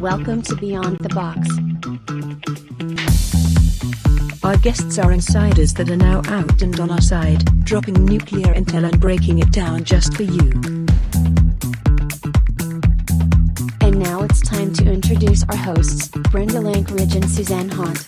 Welcome to Beyond the Box. Our guests are insiders that are now out and on our side, dropping nuclear intel and breaking it down just for you. And now it's time to introduce our hosts, Brenda Lankridge and Suzanne Haunt.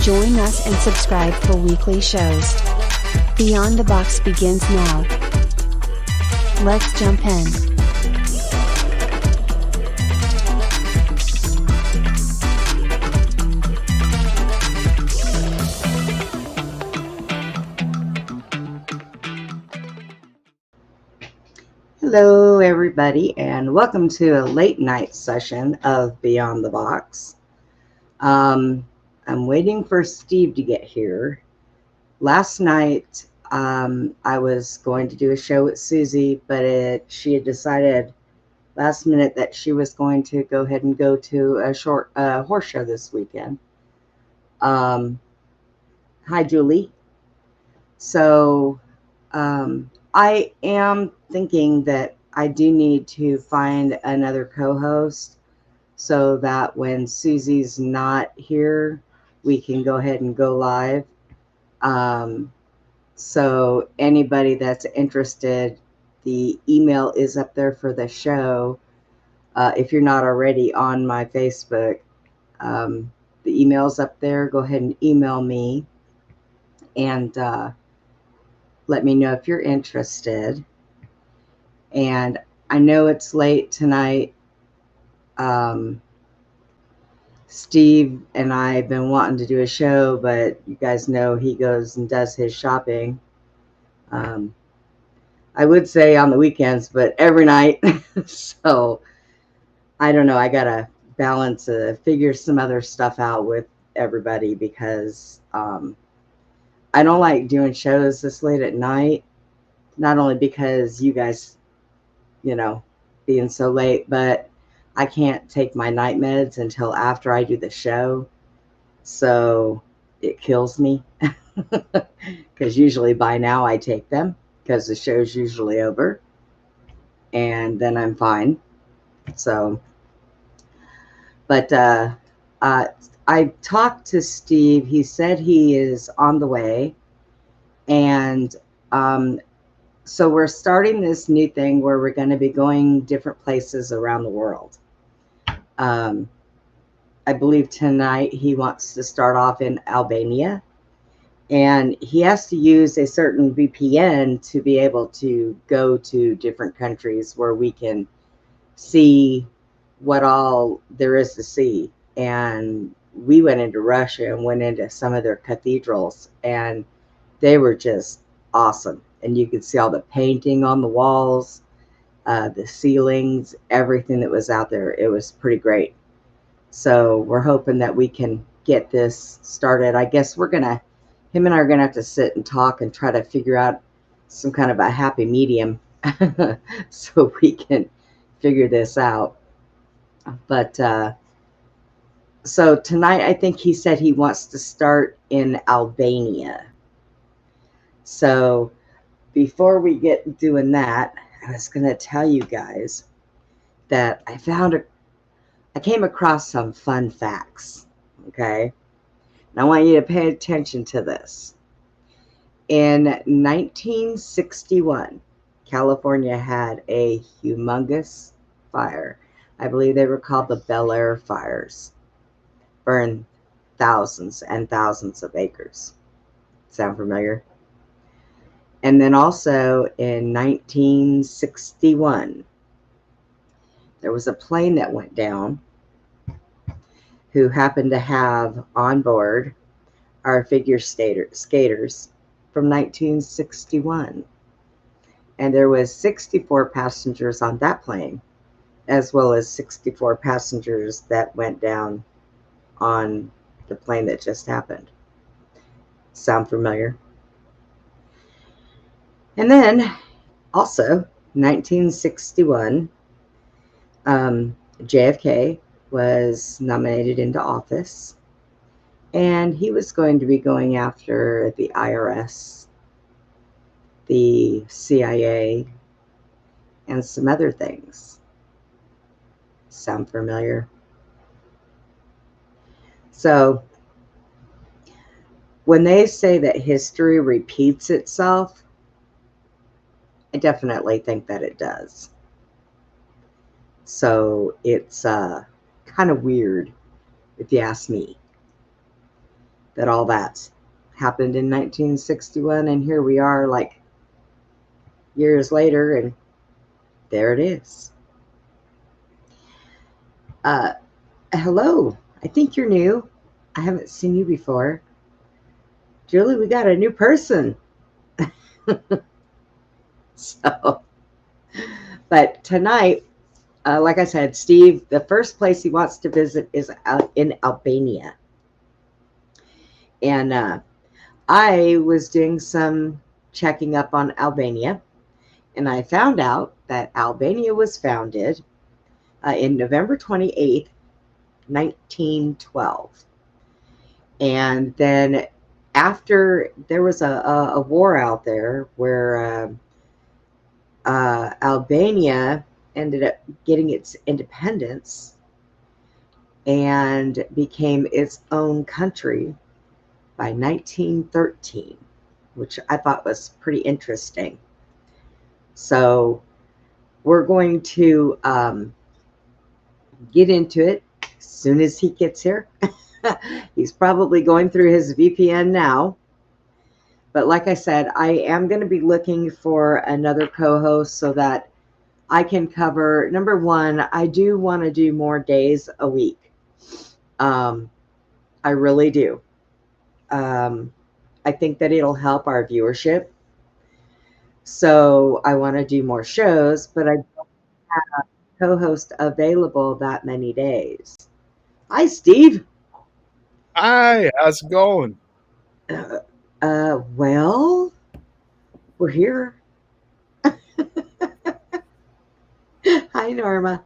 Join us and subscribe for weekly shows. Beyond the Box begins now. Let's jump in. Hello, everybody, and welcome to a late night session of Beyond the Box. I'm waiting for Steve to get here. Last night, I was going to do a show with Susie, but she had decided last minute that she was going to go ahead and go to a short horse show this weekend. Hi, Julie. So I am thinking that I do need to find another co-host so that when Susie's not here, we can go ahead and go live. So anybody that's interested, the email is up there for the show. If you're not already on my Facebook, the email's up there. Go ahead and email me and let me know if you're interested. And I know it's late tonight. Steve and I have been wanting to do a show, but you guys know he goes and does his shopping. I would say on the weekends, but every night. So I don't know. I got to balance, figure some other stuff out with everybody because I don't like doing shows this late at night. Not only because you guys, being so late, but I can't take my night meds until after I do the show. So it kills me because usually by now I take them because the show's usually over and then I'm fine. So, but I talked to Steve. He said he is on the way. And so we're starting this new thing where we're going to be going different places around the world. I believe tonight he wants to start off in Albania, and he has to use a certain VPN to be able to go to different countries where we can see what all there is to see. And we went into Russia and went into some of their cathedrals, and they were just awesome. And you could see all the painting on the walls, the ceilings, everything that was out there. It was pretty great. So we're hoping that we can get this started. I guess him and I are going to have to sit and talk and try to figure out some kind of a happy medium so we can figure this out. But so tonight, I think he said he wants to start in Albania. So before we get doing that, I was going to tell you guys that I came across some fun facts, okay? And I want you to pay attention to this. In 1961, California had a humongous fire. I believe they were called the Bel Air fires. Burned thousands and thousands of acres. Sound familiar? And then also in 1961, there was a plane that went down who happened to have on board our figure skaters from 1961. And there was 64 passengers on that plane, as well as 64 passengers that went down on the plane that just happened. Sound familiar? And then also 1961, JFK was nominated into office, and he was going to be going after the IRS, the CIA, and some other things. Sound familiar? So, when they say that history repeats itself, I definitely think that it does. So, it's kind of weird, if you ask me, that all that happened in 1961, and here we are, like, years later, and there it is. Hello. I think you're new. I haven't seen you before. Julie, we got a new person. So, but tonight, like I said, Steve, the first place he wants to visit is in Albania. And I was doing some checking up on Albania, and I found out that Albania was founded in November 28th, 1912. And then after there was a war out there where Albania ended up getting its independence and became its own country by 1913, which I thought was pretty interesting. So we're going to get into it as soon as he gets here. He's probably going through his VPN now. But like I said, I am going to be looking for another co-host so that I can cover, number one, I do want to do more days a week. I really do. I think that it'll help our viewership. So I want to do more shows, but I don't have a co-host available that many days. Hi, Steve. Hi, how's it going? Well, we're here. Hi, Norma.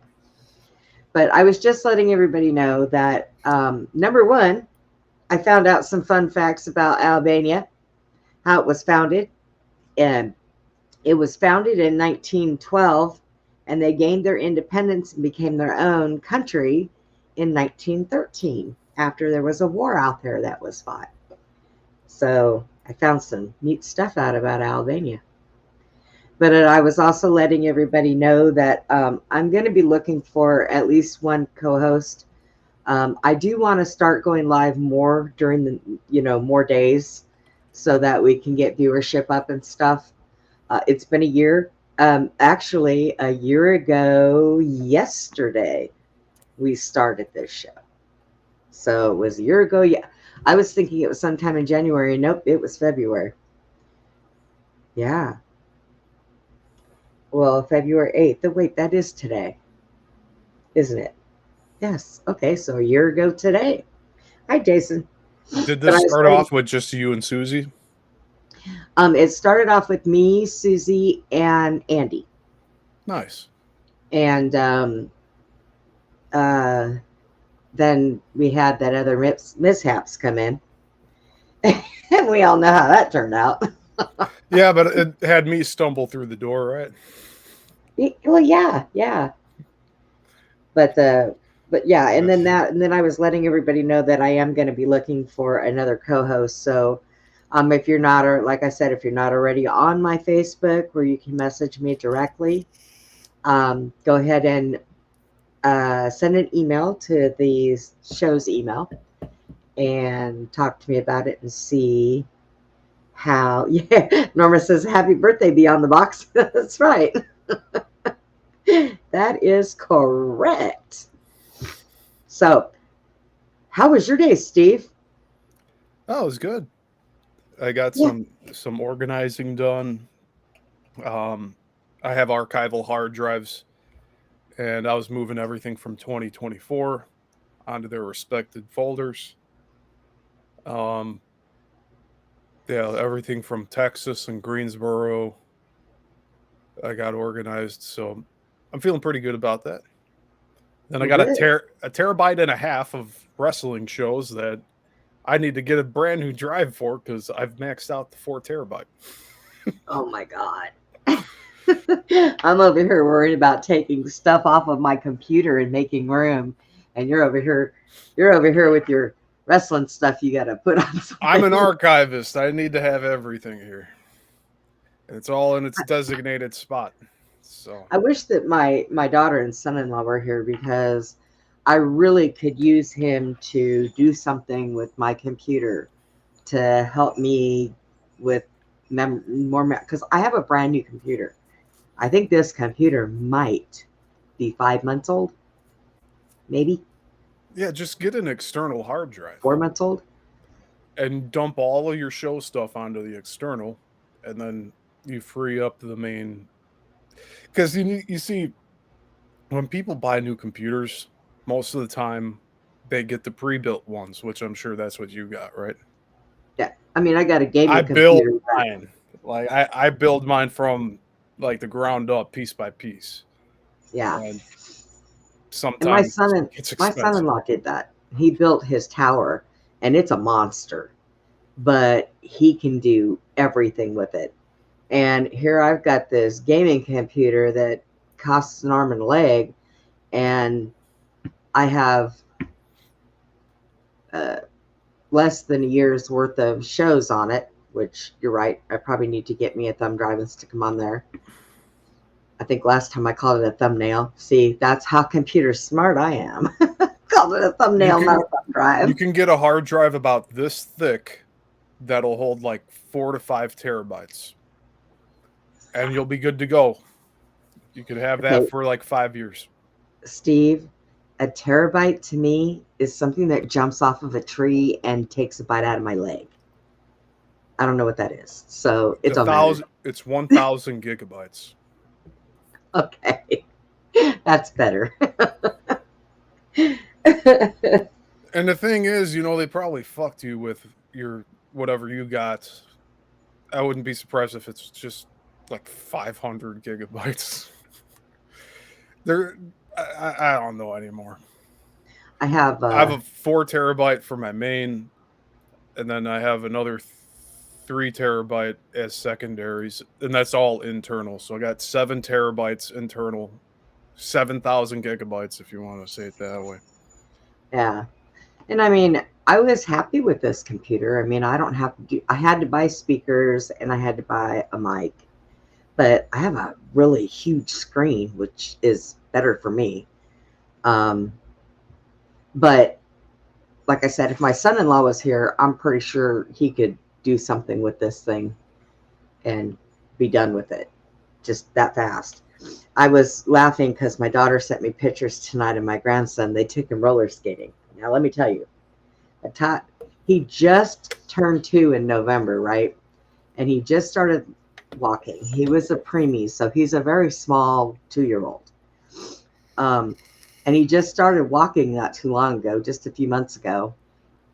But I was just letting everybody know that, number one, I found out some fun facts about Albania, how it was founded. And it was founded in 1912, and they gained their independence and became their own country in 1913 after there was a war out there that was fought. So I found some neat stuff out about Albania. But I was also letting everybody know that I'm going to be looking for at least one co-host. I do want to start going live more during the, more days so that we can get viewership up and stuff. It's been a year. Actually, a year ago yesterday, we started this show. So it was a year ago. Yeah, I was thinking it was sometime in January. Nope, it was February. Yeah. Well, February 8th. Wait, that is today, isn't it? Yes. Okay, so a year ago today. Hi, Jason. Did this start off with just you and Susie? It started off with me, Susie, and Andy. Nice. And then we had that other mishaps come in. And we all know how that turned out. Yeah, but it had me stumble through the door, right? Well, yeah. But yeah, and then I was letting everybody know that I am going to be looking for another co-host. So if you're not, or like I said, if you're not already on my Facebook where you can message me directly, go ahead and send an email to the show's email and talk to me about it and see how. Yeah, Norma says, happy birthday, Beyond the Box. That's right. That is correct. So, how was your day, Steve? Oh, it was good. I got some organizing done. I have archival hard drives, and I was moving everything from 2024 onto their respected folders. Yeah, everything from Texas and Greensboro, I got organized, so I'm feeling pretty good about that. Then I Well, got good. a terabyte and a half of wrestling shows that I need to get a brand new drive for because I've maxed out the 4 terabyte. Oh my God. I'm over here worried about taking stuff off of my computer and making room, and you're over here with your wrestling stuff you got to put on. I'm an something. archivist. I need to have everything here. And it's all in its designated spot. So I wish that my daughter and son-in-law were here because I really could use him to do something with my computer to help me with more because I have a brand new computer. I think this computer might be 5 months old, maybe yeah, just get an external hard drive 4 months old. and dump all of your show stuff onto the external, and then you free up the main. Because you see, when people buy new computers, most of the time they get the pre-built ones, which I'm sure that's what you got, right? Yeah, I mean, I got a I gaming build computer. mine. Like I build mine from like the ground up, piece by piece. Yeah, And and sometimes it's my expensive. son-in-law did that. He built his tower, and it's a monster, but he can do everything with it. And here I've got this gaming computer that costs an arm and a leg, and I have uh, less than a year's worth of shows on it, which you're right. I probably need to get me a thumb drive and stick them on there. I think last time I called it a thumbnail. See, that's how computer smart I am. Called it a You thumbnail, not can a thumb drive. you can get a hard drive about this thick that'll hold like 4 to 5 terabytes, and you'll be good to go. You could have Okay, that for like 5 years. Steve, a terabyte to me is something that jumps off of a tree and takes a bite out of my leg. I don't know what that is. So it don't matter. It's 1,000 gigabytes. Okay. That's better. And the thing is, they probably fucked you with your whatever you got. I wouldn't be surprised if it's just like 500 gigabytes. I don't know anymore. I have I have a 4 terabyte for my main, and then I have another 3 terabyte as secondaries, and that's all internal. So I got 7 terabytes internal, 7,000 gigabytes if you want to say it that way. yeah. And I mean, I was happy with this computer. I mean, I don't have to I had to buy speakers and I had to buy a mic, but I have a really huge screen, which is better for me. But like I said, if my son-in-law was here, I'm pretty sure he could do something with this thing and be done with it just that fast. I was laughing because my daughter sent me pictures tonight of my grandson. They took him roller skating. Now, let me tell you, he just turned 2 in November, right? And he just started walking. He was a preemie, so he's a very small 2-year-old. And he just started walking not too long ago, just a few months ago.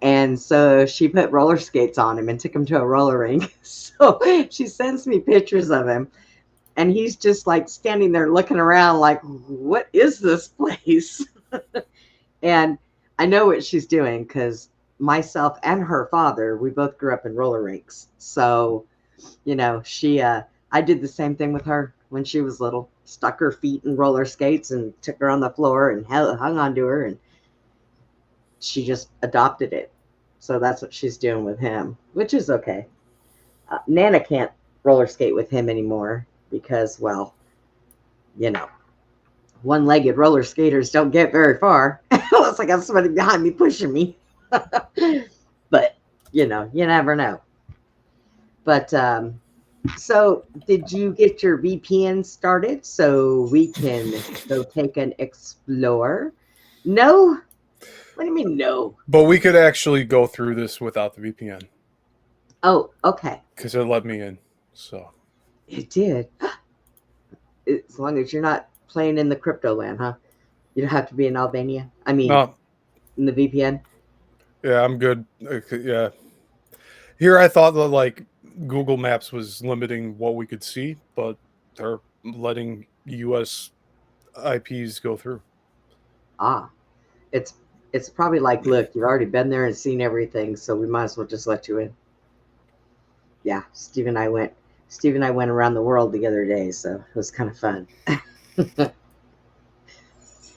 And so she put roller skates on him and took him to a roller rink. So she sends me pictures of him. And he's just like standing there looking around like, what is this place? And I know what she's doing because myself and her father, we both grew up in roller rinks. So, I did the same thing with her when she was little, stuck her feet in roller skates and took her on the floor and hung onto her. And she just adopted it. So that's what she's doing with him, which is okay. Nana can't roller skate with him anymore because, well, one-legged roller skaters don't get very far unless I got somebody behind me pushing me. But, you never know. But, so did you get your VPN started so we can go take an explore? No? What do you mean no? But we could actually go through this without the VPN. Oh, okay. Because it let me in. So It did. As long as you're not playing in the crypto land, huh? You don't have to be in Albania. I mean, no. In the VPN. Yeah, I'm good. Yeah. Here I thought that like Google Maps was limiting what we could see, but they're letting US IPs go through. It's it's probably like, look, you've already been there and seen everything, so we might as well just let you in. Yeah, Steve and I went around the world the other day, so it was kind of fun.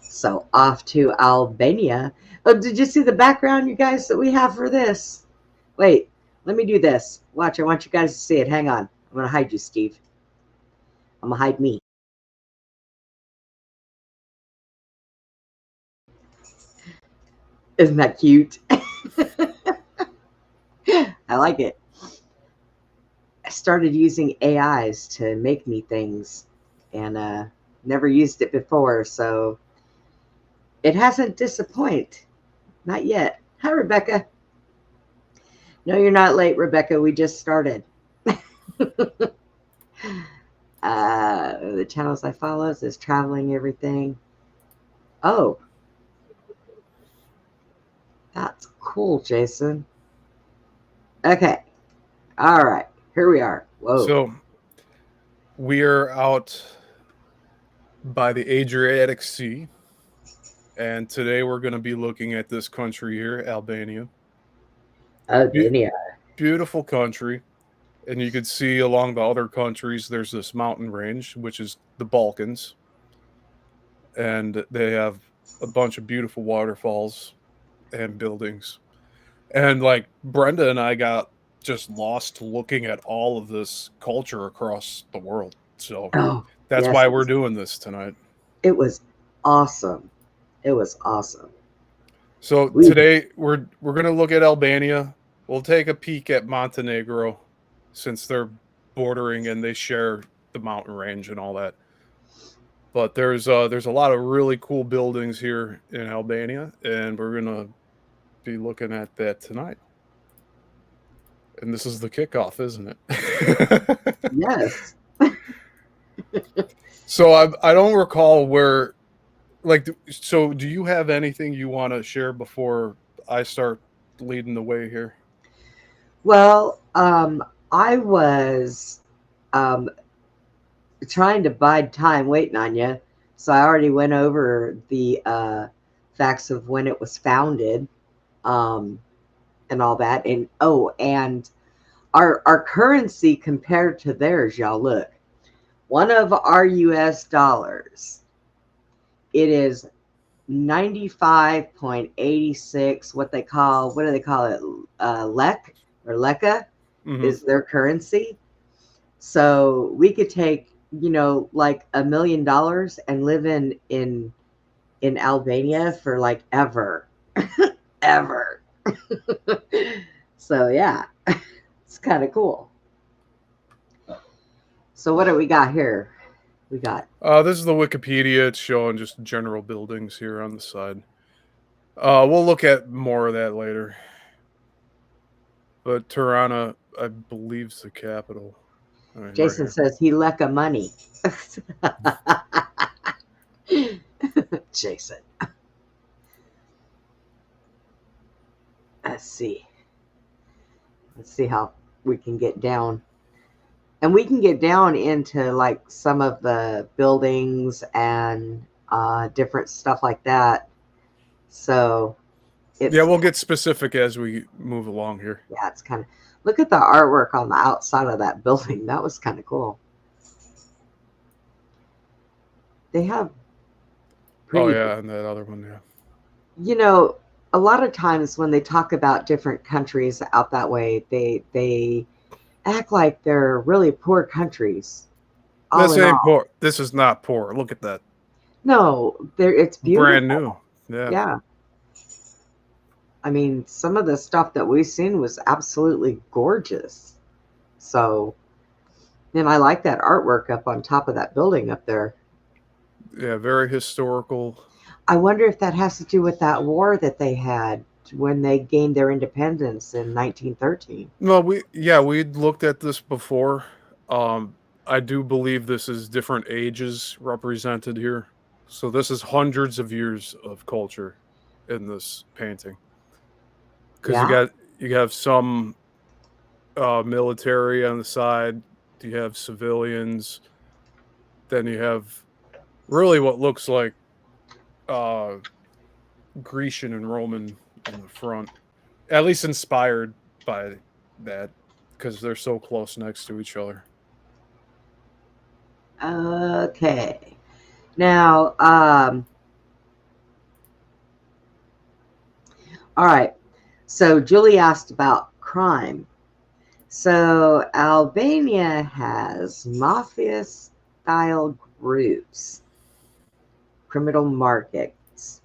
So off to Albania. Oh, did you see the background, you guys, that we have for this? Wait, let me do this. Watch, I want you guys to see it. Hang on. I'm going to hide you, Steve. I'm going to hide me. Isn't that cute? I like it. I started using AIs to make me things and never used it before, so it hasn't disappointed. Not yet. Hi, Rebecca. No, you're not late, Rebecca. We just started. The channels I follow is traveling everything. Oh, that's cool, Jason. Okay. All right. Here we are. Whoa. So we are out by the Adriatic Sea. And today we're going to be looking at this country here, Albania. Albania. Beautiful country. And you can see along the other countries, there's this mountain range, which is the Balkans. And they have a bunch of beautiful waterfalls and buildings. And like Brenda and I got just lost looking at all of this culture across the world. So that's yes, why we're doing this tonight. It was awesome. It was awesome. So today we're going to look at Albania. We'll take a peek at Montenegro since they're bordering and they share the mountain range and all that. But there's a lot of really cool buildings here in Albania, and we're going to be looking at that tonight. And this is the kickoff, isn't it? Yes. So I don't recall where, like, so do you have anything you want to share before I start leading the way here? Well, I was trying to bide time waiting on you. So I already went over the facts of when it was founded and all that. And and our currency compared to theirs, y'all, look. One of our US dollars, it is 95.86, what do they call it? Lek or Leka is their currency. So we could take, like $1 million and live in Albania for like ever. Ever. So yeah, it's kind of cool. So what do we got here? We got this is the Wikipedia. It's showing just general buildings here on the side. We'll look at more of that later. But Tirana, I believe, is the capital. Right, Jason says he leka money. Jason. Let's see how we can get down. And we can get down into like some of the buildings and different stuff like that. So we'll get specific as we move along here. Yeah, it's kind of, look at the artwork on the outside of that building. That was kind of cool. They have and that other one, yeah. A lot of times when they talk about different countries out that way, they act like they're really poor countries. This ain't poor. This is not poor. Look at that. No, it's beautiful. Brand new. Yeah. Yeah. I mean, some of the stuff that we've seen was absolutely gorgeous. So, and I like that artwork up on top of that building up there. Yeah, very historical. I wonder if that has to do with that war that they had when they gained their independence in 1913. No, we'd looked at this before. I do believe this is different ages represented here. So this is hundreds of years of culture in this painting. Because you have some military on the side, you have civilians, then you have really what looks like Grecian and Roman in the front, at least inspired by that, because they're so close next to each other. Okay. Now, all right. So Julie asked about crime. So Albania has mafia-style groups, criminal markets.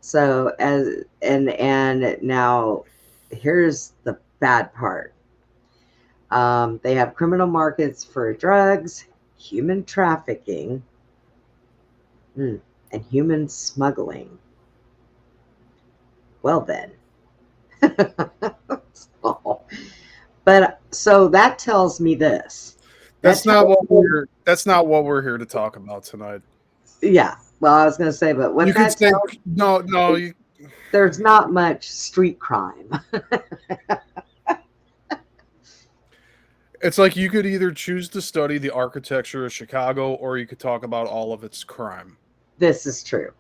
So and now here's the bad part. They have criminal markets for drugs, human trafficking, and human smuggling. Well then. So that tells me this. That's not what we're here to talk about tonight. Yeah. Well, I was going to say, but what you could say no. There's not much street crime. It's like you could either choose to study the architecture of Chicago, or you could talk about all of its crime. This is true.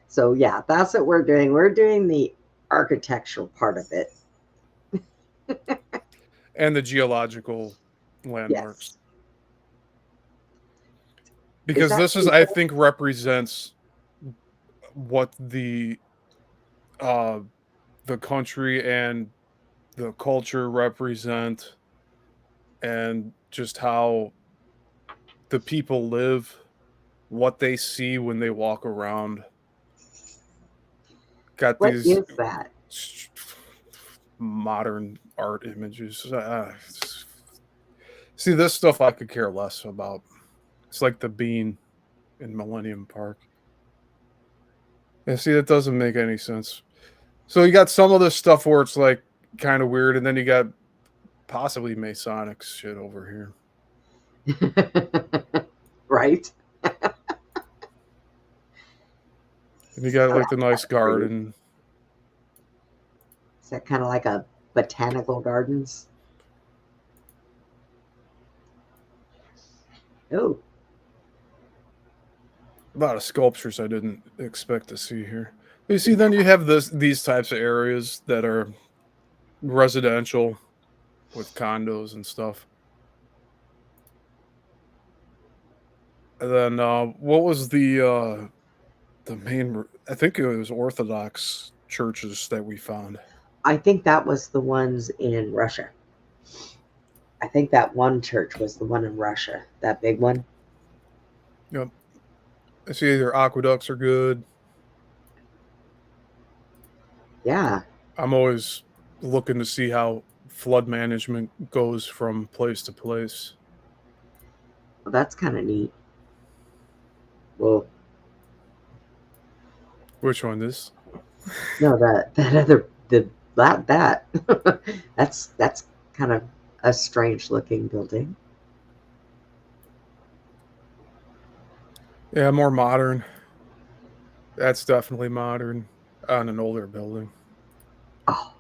So yeah, that's what we're doing. We're doing the architectural part of it. And the geological landmarks. Yes. Because this is, I think, represents what the country and the culture represent, and just how the people live, what they see when they walk around. Got what these is that? Modern art images. See, this stuff I could care less about. It's like the bean in Millennium Park. Yeah, see, that doesn't make any sense. So you got some of this stuff where it's like kind of weird, and then you got possibly Masonic shit over here. Right? And you got like the nice garden. Is that kind of like a botanical gardens? Oh. A lot of sculptures I didn't expect to see here. You see, then you have these types of areas that are residential with condos and stuff. And then what was the main? I think it was Orthodox churches that we found. I think that was the ones in Russia. I think that one church was the one in Russia, that big one. Yep. I see their aqueducts are good. Yeah. I'm always looking to see how flood management goes from place to place. Well, that's kind of neat. Well, which one is? No, that other that's kind of a strange looking building. Yeah, more modern. That's definitely modern on an older building. Oh.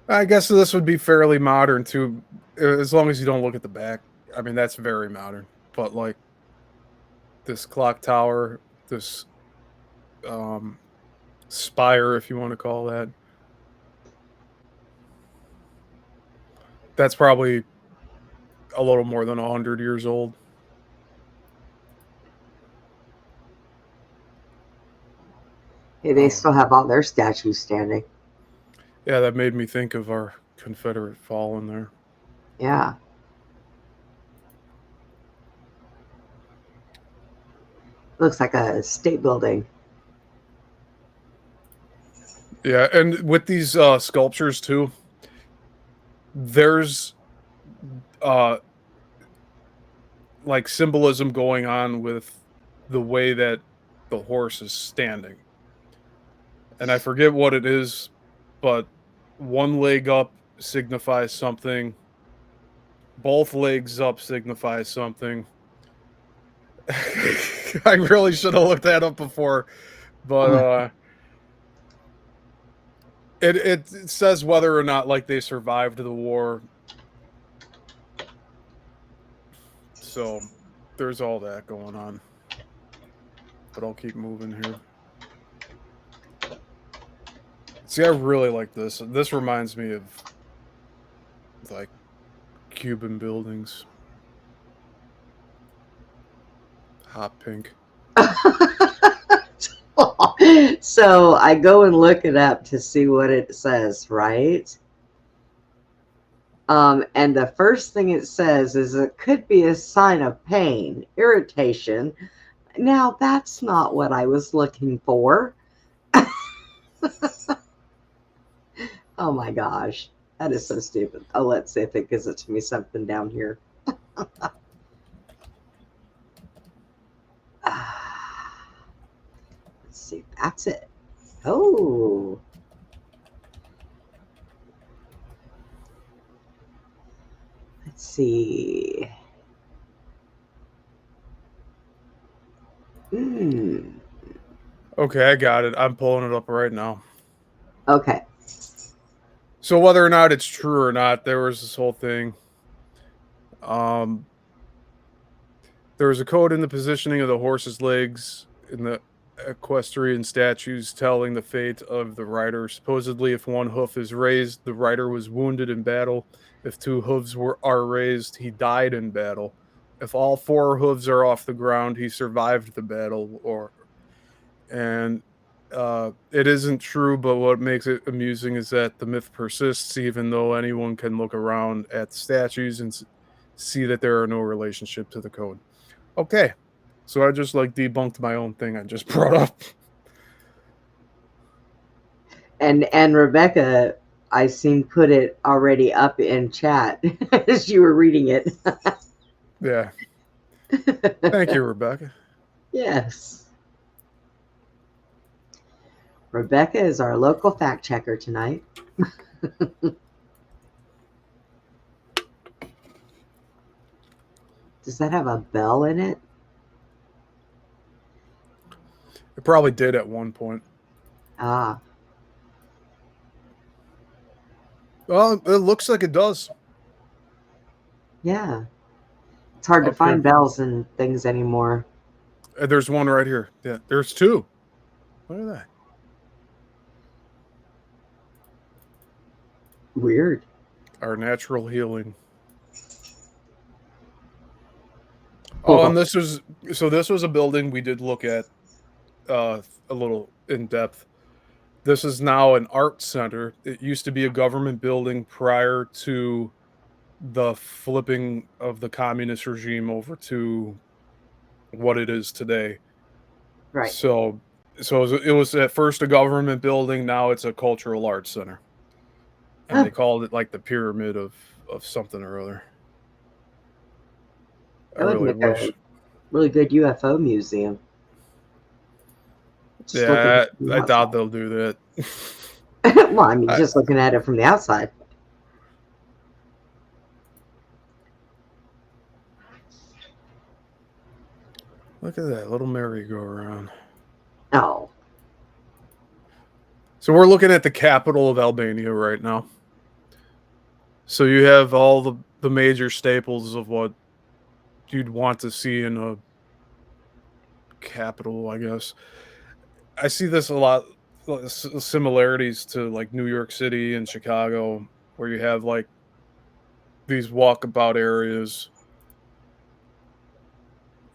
I guess this would be fairly modern too, as long as you don't look at the back. I mean, that's very modern. But like this clock tower, this spire, if you want to call that, that's probably a little more than 100 years old. Hey, they still have all their statues standing. Yeah, that made me think of our Confederate fallen there. Yeah. Looks like a state building. Yeah, and with these sculptures too, there's like symbolism going on with the way that the horse is standing. And I forget what it is, but one leg up signifies something. Both legs up signifies something. I really should have looked that up before, but it says whether or not like they survived the war. So there's all that going on. But I'll keep moving here. See, I really like this. This reminds me of like Cuban buildings. Hot pink. So I go and look it up to see what it says, right? And the first thing it says is it could be a sign of pain, irritation. Now, that's not what I was looking for. Oh my gosh, that is so stupid. Oh, let's see if it gives it to me something down here. Let's see, that's it. Oh. Let's see. Okay, I got it. I'm pulling it up right now. Okay. So whether or not it's true or not, there was this whole thing. There was a code in the positioning of the horse's legs in the equestrian statues telling the fate of the rider. Supposedly, if one hoof is raised, the rider was wounded in battle. If two hooves are raised, he died in battle. If all four hooves are off the ground, he survived the battle. And it isn't true, but what makes it amusing is that the myth persists, even though anyone can look around at the statues and see that there are no relationship to the code. Okay, so I just like debunked my own thing I just brought up. And Rebecca, I seen put it already up in chat as you were reading it. Yeah. Thank you, Rebecca. Yes. Rebecca is our local fact checker tonight. Does that have a bell in it? It probably did at one point. Ah. Well, it looks like it does. Yeah. It's hard to find bells and things anymore. There's one right here. Yeah, there's two. Look at that. Weird. Our natural healing. Oh, and this was a building we did look at a little in depth. This is now an art center. It used to be a government building prior to the flipping of the communist regime over to what it is today. Right. So it was at first a government building. Now it's a cultural arts center. And they called it like the pyramid of something or other. I really wish. A really good UFO museum. Yeah, I doubt they'll do that. Well, I mean, just looking at it from the outside. Look at that little merry-go-round. Oh. So we're looking at the capital of Albania right now. So you have all the major staples of what you'd want to see in a capital, I guess. I see this a lot, similarities to like New York City and Chicago, where you have like these walkabout areas.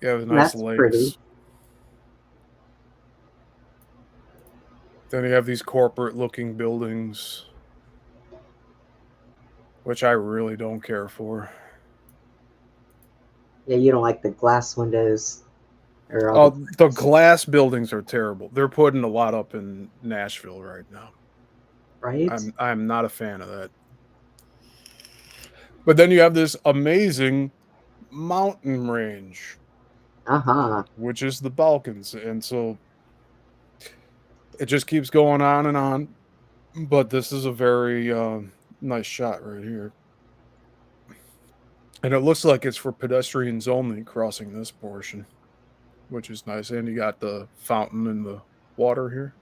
You have nice lakes. Pretty. Then you have these corporate-looking buildings, which I really don't care for. Yeah, you don't like the glass windows. The glass buildings are terrible. They're putting a lot up in Nashville right now. Right? I'm not a fan of that. But then you have this amazing mountain range. Which is the Balkans. And so it just keeps going on and on. But this is a very nice shot right here. And it looks like it's for pedestrians only crossing this portion, which is nice. And you got the fountain and the water here.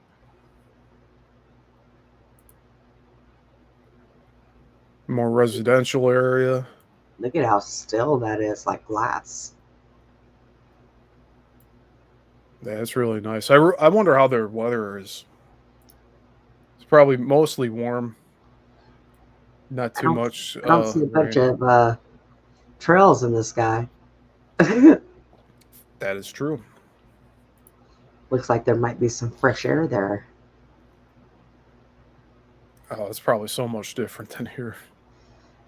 More residential area. Look at how still that is, like glass. Yeah, it's really nice. I wonder how their weather is. It's probably mostly warm, not I too don't much I don't see a bunch rain. of trails in the sky. That is true. Looks like there might be some fresh air there. Oh, it's probably so much different than here.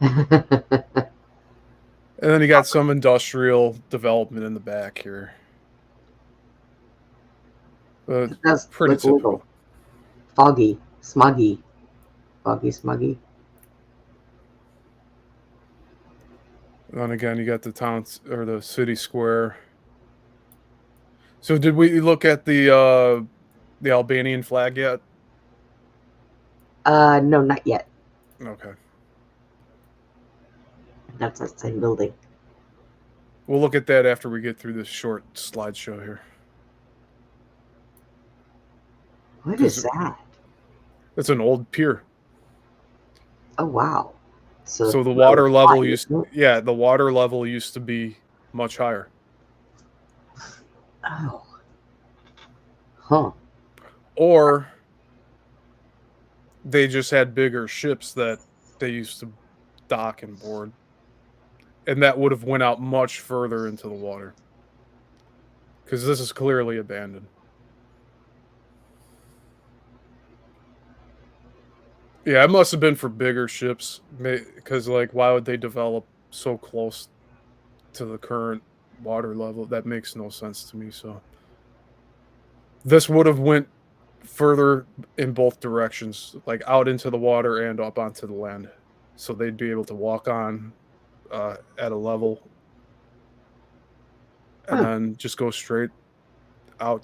It And then you got some industrial development in the back here. does Pretty look a little typical. foggy, smoggy, foggy, smoggy. And then again, you got the town or the city square. So did we look at the Albanian flag yet? No, not yet. Okay. That's that same building. We'll look at that after we get through this short slideshow here. What is that? It's an old pier. Oh wow! So the really water level high, used isn't it? yeah, the water level used to be much higher. Oh, huh. Or they just had bigger ships that they used to dock and board. And that would have went out much further into the water. Because this is clearly abandoned. Yeah, it must have been for bigger ships. Because, like, why would they develop so close to the current water level? That makes no sense to me. So this would have went further in both directions, like out into the water and up onto the land. So they'd be able to walk on at a level and then just go straight out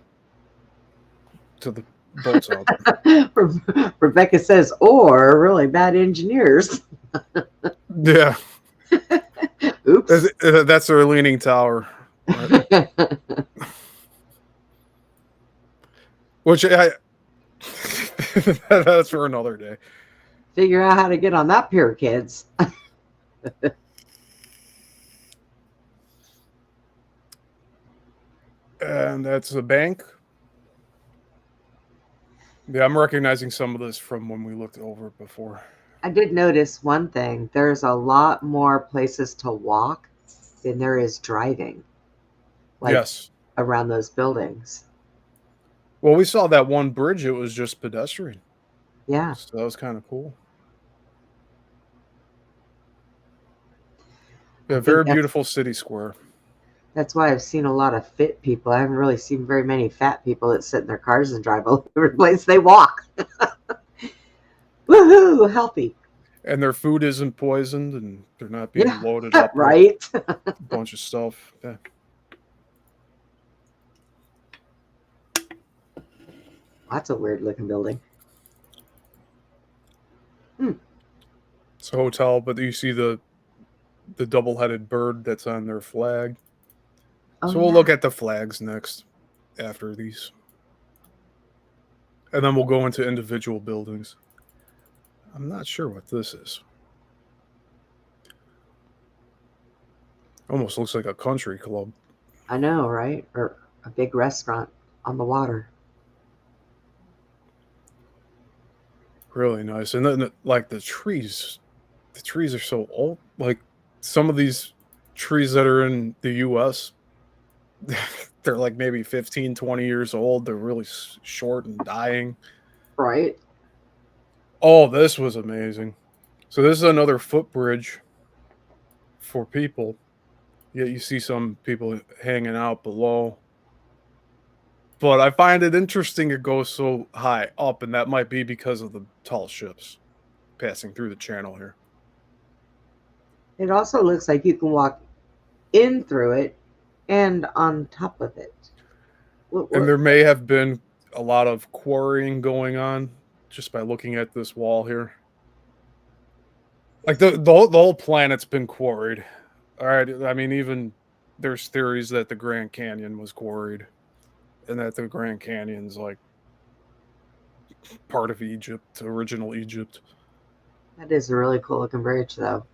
to the boats out. Rebecca says, or really bad engineers. Yeah. Oops. That's their leaning tower. Right? Which that's for another day. Figure out how to get on that pier, kids. And that's a bank. Yeah, I'm recognizing some of this from when we looked over it before. I did notice one thing. There's a lot more places to walk than there is driving. Like Yes. around those buildings. Well, we saw that one bridge. It was just pedestrian. Yeah. So that was kind of cool. Yeah, very beautiful city square. That's why I've seen a lot of fit people. I haven't really seen very many fat people that sit in their cars and drive all over the place. They walk. Woohoo! Healthy. And their food isn't poisoned and they're not being loaded up right? with a bunch of stuff. Yeah. That's a weird looking building. It's a hotel, but you see the double-headed bird that's on their flag. So we'll look at the flags next after these. And then we'll go into individual buildings. I'm not sure what this is. Almost looks like a country club. I know, right? Or a big restaurant on the water. Really nice. And then, like, the trees are so old. Like, some of these trees that are in the U.S., they're like maybe 15, 20 years old. They're really short and dying. Right. Oh, this was amazing. So this is another footbridge for people. Yet you see some people hanging out below. But I find it interesting it goes so high up, and that might be because of the tall ships passing through the channel here. It also looks like you can walk in through it and on top of it. And there may have been a lot of quarrying going on just by looking at this wall here. Like the whole planet's been quarried. All right. I mean, even there's theories that the Grand Canyon was quarried and that the Grand Canyon's like part of Egypt, original Egypt. That is a really cool looking bridge, though.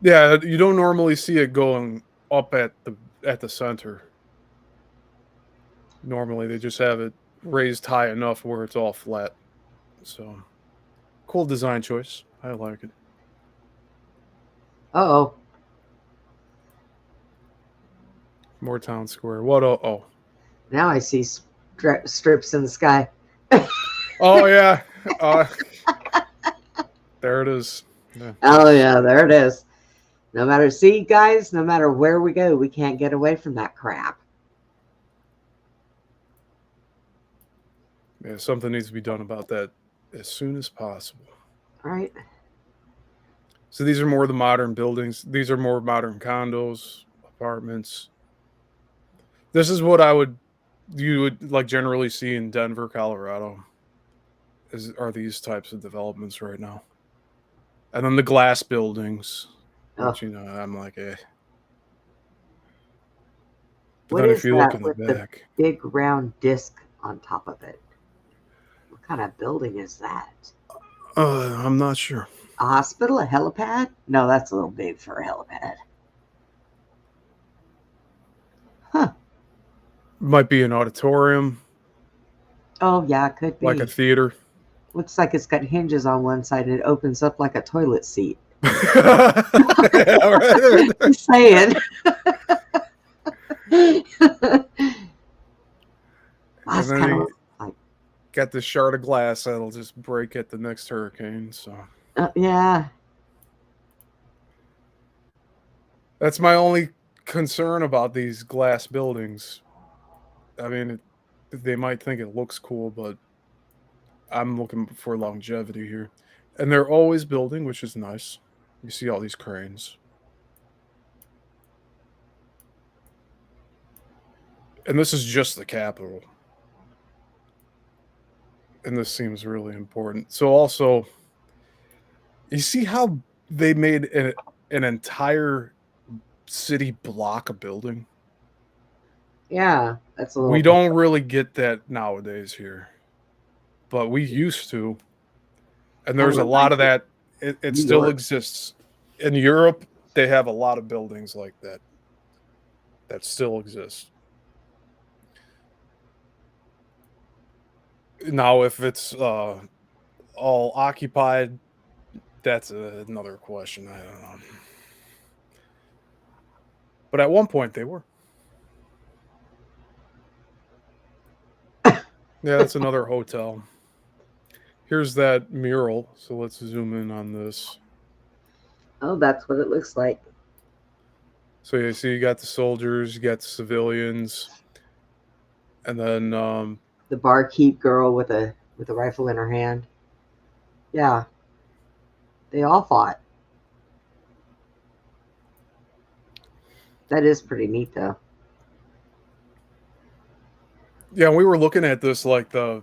Yeah, you don't normally see it going up at the center. Normally, they just have it raised high enough where it's all flat. So, cool design choice. I like it. Uh-oh. More town square. What? Oh. Now I see strips in the sky. Oh, yeah. There it is. Yeah. Oh, yeah, there it is. No matter, see, guys, no matter where we go, we can't get away from that crap. Yeah, something needs to be done about that as soon as possible. Right? So these are more the modern buildings. These are more modern condos, apartments. This is what you would like generally see in Denver, Colorado. Are these types of developments right now? And then the glass buildings, which I'm like, eh. But What then is if you look that in the with the back, big round disc on top of it? What kind of building is that? I'm not sure. A hospital? A helipad? No, that's a little big for a helipad. Huh. Might be an auditorium, Oh, yeah, it could be. like a theater. Looks like it's got hinges on one side and it opens up like a toilet seat. Yeah, right. Just saying. That's then kind you of like, got this shard of glass that'll just break at the next hurricane. So yeah. that's my only concern about these glass buildings. I mean, they might think it looks cool, but I'm looking for longevity here. And they're always building, which is nice. You see all these cranes. And this is just the capital. And this seems really important. So also, you see how they made an entire city block a building? Yeah, that's a little. We don't really get that nowadays here. But we used to. And there's a lot of that. It still exists. In Europe, they have a lot of buildings like that still exist. Now, if it's all occupied, that's another question. I don't know. But at one point, they were. Yeah, that's another hotel. Here's that mural. So let's zoom in on this. Oh, that's what it looks like. So you see, you got the soldiers, you got the civilians, and then the barkeep girl with a rifle in her hand. Yeah, they all fought. That is pretty neat, though. Yeah, we were looking at this like what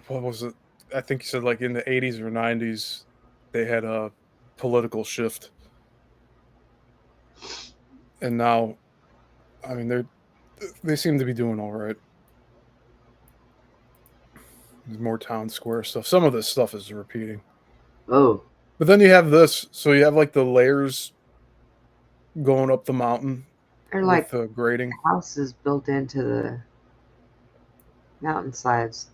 was it? I think you said like in the 80s or 90s, they had a political shift. And now, I mean, they seem to be doing all right. There's more town square stuff. Some of this stuff is repeating. Oh. But then you have this. So you have like the layers going up the mountain. They're like the grading. Houses built into the mountainsides.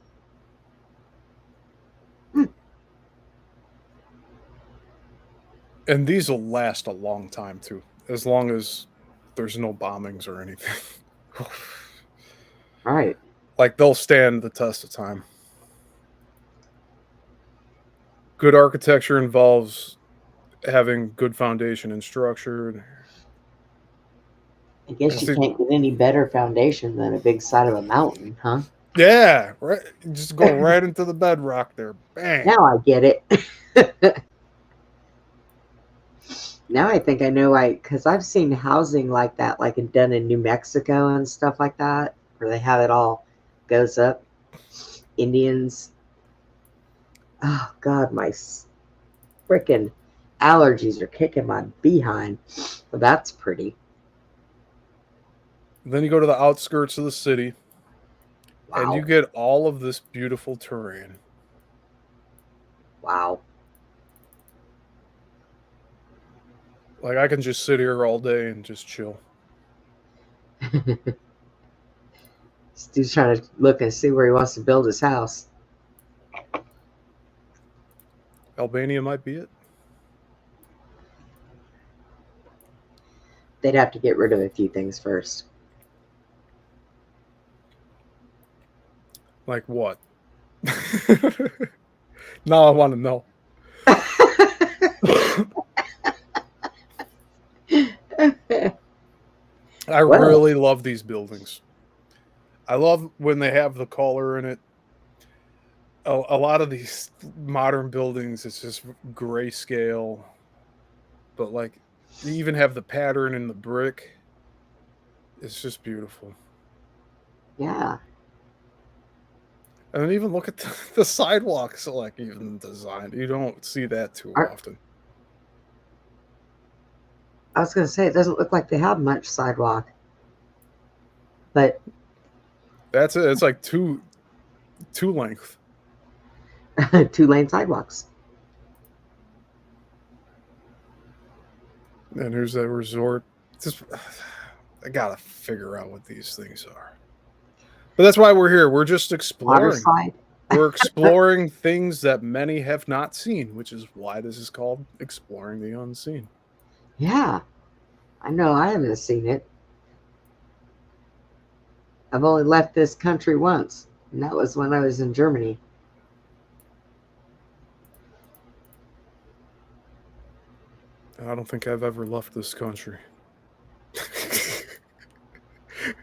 And these will last a long time too, as long as there's no bombings or anything. Right. Like they'll stand the test of time. Good architecture involves having good foundation and structure. I guess you can't get any better foundation than a big side of a mountain, huh? Yeah, right. Just go right into the bedrock there. Bang. Now I get it. Now I think I know why, because I've seen housing like that, like done in New Mexico and stuff like that, where they have it all goes up. Indians. Oh, God, my freaking allergies are kicking my behind. But that's pretty. Then you go to the outskirts of the city, Wow. and you get all of this beautiful terrain. Wow. Like, I can just sit here all day and just chill. He's trying to look and see where he wants to build his house. Albania might be it. They'd have to get rid of a few things first. Like what? Now I want to know. I really love these buildings. I love when they have the color in it. A lot of these modern buildings, it's just grayscale. But like, you even have the pattern in the brick. It's just beautiful. Yeah. And even look at the sidewalks, like even designed. You don't see that too often. I was going to say, it doesn't look like they have much sidewalk. But that's it. It's like two length. 2-lane sidewalks. And here's that resort. I gotta figure out what these things are. But that's why we're here. We're just exploring. We're exploring things that many have not seen, which is why this is called Exploring the Unseen. Yeah. I know. I haven't seen it. I've only left this country once, and that was when I was in Germany. I don't think I've ever left this country.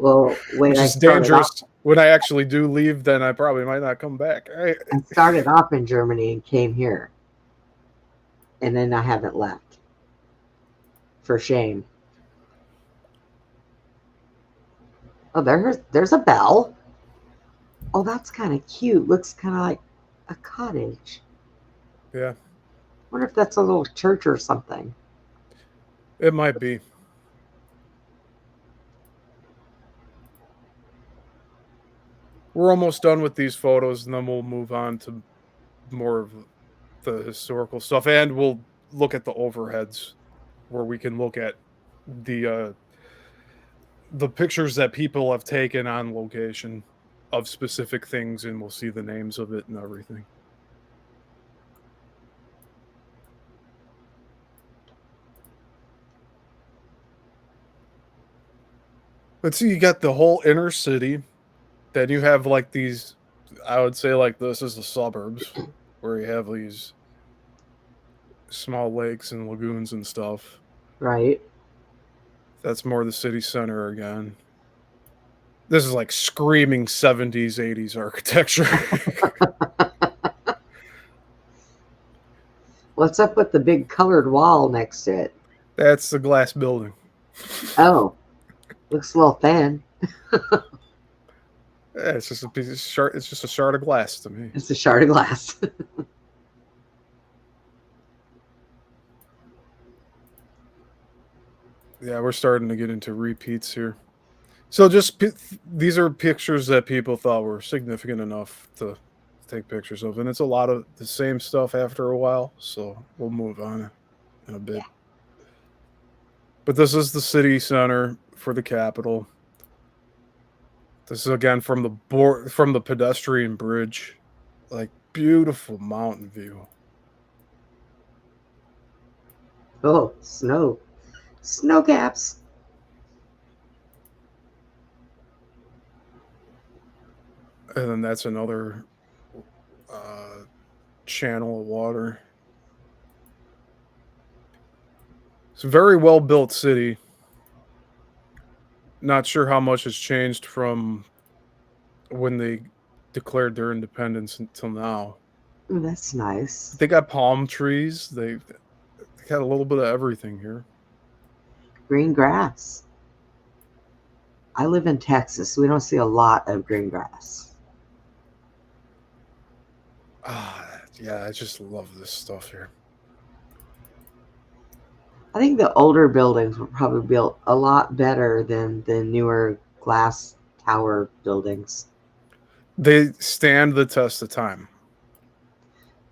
Well, when it's dangerous. When I actually do leave, then I probably might not come back. I started off in Germany and came here. And then I haven't left. For shame. Oh, there's a bell. Oh, that's kind of cute. Looks kind of like a cottage. Yeah. I wonder if that's a little church or something. It might be. We're almost done with these photos, and then we'll move on to more of the historical stuff, and we'll look at the overheads, where we can look at the pictures that people have taken on location of specific things, and we'll see the names of it and everything. Let's see, you got the whole inner city. Then you have like these, I would say like this is the suburbs, where you have these small lakes and lagoons and stuff. Right. That's more the city center again. This is like screaming 70s, 80s architecture. What's up with the big colored wall next to it? That's the glass building. Oh. Looks a little thin. Yeah, it's just a piece of shard. It's just a shard of glass to me. It's a shard of glass. Yeah, we're starting to get into repeats here. So just these are pictures that people thought were significant enough to take pictures of, and it's a lot of the same stuff after a while. So we'll move on in a bit. Yeah. But this is the city center for the capital. This is again from the pedestrian bridge, like beautiful mountain view. Oh, snow caps. And then that's another channel of water. It's a very well built city. Not sure how much has changed from when they declared their independence until now. That's nice. They got palm trees. They got a little bit of everything here. Green grass. I live in Texas. We don't see a lot of green grass. Yeah, I just love this stuff here. I think the older buildings were probably built a lot better than the newer glass tower buildings. They stand the test of time.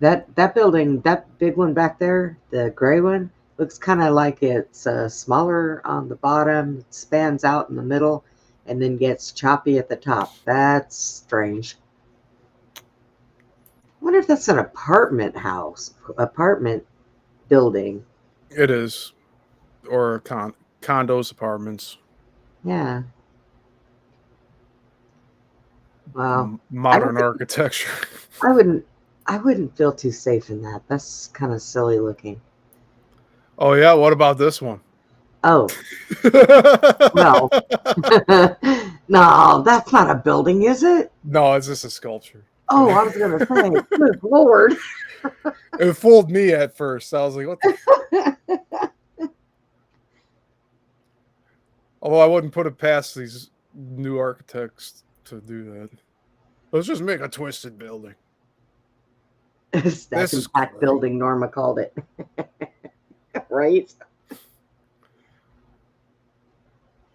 That building, that big one back there, the gray one, looks kind of like it's smaller on the bottom, it spans out in the middle, and then gets choppy at the top. That's strange. I wonder if that's an apartment building. It is, or condos, apartments, Yeah. Wow. I don't modern think architecture. I wouldn't I wouldn't feel too safe in that. That's kind of silly looking. Oh yeah, what about this one? Oh, well. No, that's not a building, is it? No, it's just a sculpture. Oh, I was gonna say, good Lord. It fooled me at first. I was like, what the although I wouldn't put it past these new architects to do that. Let's just make a twisted building. Stack This and is pack great. building, Norma called it. Right?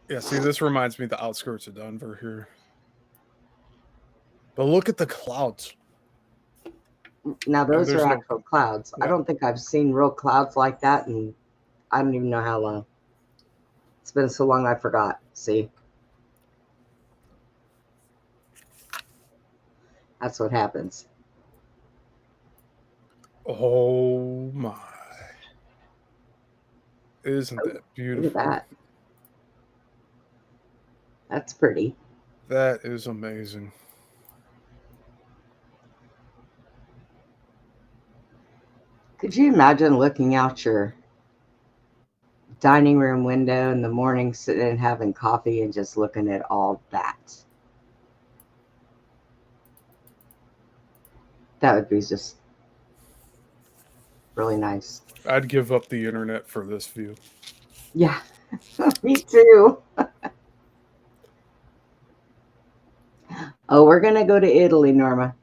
Yeah, see, this reminds me of the outskirts of Denver here. But look at the clouds. Now And those there's are no, actual clouds. I yeah. don't think I've seen real clouds like that, and I don't even know how long. It's been so long I forgot. See? That's what happens. Oh my. Isn't that Look at beautiful? that. That's pretty. That is amazing. Could you imagine looking out your dining room window in the morning, sitting and having coffee and just looking at all that? That would be just really nice. I'd give up the internet for this view. Yeah, me too. Oh, we're gonna go to Italy, Norma.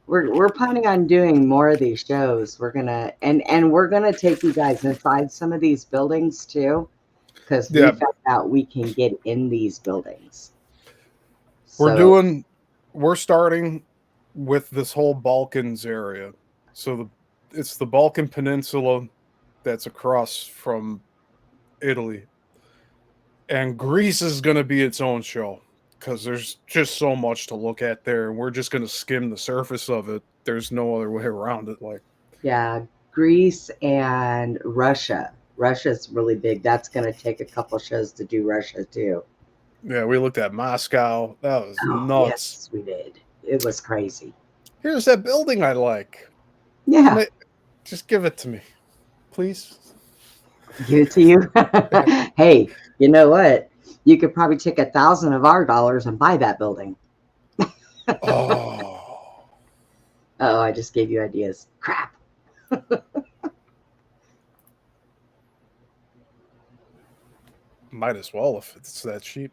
We're planning on doing more of these shows. We're gonna and we're gonna take you guys inside some of these buildings too, because we Yeah, found out we can get in these buildings. we're So doing we're starting with this whole Balkans area. So it's the Balkan Peninsula that's across from Italy. And Greece is going to be its own show because there's just so much to look at there, and we're just going to skim the surface of it. There's no other way around it. Like, yeah, Greece and Russia. Russia's really big. That's gonna take a couple shows to do Russia too. yeah, we looked at Moscow. That was Oh nuts. yes, we did. It was crazy. Here's that building I like. Yeah, Just give it to me, please. give it to you. Hey, you know what? You could probably take 1,000 of our dollars and buy that building. Oh, Oh, I just gave you ideas. Crap. might as well if it's that cheap.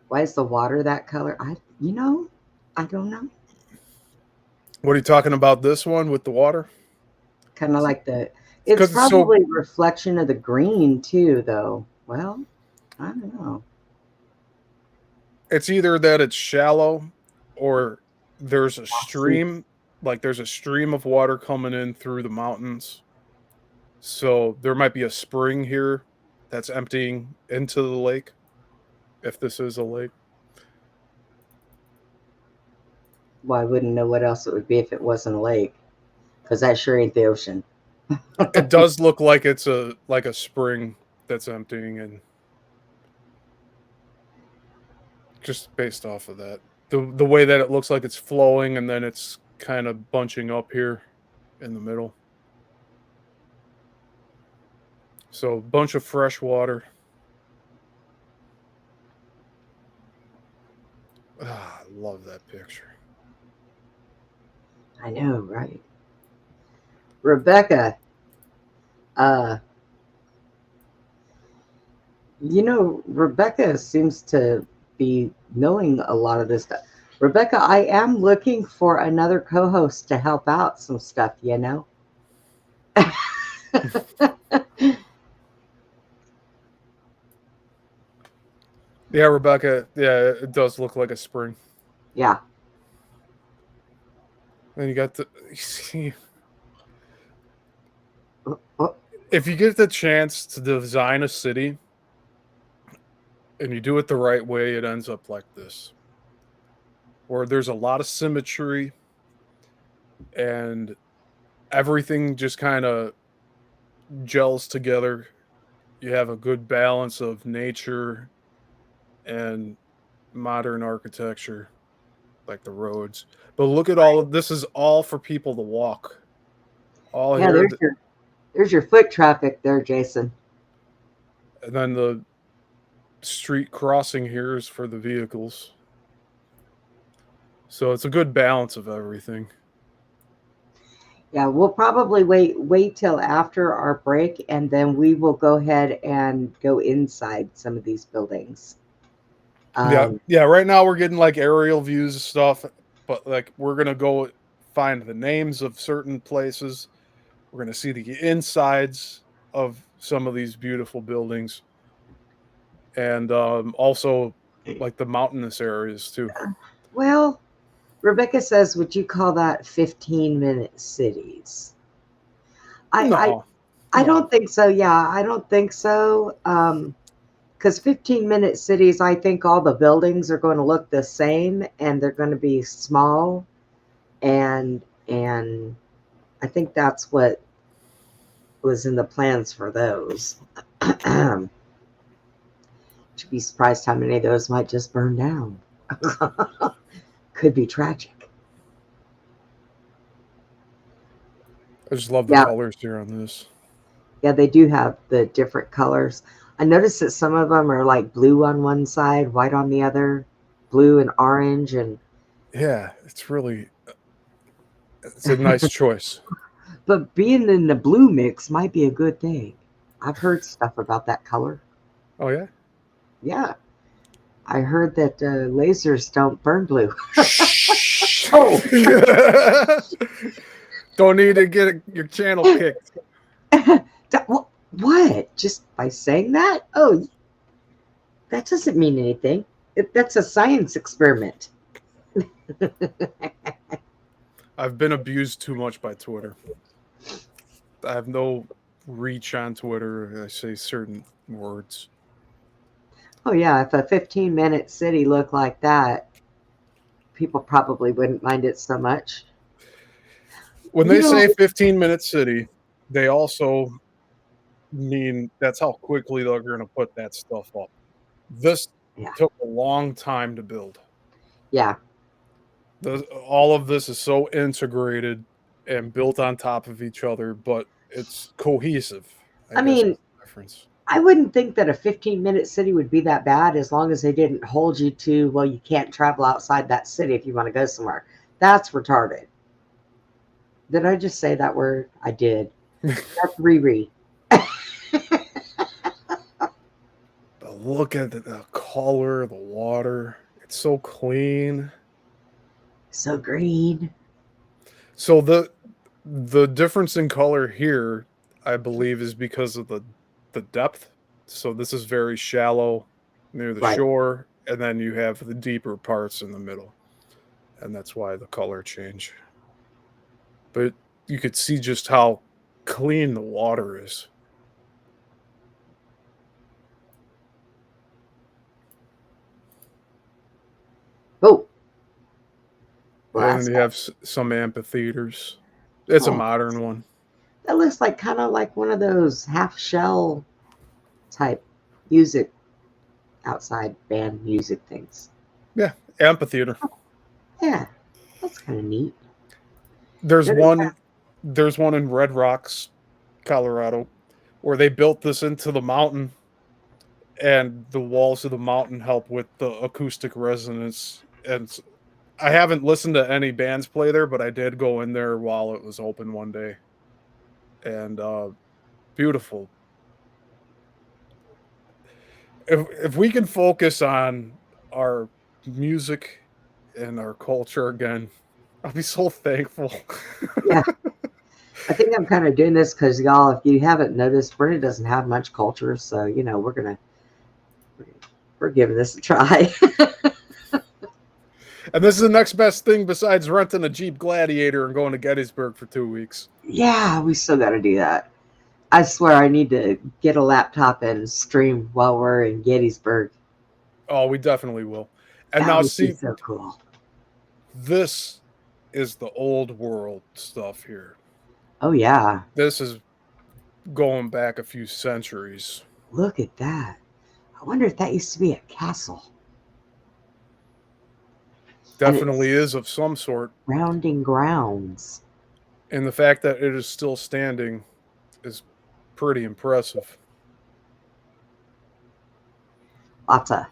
Why is the water that color? I don't know. What are you talking about? This one with the water? Kind of like it's Because it's so. probably a reflection of the green too, though. Well, I don't know. It's either that it's shallow, or there's a See, stream. Like there's a stream of water coming in through the mountains. So there might be a spring here that's emptying into the lake, if this is a lake. well, I wouldn't know what else it would be if it wasn't a lake, because that sure ain't the ocean. It does look like it's a spring that's emptying, and just based off of that. The way that it looks like it's flowing and then it's kind of bunching up here in the middle. So a bunch of fresh water. Ah, I love that picture. I know, right? Rebecca, uh, Rebecca seems to be knowing a lot of this stuff. Rebecca, I am looking for another co-host to help out some stuff, you know? Yeah, Rebecca. Yeah, it does look like a spring. Yeah. Then you got the. You see, Oh, if you get the chance to design a city and you do it the right way, it ends up like this, where there's a lot of symmetry and everything just kind of gels together. You have a good balance of nature and modern architecture, like the roads. But look at all of this, is all for people to walk. All Yeah, here, there's your foot traffic there, Jason. and then the street crossing here is for the vehicles. So it's a good balance of everything. Yeah, we'll probably wait till after our break, and then we will go ahead and go inside some of these buildings. Yeah. Right now we're getting like aerial views of stuff, but like we're gonna go find the names of certain places. We're gonna see the insides of some of these beautiful buildings, and also like the mountainous areas too. Well, Rebecca says, would you call that 15-minute cities? No, I don't think so. Yeah, I don't think so. Because 15-minute cities, I think all the buildings are going to look the same and they're going to be small, and I think that's what was in the plans for those. Should be surprised how many of those might just burn down. Could be tragic. I just love the colors here on this. Yeah, they do have the different colors. I noticed that some of them are like blue on one side, white on the other, blue and orange, and yeah, it's a nice choice. But being in the blue mix might be a good thing. I've heard stuff about that color. Oh yeah? Yeah. I heard that lasers don't burn blue. Don't need to get your channel kicked. What? Just by saying that? Oh, that doesn't mean anything. That's a science experiment. I've been abused too much by Twitter. I have no reach on Twitter. I say certain words. Oh, yeah. If a 15-minute city looked like that, people probably wouldn't mind it so much. When they say 15-minute city, they also mean that's how quickly they're going to put that stuff up. This took a long time to build. Yeah. All of this is so integrated and built on top of each other, but it's cohesive. I mean, I wouldn't think that a 15-minute city would be that bad as long as they didn't hold you to, well, you can't travel outside that city if you want to go somewhere. That's retarded. Did I just say that word? I did. That's Riri. Look at the color, the water. It's so clean. So green. So the difference in color here, I believe, is because of the depth. So this is very shallow near the shore, and then you have the deeper parts in the middle. And that's why the color change. But you could see just how clean the water is. Oh. And you have some amphitheaters. It's a modern one. That looks like kind of like one of those half shell type music, outside band music things. Yeah, amphitheater. Yeah, that's kind of neat. There's one in Red Rocks, Colorado, where they built this into the mountain, and the walls of the mountain help with the acoustic resonance. And I haven't listened to any bands play there, but I did go in there while it was open one day. And beautiful. If we can focus on our music and our culture again, I'll be so thankful. Yeah. I think I'm kind of doing this because, y'all, if you haven't noticed, Brenda doesn't have much culture. So, you know, we're giving this a try. And this is the next best thing besides renting a Jeep Gladiator and going to Gettysburg for 2 weeks. Yeah, we still got to do that. I swear I need to get a laptop and stream while we're in Gettysburg. Oh, we definitely will. And That now would be see, so cool. this is the old world stuff here. Oh, yeah. This is going back a few centuries. Look at that. I wonder if that used to be a castle. And Definitely it's is of some sort. surrounding grounds. And the fact that it is still standing is pretty impressive. Lots of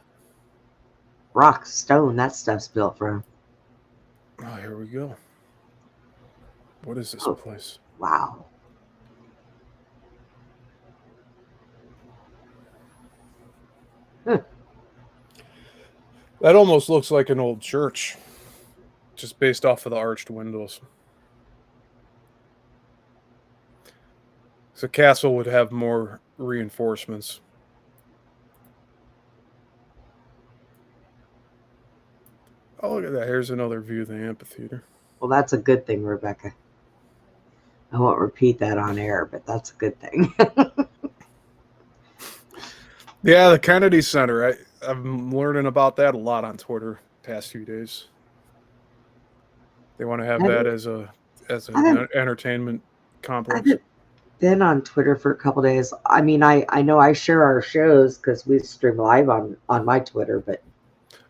rock, stone, that stuff's built from. Oh, here we go. What is this Oh. place? Wow. Huh. That almost looks like an old church, just based off of the arched windows. So castle would have more reinforcements. Oh, look at that. Here's another view of the amphitheater. Well, that's a good thing, Rebecca. I won't repeat that on air, but that's a good thing. Yeah, the Kennedy Center. I'm learning about that a lot on Twitter past few days. They want to have that as an entertainment complex. I've been on Twitter for a couple days. I mean, I know I share our shows because we stream live on my Twitter, but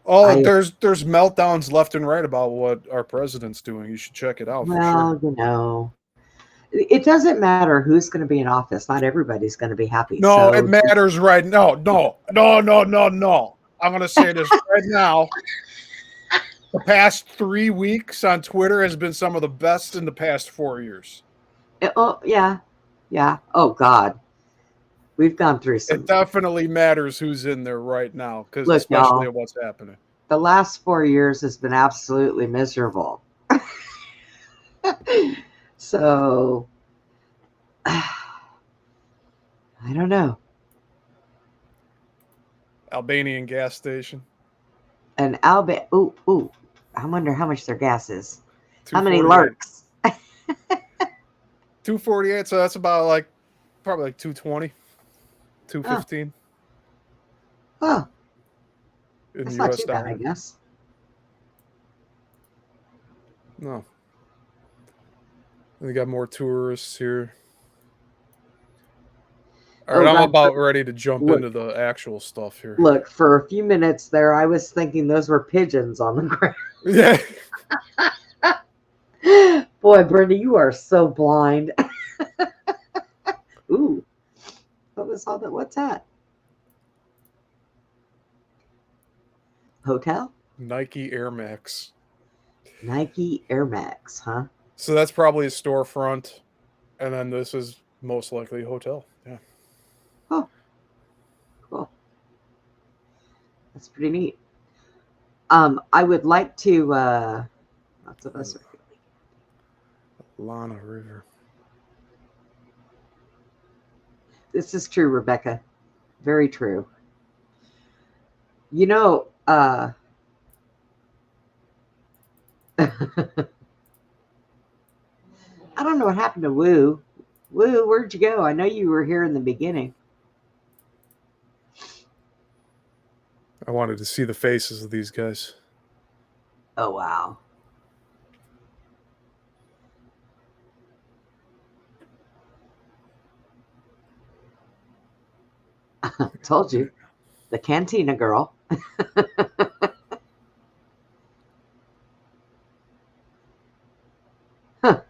there's meltdowns left and right about what our president's doing. You should check it out. Well, for sure. you know, it doesn't matter who's going to be in office. Not everybody's going to be happy. No, so it matters right now. No. I'm going to say this right now. The past 3 weeks on Twitter has been some of the best in the past 4 years. Oh, yeah. Oh, God. We've gone through some. It definitely matters who's in there right now, because especially y'all, what's happening. The last 4 years has been absolutely miserable. So, I don't know. Albanian gas station. An ooh. I wonder how much their gas is. How many 248. larks? 248, so that's about probably like 220, 215. Oh, In that's the not US too bad, dollar. I guess. No. We got more tourists here. All right, I'm about ready to jump into the actual stuff here. Look, for a few minutes there, I was thinking those were pigeons on the ground. Yeah. Boy, Brenda, you are so blind. Ooh. What was all that? What's that? Hotel? Nike Air Max. Nike Air Max, huh? So that's probably a storefront. And then this is most likely a hotel. Yeah. Oh. Cool. That's pretty neat. I would like to lots of us are Lana River. This is true, Rebecca. Very true. You know, I don't know what happened to Woo. Woo, where'd you go? I know you were here in the beginning. I wanted to see the faces of these guys. Oh, wow. Told you. The Cantina girl. Huh.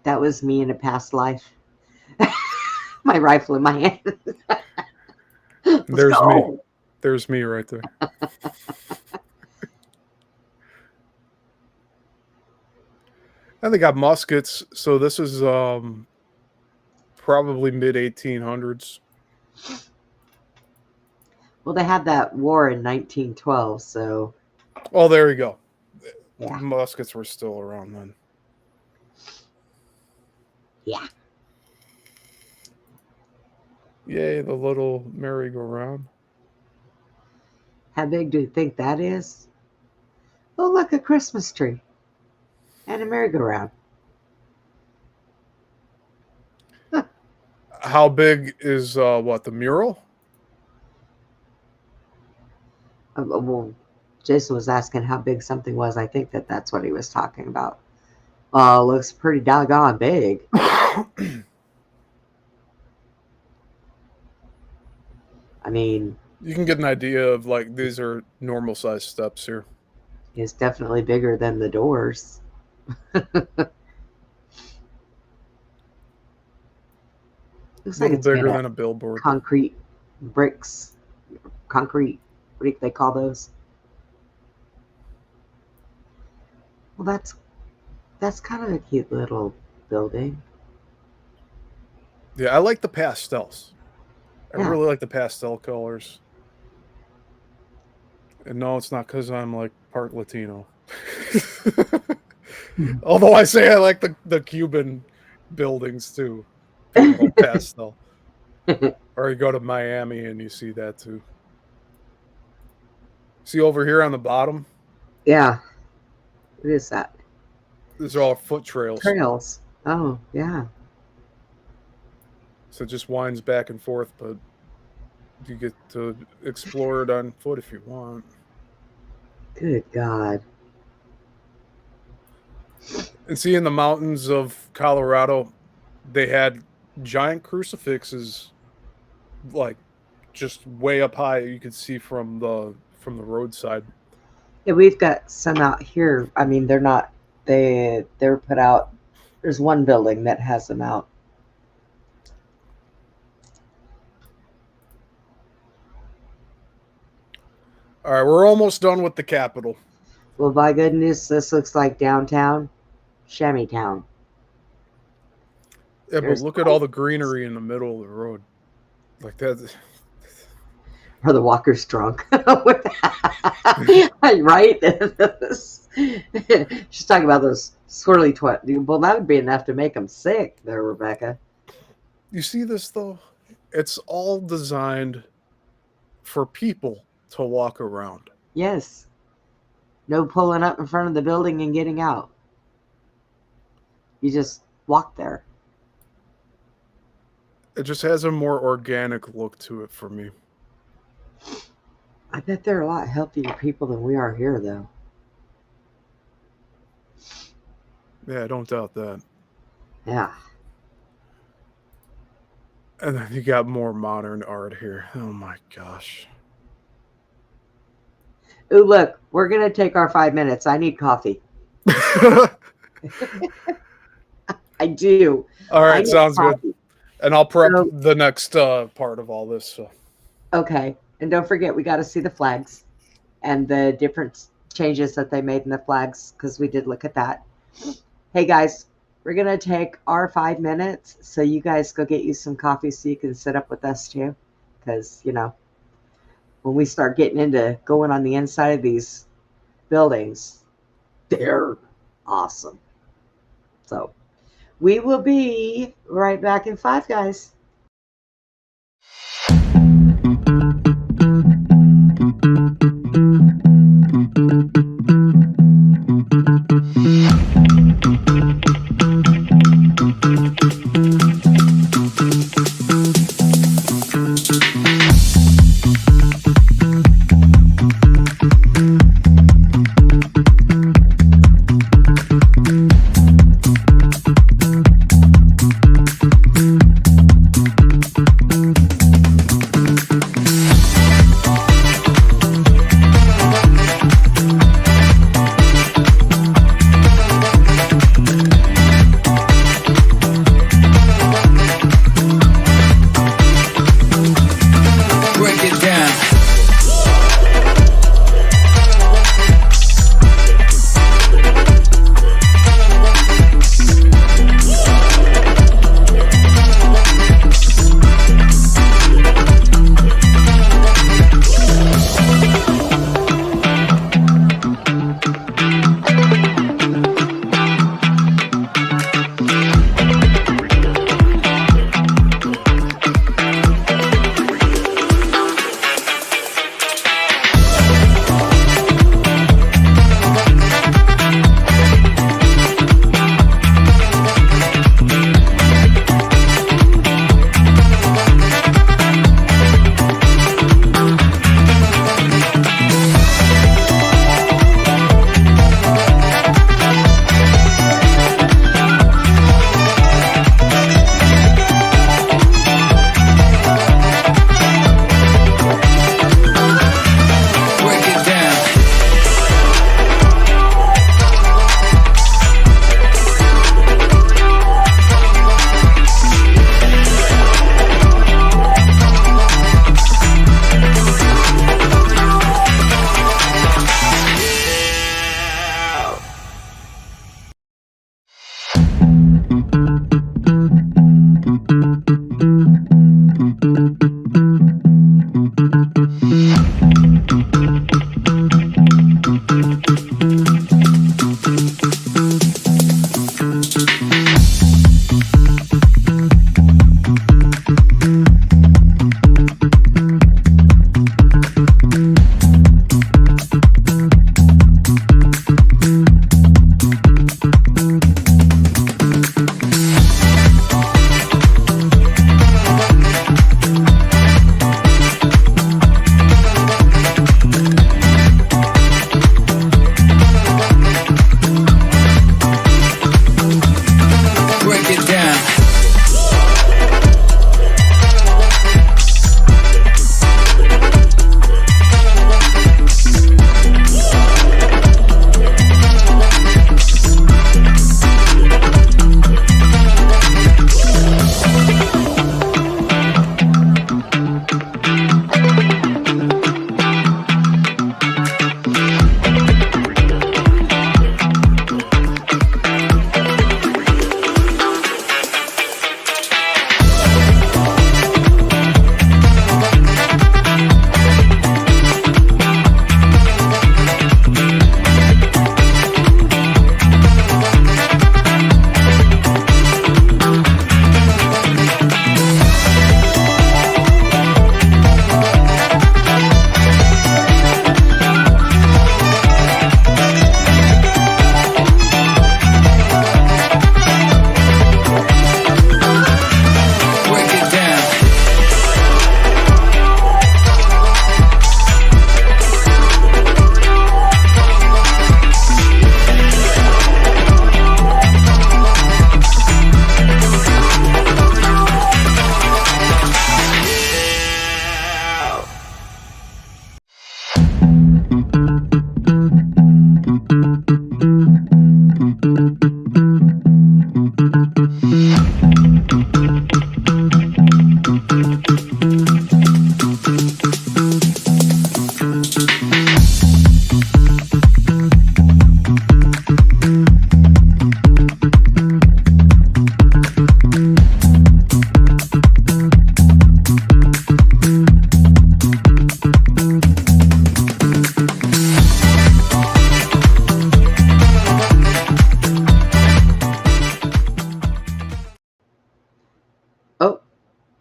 That was me in a past life. My rifle in my hand. There's me. There's me right there. And they got muskets. So this is probably mid 1800s. Well, they had that war in 1912, so. Oh, there you go. Yeah. Muskets were still around then. Yeah. Yay, the little merry-go-round. How big do you think that is? Oh, look, a Christmas tree. And a merry-go-round. How big is what, the mural? Well, Jason was asking how big something was. I think that's what he was talking about. Looks pretty doggone big. I mean, You can get an idea of like these are normal size steps here. it's definitely bigger than the doors. Looks A like little it's made bigger of than a billboard. concrete bricks. Concrete, what do they call those? Well, that's kind of a cute little building. Yeah, I like the pastels. I Yeah. really like the pastel colors. And no, it's not because I'm like part Latino. Although I say I like the Cuban buildings too. Being all pastel. Or you go to Miami and you see that too. See over here on the bottom? Yeah. What is that? These are all foot trails. Trails. Oh, yeah. So it just winds back and forth, but you get to explore it on foot if you want. Good God. And see, in the mountains of Colorado, they had giant crucifixes, like just way up high. You could see from the roadside. Yeah, we've got some out here. I mean, they're put out. There's one building that has them out. All right, we're almost done with the Capitol. Well, by goodness, this looks like downtown Shammy-town. Yeah, but look at all the greenery in the middle of the road. Like that. Are the walkers drunk? Right? She's talking about those swirly Well, that would be enough to make them sick there, Rebecca. You see this, though? It's all designed for people to walk around. Yes. No pulling up in front of the building and getting out. You just walk there. It just has a more organic look to it for me. I bet they're a lot healthier people than we are here, though. Yeah, I don't doubt that. Yeah. And then you got more modern art here. Oh my gosh. Ooh, look, we're going to take our 5 minutes. I need coffee. I do. All right, sounds good. And I'll prep the next part of all this. So. Okay. And don't forget, we got to see the flags and the different changes that they made in the flags, because we did look at that. Hey, guys, we're going to take our 5 minutes. So you guys go get you some coffee so you can sit up with us too. Because, you know, when we start getting into going on the inside of these buildings, they're awesome. So we will be right back in 5, guys.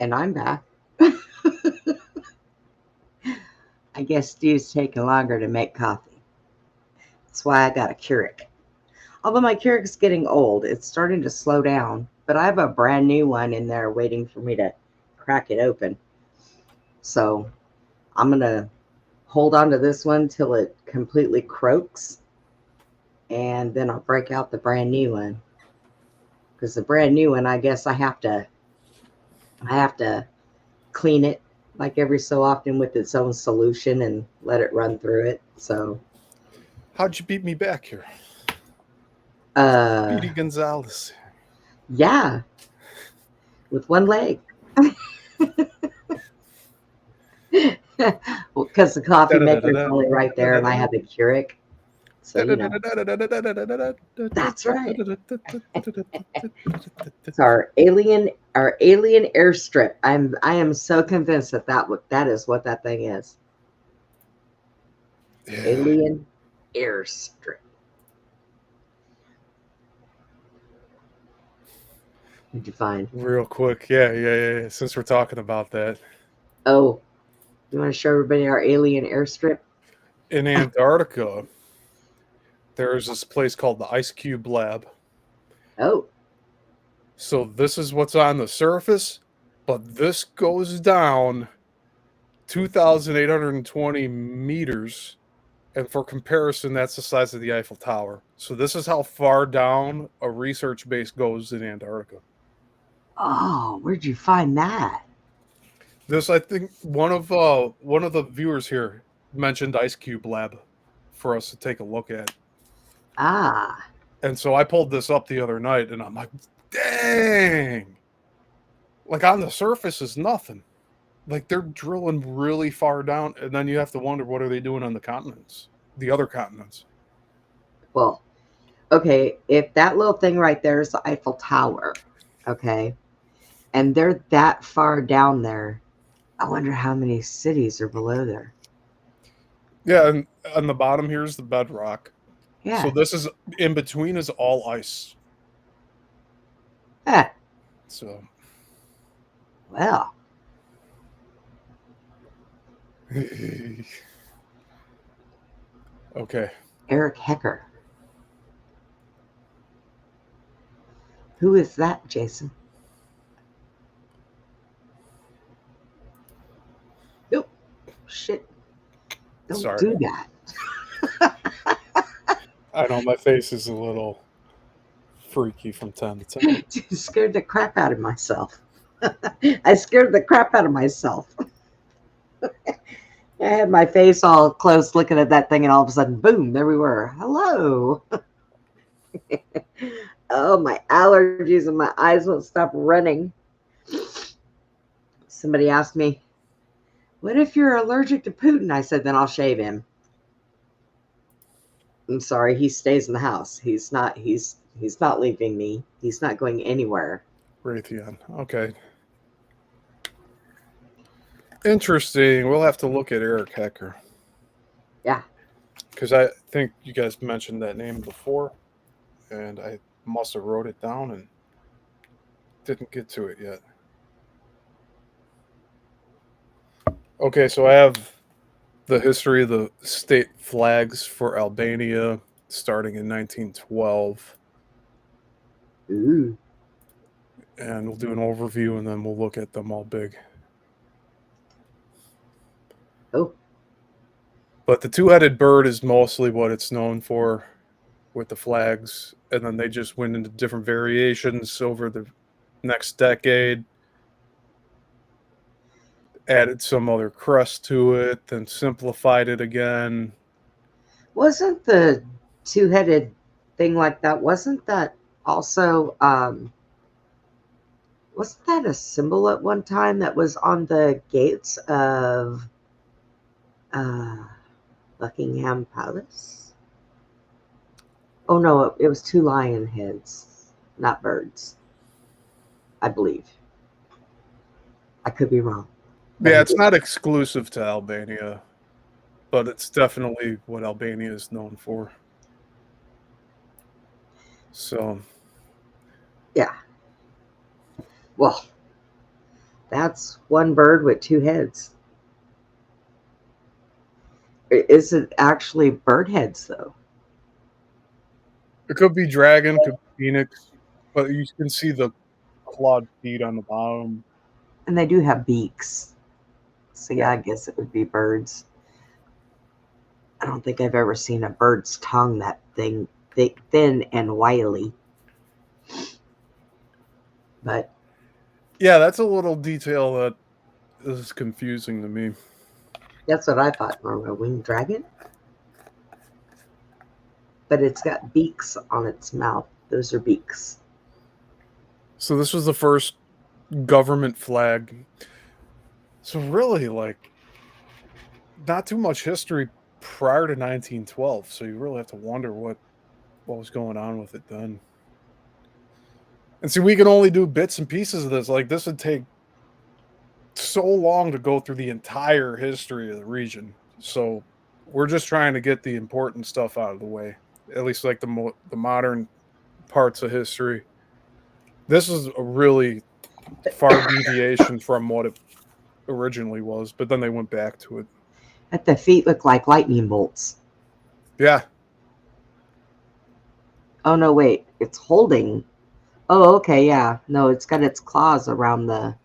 And I'm back. I guess Stu's taking longer to make coffee. That's why I got a Keurig. Although my Keurig's getting old, it's starting to slow down, but I have a brand new one in there waiting for me to crack it open. So I'm going to hold on to this one till it completely croaks, and then I'll break out the brand new one. Because the brand new one, I guess I have to clean it like every so often with its own solution and let it run through it. So how'd you beat me back here? Speedy Gonzalez. Yeah. With one leg. Well, because the coffee maker's only right there and I have a Keurig. So, you know. That's right. It's our alien airstrip. I am so convinced that is what that thing is. Yeah. Alien airstrip. What'd you find? Real quick. Yeah. Since we're talking about that. Oh, you want to show everybody our alien airstrip? In Antarctica, there's this place called the Ice Cube Lab. Oh. So this is what's on the surface, but this goes down 2,820 meters. And for comparison, that's the size of the Eiffel Tower. So this is how far down a research base goes in Antarctica. Oh, where'd you find that? This, I think, one of the viewers here mentioned Ice Cube Lab for us to take a look at. Ah. And so I pulled this up the other night, and I'm like, dang! Like, on the surface is nothing. Like, they're drilling really far down, and then you have to wonder, what are they doing on the continents? The other continents. Well, okay, if that little thing right there is the Eiffel Tower, okay, and they're that far down there, I wonder how many cities are below there. Yeah, and on the bottom here's the bedrock. Yeah. So this is in between is all ice. Ah, So well, okay. Eric Hecker. Who is that, Jason? Oh, shit. Don't Sorry. do that. I know my face is a little freaky from time to time. Dude, scared the crap out of myself. I scared the crap out of myself. I had my face all close looking at that thing, and all of a sudden, boom, there we were. Hello. Oh, my allergies and my eyes won't stop running. Somebody asked me, what if you're allergic to Putin? I said, then I'll shave him. I'm sorry, he stays in the house. He's not leaving me. He's not going anywhere. Raytheon. Okay. Interesting. We'll have to look at Eric Hecker. Yeah. Because I think you guys mentioned that name before, and I must have wrote it down and didn't get to it yet. Okay, so I have the history of the state flags for Albania starting in 1912. Ooh. And we'll do an overview and then we'll look at them all big. Oh. But the two-headed bird is mostly what it's known for with the flags. And then they just went into different variations over the next decade. Added some other crest to it, then simplified it again. Wasn't the two-headed thing like that? Wasn't that also wasn't that a symbol at one time that was on the gates of Buckingham Palace? Oh no, it was two lion heads, not birds. I believe. I could be wrong. Yeah, it's not exclusive to Albania, but it's definitely what Albania is known for. So, yeah. Well, that's one bird with two heads. Is it actually bird heads, though? it could be dragon, could be phoenix, but you can see the clawed feet on the bottom. And they do have beaks. So, yeah, I guess it would be birds. I don't think I've ever seen a bird's tongue that thing, thick, thin, and wily. But yeah, that's a little detail that is confusing to me. that's what I thought. Or a winged dragon? But it's got beaks on its mouth. Those are beaks. So this was the first government flag. So really, like, not too much history prior to 1912. So you really have to wonder what was going on with it then. And see, we can only do bits and pieces of this. Like, this would take so long to go through the entire history of the region. So we're just trying to get the important stuff out of the way, at least like the modern parts of history. This is a really far deviation from what it originally was, but then they went back to it. But the feet look like lightning bolts. Yeah. Oh, no, wait. It's holding. Oh, okay, yeah. No, it's got its claws around the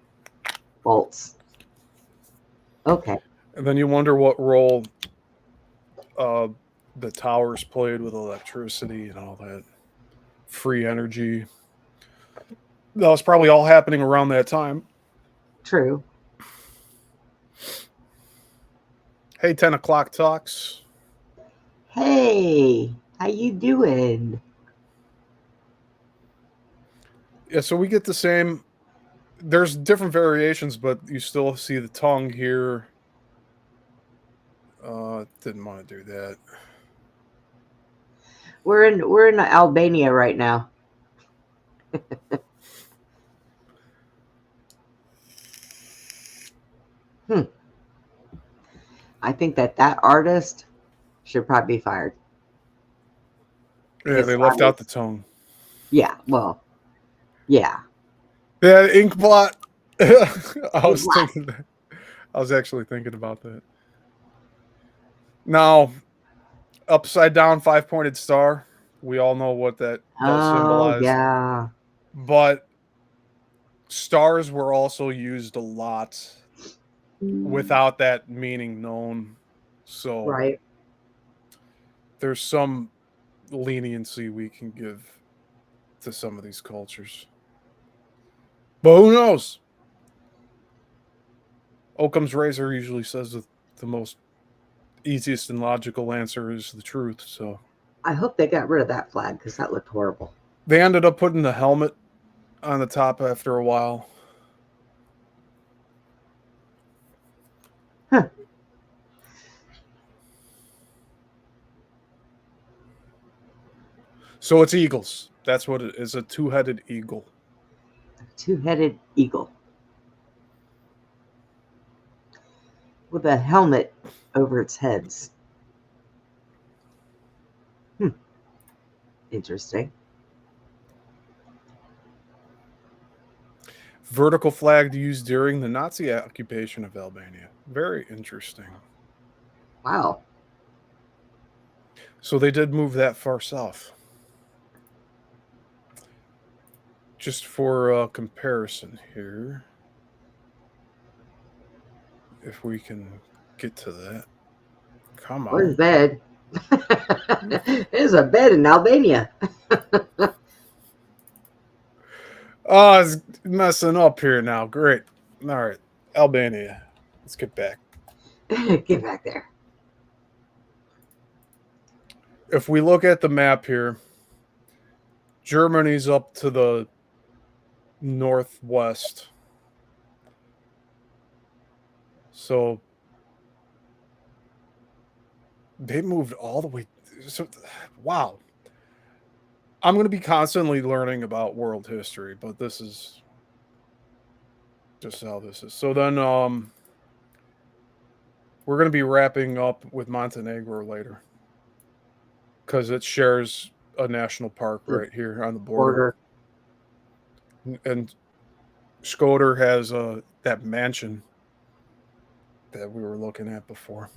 bolts. Okay. And then you wonder what role the towers played with electricity and all that free energy. That was probably all happening around that time. True. Hey, 10 o'clock talks. Hey, how you doing? Yeah, so we get the same. There's different variations, but you still see the tongue here. Didn't want to do that. We're in Albania right now. I think that artist should probably be fired. Yeah, It's they left out the nice. tongue. Yeah, well, yeah. Yeah, the ink blot. I It's was black. thinking that. I was actually thinking about that. Now, upside down 5-pointed star. We all know what that does Oh, symbolize. yeah. But stars were also used a lot without that meaning known. So Right. there's some leniency we can give to some of these cultures. But who knows? Occam's razor usually says that the most easiest and logical answer is the truth. So I hope they got rid of that flag because that looked horrible. they ended up putting the helmet on the top after a while. Huh. So it's eagles. That's what it is, a two-headed eagle. Two-headed eagle with a helmet over its heads. Interesting. Vertical flag used during the Nazi occupation of Albania. Very interesting. Wow. So they did move that far south. Just for comparison here, if we can get to that. Come Where's on. bed? There's a bed in Albania. Oh, it's messing up here now. Great. All right. Albania. Let's get back. Get back there. If we look at the map here, Germany's up to the northwest. So they moved all the way. So, wow. I'm going to be constantly learning about world history, but this is just how this is. So then we're going to be wrapping up with Montenegro later because it shares a national park right here on the border. And Skoder has that mansion that we were looking at before.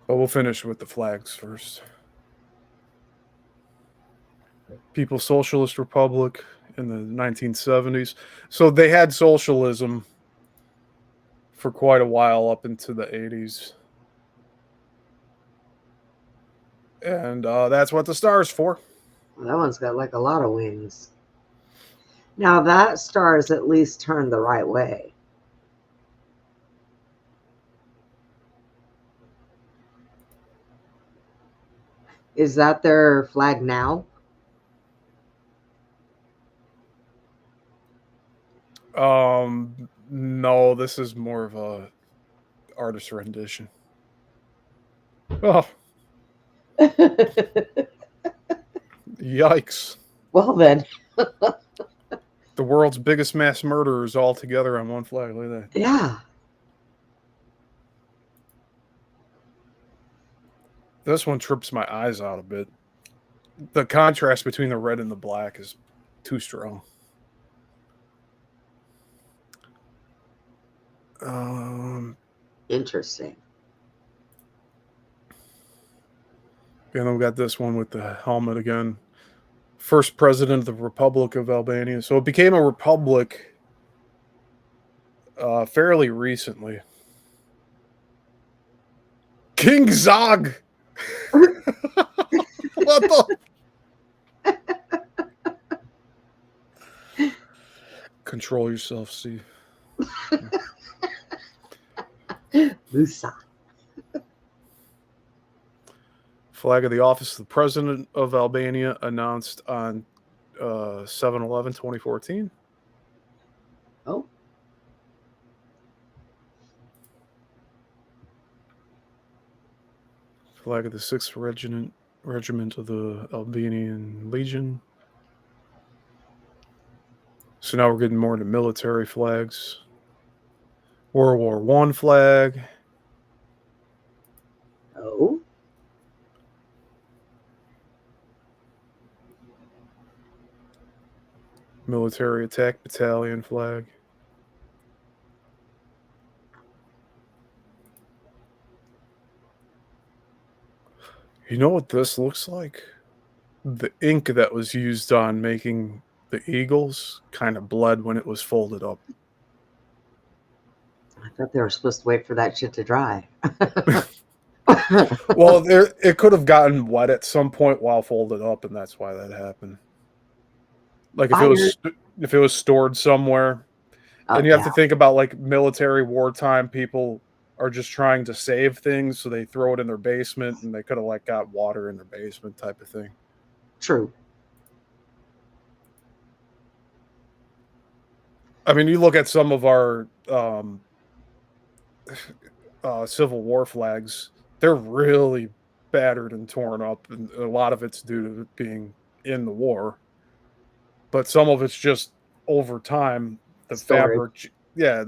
But we'll finish with the flags first. People's Socialist Republic in the 1970s. So they had socialism for quite a while up into the 80s. And that's what the star's for. Well, that one's got like a lot of wings. Now that star is at least turned the right way. Is that their flag now? No, this is more of a artist rendition. Oh, yikes. Well then. The world's biggest mass murderers all together on one flag. Look at that. Yeah. This one trips my eyes out a bit. The contrast between the red and the black is too strong. Interesting. And then we got this one with the helmet again. First president of the Republic of Albania. So it became a republic fairly recently. King Zog! What the? Control yourself, Steve. Musa. Flag of the office of the president of Albania announced on 7/11/2014. Oh. Flag of the 6th Regiment of the Albanian Legion. So now we're getting more into military flags. World War I flag. Oh. Military Attack Battalion flag. You know what this looks like? The ink that was used on making the eagles kind of bled when it was folded up. I thought they were supposed to wait for that shit to dry. Well, it could have gotten wet at some point while folded up, and that's why that happened. Like if it was stored somewhere, and you have to think about like military wartime people are just trying to save things, so they throw it in their basement, and they could have like got water in their basement type of thing. True. I mean, you look at some of our Civil War flags; they're really battered and torn up, and a lot of it's due to it being in the war. But some of it's just over time, the Storage.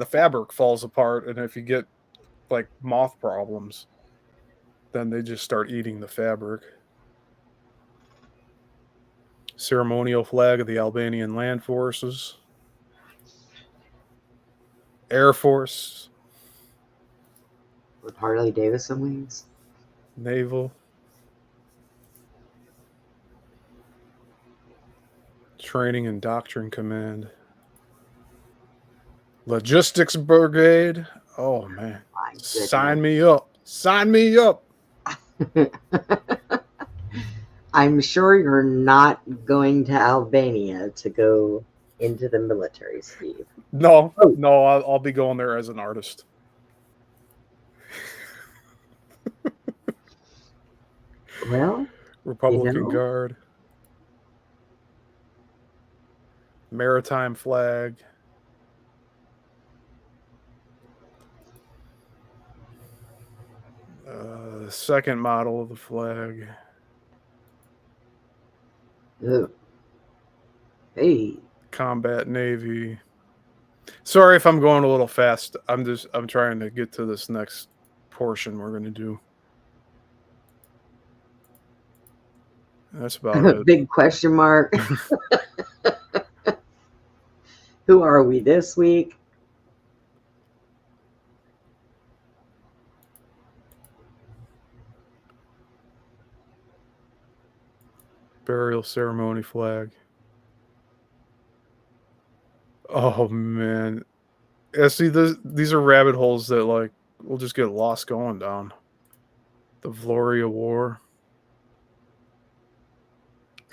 fabric falls apart, and if you get like moth problems, then they just start eating the fabric. Ceremonial flag of the Albanian Land Forces. Air Force. With Harley Davidson wings. Naval. Training and Doctrine Command. Logistics Brigade. Oh, man. Sign me up. Sign me up. I'm sure you're not going to Albania to go into the military, Steve. No, I'll be going there as an artist. Well, Republican Guard. Maritime flag. Second model of the flag. Hey. Combat Navy. Sorry if I'm going a little fast. I'm trying to get to this next portion we're going to do. That's about it. Big question mark. Who are we this week? Burial ceremony flag. Oh man. Yeah, see, these are rabbit holes that like we'll just get lost going down. The Vloria War.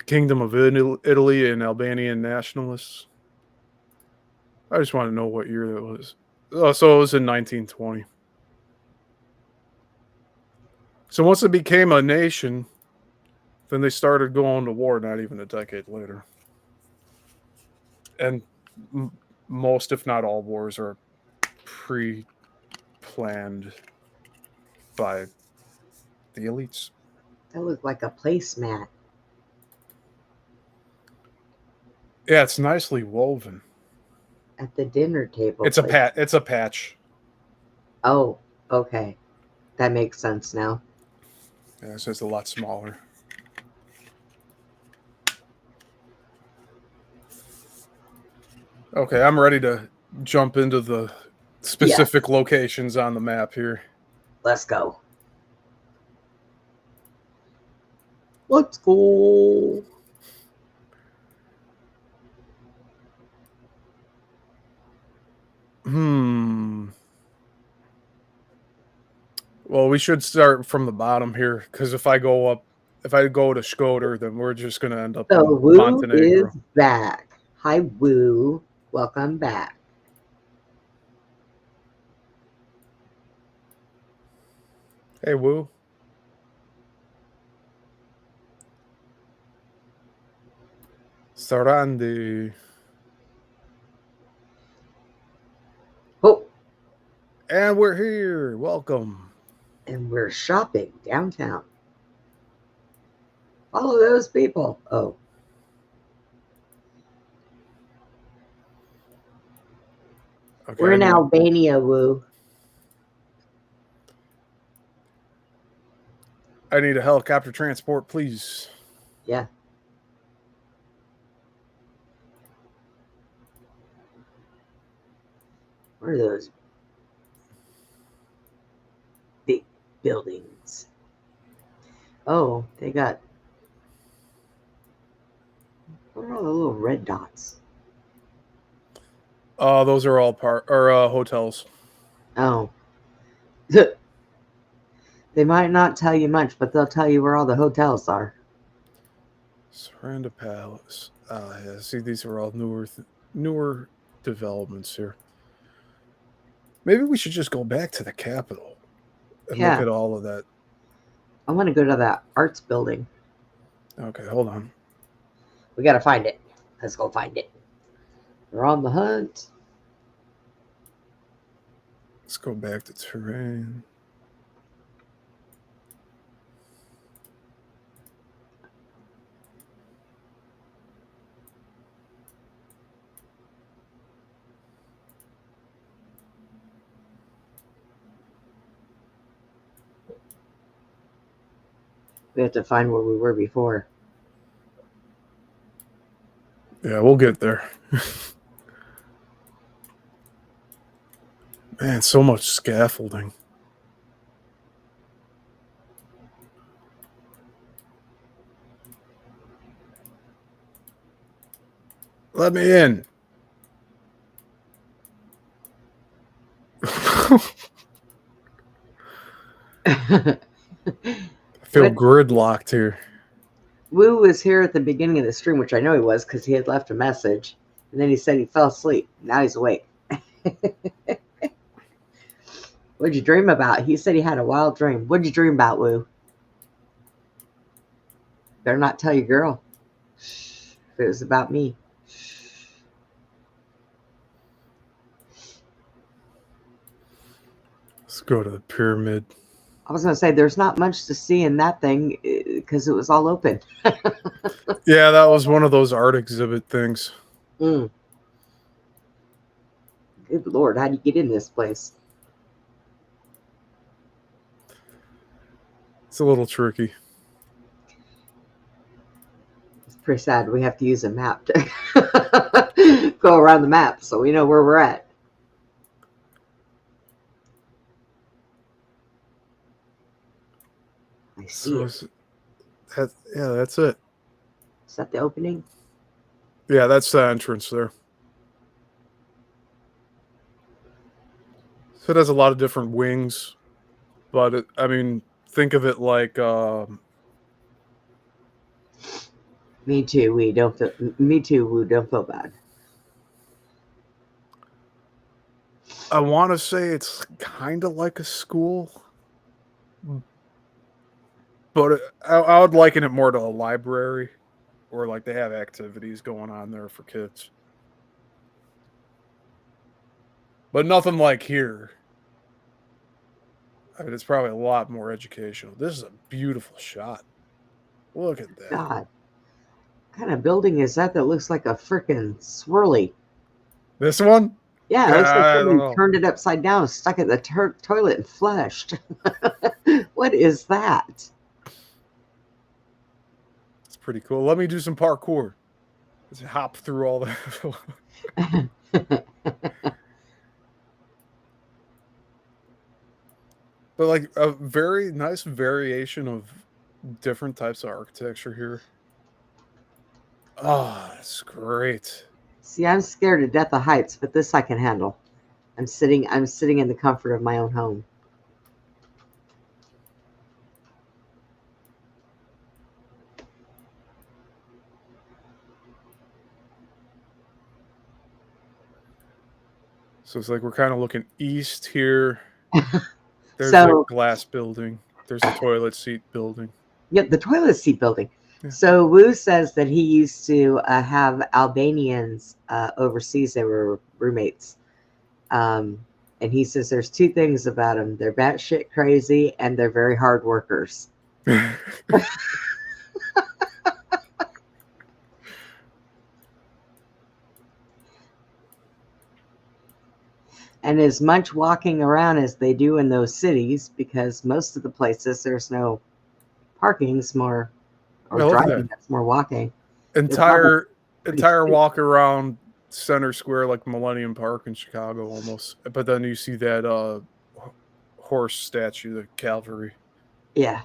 Kingdom of Italy and Albanian nationalists. I just want to know what year that was. Oh, so it was in 1920. So once it became a nation, then they started going to war not even a decade later. And most, if not all, wars are pre-planned by the elites. That looked like a placemat. Yeah, it's nicely woven. At the dinner table. It's a patch. Oh, okay. That makes sense now. Yeah, it's just a lot smaller. Okay, I'm ready to jump into the specific locations on the map here. Let's go. Let's go. Well, we should start from the bottom here, because if I go to Shkoder, then we're just going to end up in Montenegro. Woo is back. Hi, Woo. Welcome back. Hey, Woo. Sarandi. Oh. And we're here. Welcome. And we're shopping downtown. Follow those people. Oh. Okay, we're in Albania, Woo. I need a helicopter transport, please. Yeah. What are those big buildings? Oh, they got, what are all the little red dots? Those are all hotels. Oh. They might not tell you much, but they'll tell you where all the hotels are. Saranda Palace. Yeah, see, these are all newer developments here. Maybe we should just go back to the Capitol and look Yeah. at all of that. I want to go to that arts building. Okay, hold on. We got to find it. Let's go find it. We're on the hunt. Let's go back to terrain. We have to find where we were before. Yeah, we'll get there. Man, so much scaffolding. Let me in. I feel gridlocked here. Wu was here at the beginning of the stream, which I know he was because he had left a message. And then he said he fell asleep. Now he's awake. What'd you dream about? He said he had a wild dream. What'd you dream about, Wu? Better not tell your girl. If it was about me. Let's go to the pyramid. I was going to say, there's not much to see in that thing because it was all open. Yeah, that was one of those art exhibit things. Good Lord, how do you get in this place? It's a little tricky. It's pretty sad. We have to use a map to go around the map so we know where we're at. I see it. Yeah, that's it. Is that the opening? Yeah, that's the entrance there. So it has a lot of different wings, but think of it like Me too. We don't feel. Me too. We don't feel bad. I want to say it's kind of like a school, but I would liken it more to a library, or like they have activities going on there for kids. But nothing like here. I mean, it's probably a lot more educational. This is a beautiful shot. Look at that. God. What kind of building is that looks like a freaking swirly? This one? Yeah, it looks like somebody turned it upside down, stuck it in the toilet, and flushed. What is that? It's pretty cool. Let me do some parkour. Let's hop through all that. But like a very nice variation of different types of architecture here. Oh, that's great. See, I'm scared to death of heights, but this I can handle. I'm sitting in the comfort of my own home. So it's like we're kind of looking east here. There's So- a glass building. There's a toilet seat building. Yep, the toilet seat building. Yeah. So Wu says that he used to have Albanians overseas. They were roommates. And he says there's two things about them. They're batshit crazy and they're very hard workers. And as much walking around as they do in those cities, because most of the places there's no parking, it's more or Well, look at driving, that's more walking. entire walk around center square like Millennium Park in Chicago almost. But then you see that horse statue, the cavalry. Yeah.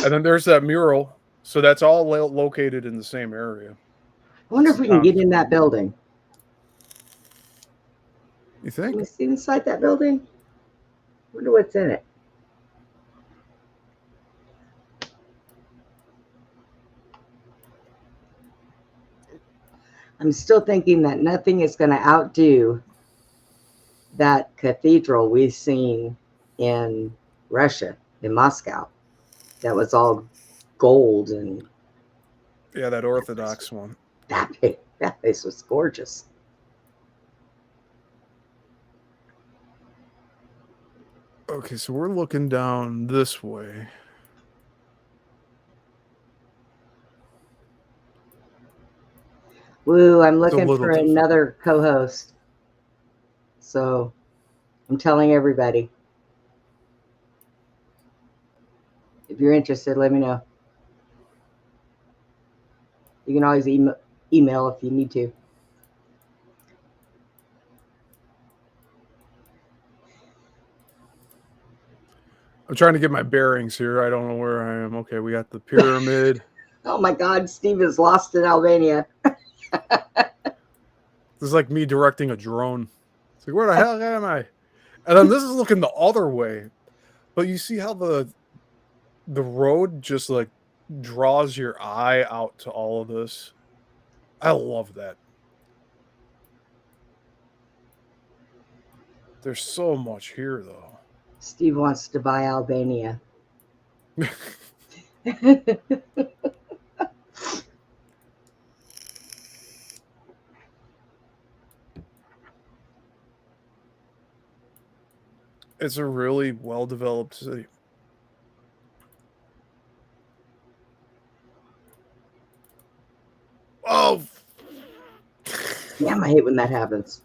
And then there's that mural. So that's all located in the same area. I wonder It's if we can town get in square. that building. You Can we think? see inside that building? Wonder what's in it. I'm still thinking that nothing is going to outdo that cathedral we've seen in Russia, in Moscow. That was all gold, and Yeah, that Orthodox one. that place was gorgeous. Okay, so we're looking down this way. Woo, I'm It's a looking little for different. another co-host. So I'm telling everybody. If you're interested, let me know. You can always email if you need to. Oh I'm trying to get my bearings here. I don't know where I am. Okay, we got the pyramid. Oh my God, Steve is lost in Albania. This is like me directing a drone. It's like, where the hell am I? And then this is looking the other way. But you see how the road just like draws your eye out to all of this. I love that. There's so much here though. Steve wants to buy Albania. It's a really well-developed city. Oh, Damn, I hate when that happens.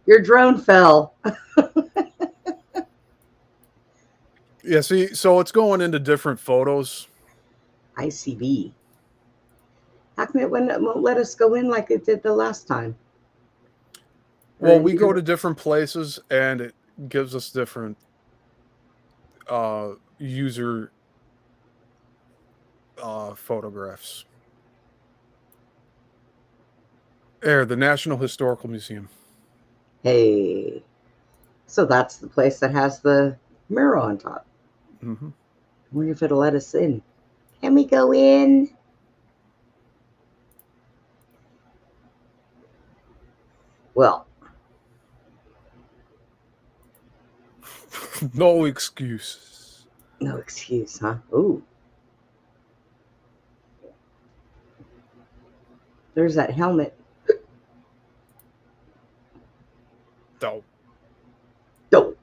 Your drone fell. yeah, see, so it's going into different photos. ICB. How come it won't let us go in like it did the last time? Well, we go to different places and it gives us different user photographs. There, the National Historical Museum. Hey. So that's the place that has the mural on top. Mm-hmm. I wonder if it'll let us in. Can we go in? Well, No excuse. no excuse, huh? Ooh. There's that helmet. Dope. Dope.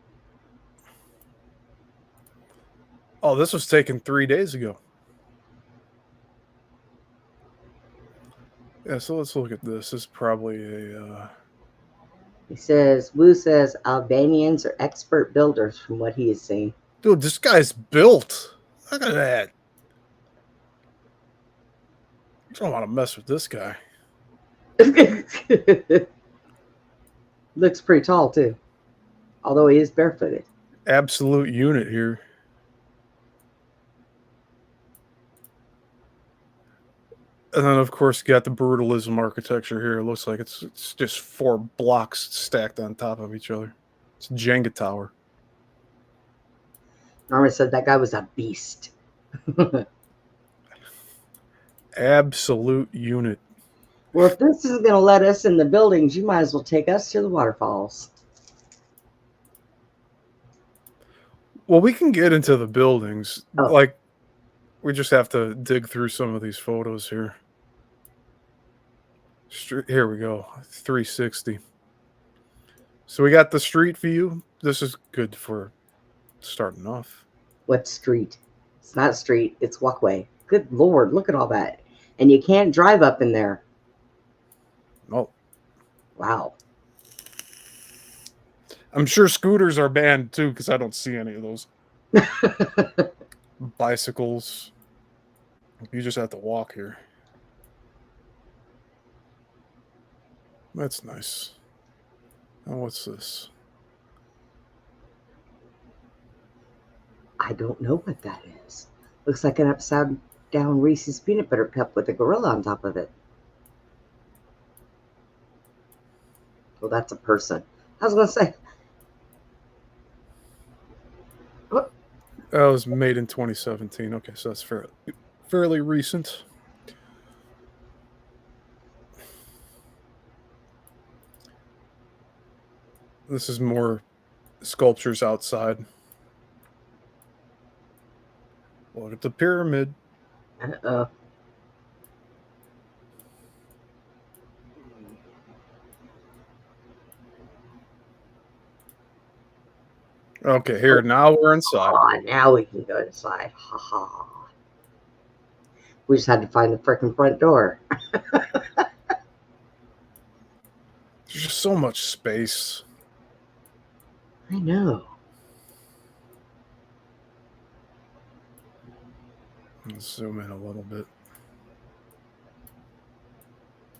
Oh, this was taken 3 days ago. Yeah, so let's look at this. This is probably a... He says, Wu says Albanians are expert builders from what he is saying. Dude, this guy's built. Look at that. I don't want to mess with this guy. Looks pretty tall, too. Although he is barefooted. Absolute unit here. And then, of course, you got the brutalism architecture here. It looks like it's just 4 blocks stacked on top of each other. It's a Jenga tower. Norman said that guy was a beast. Absolute unit. Well, if this isn't going to let us in the buildings, you might as well take us to the waterfalls. Well, we can get into the buildings. Oh. Like, we just have to dig through some of these photos here. Here we go. 360. So we got the street view. This is good for starting off. What street? It's not street. It's walkway. Good Lord, look at all that. And you can't drive up in there. Oh. Wow. I'm sure scooters are banned too, because I don't see any of those. Bicycles. You just have to walk here. That's nice. Oh, what's this? I don't know what that is. Looks like an upside down Reese's peanut butter cup with a gorilla on top of it. Well, that's a person. I was going to say, what? That was made in 2017. Okay, so that's fairly recent. This is more sculptures outside. Look at the pyramid. Uh-oh. Okay, here, now we're inside. Oh, now we can go inside. Ha ha. We just had to find the frickin' front door. There's just so much space. I know. Let's zoom in a little bit.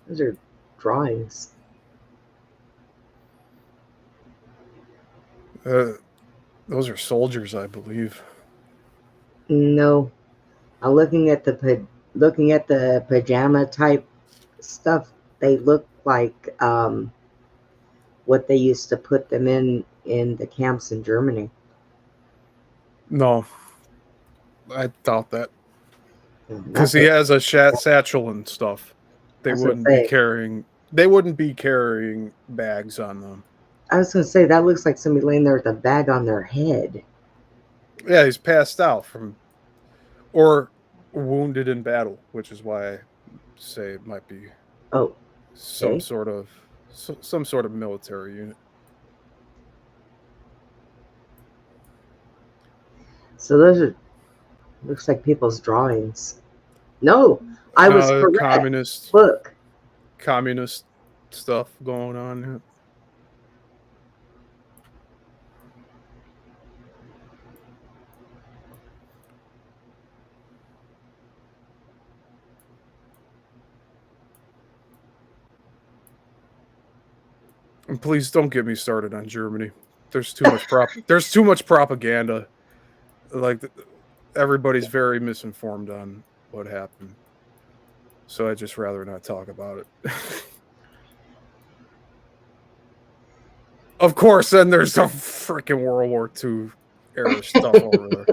Those are drawings. Those are soldiers, I believe. No. I'm looking at the pajama type stuff. They look like what they used to put them in the camps in Germany. No, I doubt that. Because That's he has a satchel and stuff. They wouldn't be carrying. They wouldn't be carrying bags on them. I was going to say that looks like somebody laying there with a bag on their head. Yeah, he's passed out or wounded in battle, which is why I say it might be. Oh, some sort of military unit. So those are looks like people's drawings. No, I was correct. Communist. Look, communist stuff going on here. And please don't get me started on Germany. There's too much there's too much propaganda. Like everybody's very misinformed on what happened. So I'd just rather not talk about it. Of course, then there's some freaking World War II era stuff over there.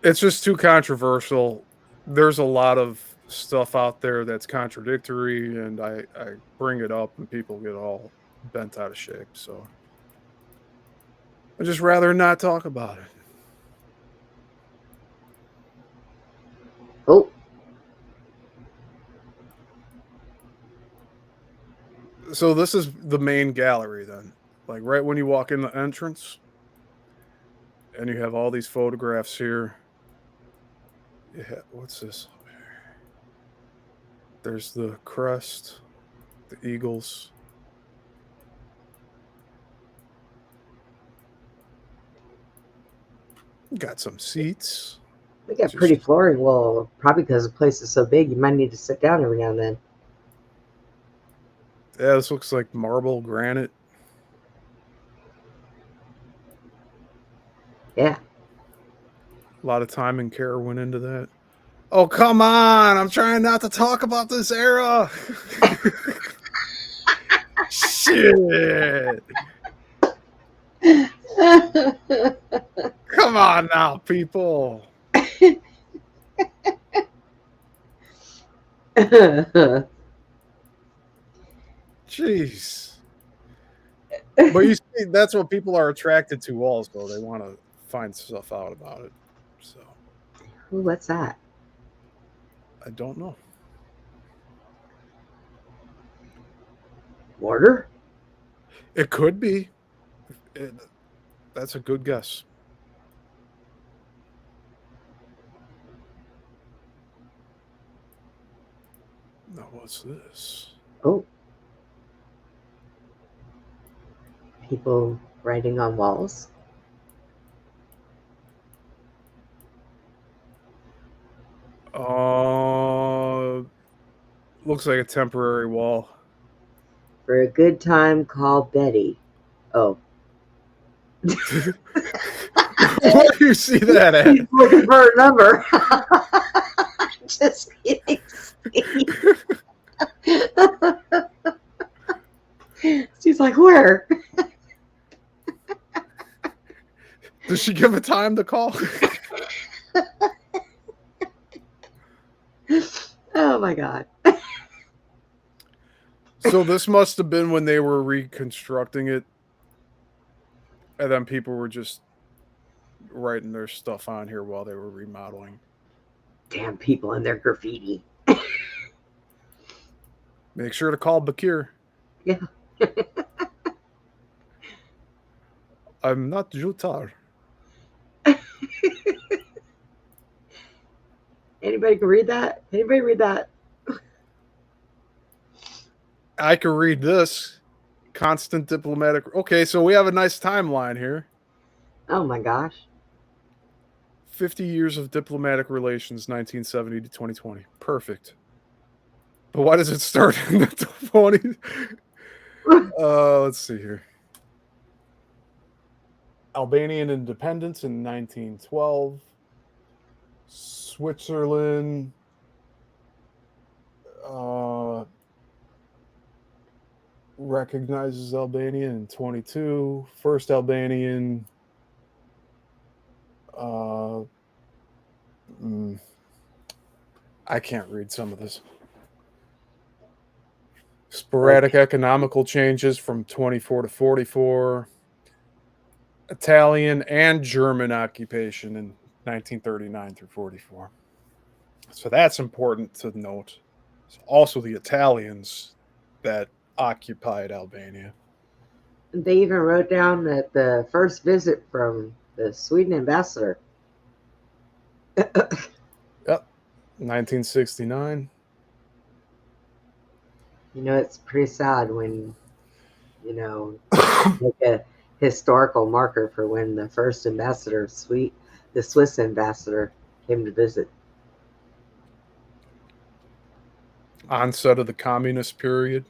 It's just too controversial. There's a lot of stuff out there that's contradictory, and I bring it up and people get all bent out of shape. So I'd just rather not talk about it. Oh. So this is the main gallery then. Like right when you walk in the entrance. And you have all these photographs here. Yeah, what's this? There's the crest, the eagles. Got some seats. We got pretty flooring. Well, probably because the place is so big, you might need to sit down every now and then. Yeah, this looks like marble, granite. Yeah. A lot of time and care went into that. Oh, come on. I'm trying not to talk about this era. Shit. Come on now, people. Jeez. But you see, that's what people are attracted to also. They want to find stuff out about it. So, ooh, what's that? I don't know. Mortar? It could be. That's a good guess. Now, what's this? Oh. People writing on walls. Looks like a temporary wall. For a good time, call Betty. Oh. Where do you see that at? He's looking for a number. Just kidding, Steve. She's like, where? Does she give a time to call? Oh my God. So this must have been when they were reconstructing it. And then people were just writing their stuff on here while they were remodeling. Damn people and their graffiti. Make sure to call Bakir. Yeah. I'm not Jutar. Anybody can read that? Anybody read that? I can read this. Constant diplomatic. Okay, so we have a nice timeline here. Oh my gosh. 50 years of diplomatic relations, 1970 to 2020. Perfect. But why does it start in the 20s? Let's see here. Albanian independence in 1912. Switzerland. Recognizes Albania in 22. First Albanian. I can't read some of this. Sporadic economical changes from 24 to 44. Italian and German occupation in 1939 through 44. So that's important to note. It's also the Italians that occupied Albania. They even wrote down that the first visit from the Sweden ambassador. Yep, 1969. You know, it's pretty sad when, you know, like a historical marker for when the first ambassador, the Swiss ambassador, came to visit. Onset of the communist period,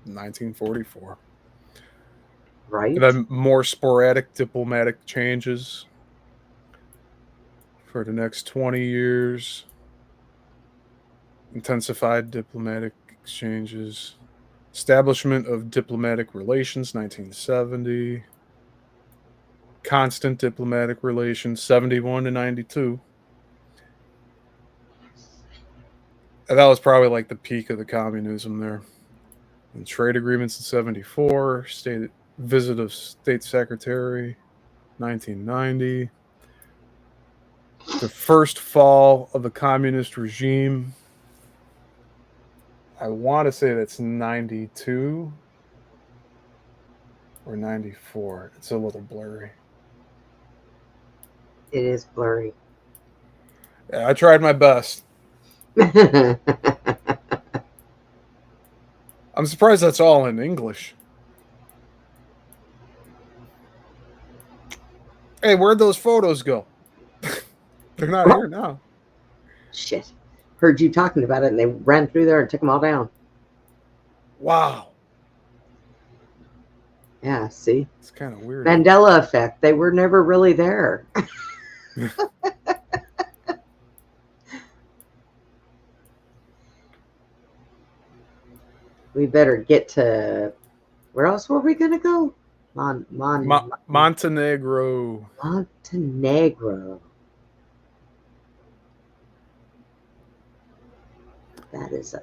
1944. Right? And then more sporadic diplomatic changes for the next 20 years. Intensified diplomatic exchanges. Establishment of diplomatic relations, 1970. Constant diplomatic relations, 71 to 92. And that was probably like the peak of the communism there. And trade agreements in 74. Visit of State Secretary, 1990. The first fall of the communist regime. I want to say that's 92 or 94. It's a little blurry. It is blurry. Yeah, I tried my best. I'm surprised that's all in English. Hey, where'd those photos go? They're not here now. Shit. Heard you talking about it and they ran through there and took them all down. Wow. Yeah, see? It's kind of weird. Mandela effect. They were never really there. We better get to... Where else were we going to go? Montenegro. Montenegro. That is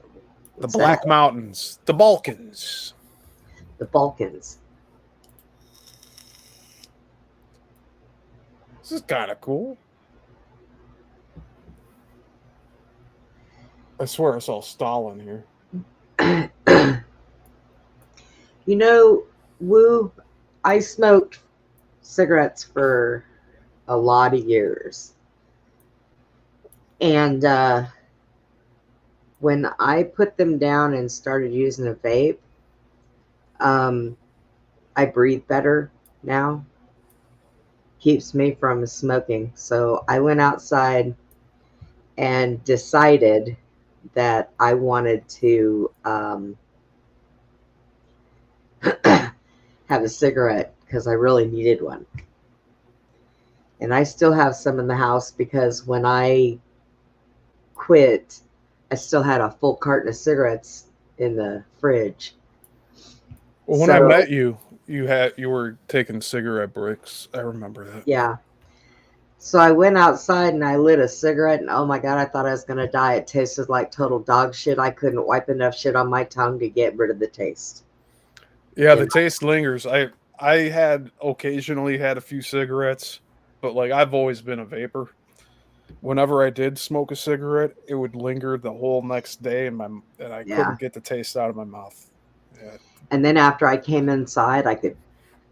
the Black Mountains. The Balkans. The Balkans. This is kind of cool. I swear I saw Stalin here. You know, Woo, I smoked cigarettes for a lot of years. And when I put them down and started using a vape, I breathe better now. Keeps me from smoking. So I went outside and decided that I wanted to have a cigarette because I really needed one. And I still have some in the house because when I quit, I still had a full carton of cigarettes in the fridge. Well, when I met you, you were taking cigarette breaks. I remember that. Yeah. So I went outside and I lit a cigarette, and oh my God, I thought I was going to die. It tasted like total dog shit. I couldn't wipe enough shit on my tongue to get rid of the taste. Yeah, the taste lingers. I had occasionally had a few cigarettes, but like I've always been a vapor. Whenever I did smoke a cigarette, it would linger the whole next day, and I couldn't get the taste out of my mouth. Yeah. And then after I came inside, I could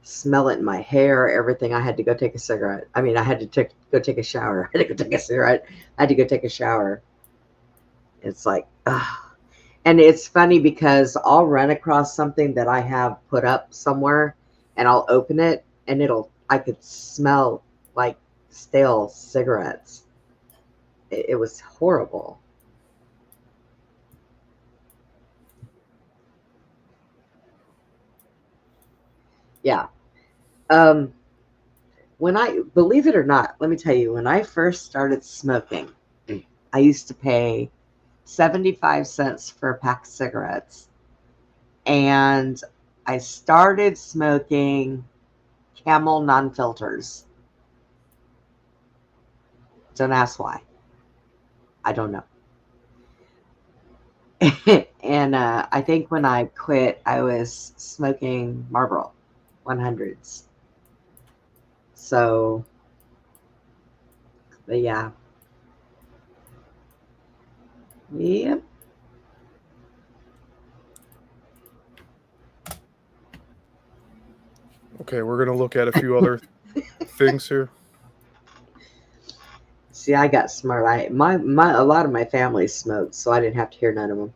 smell it in my hair, everything. I had to go take a cigarette. I mean, I had to go take a shower. I had to go take a cigarette. I had to go take a shower. It's like, ugh. And it's funny because I'll run across something that I have put up somewhere and I'll open it and I could smell like stale cigarettes. It was horrible. Yeah. Believe it or not, let me tell you, when I first started smoking, I used to pay 75 cents for a pack of cigarettes. And I started smoking Camel non-filters. Don't ask why. I don't know. And I think when I quit, I was smoking Marlboro 100s. So, but yeah. Yep. Okay, we're gonna look at a few other things here. See, I got smart. A lot of my family smoked, so I didn't have to hear none of them.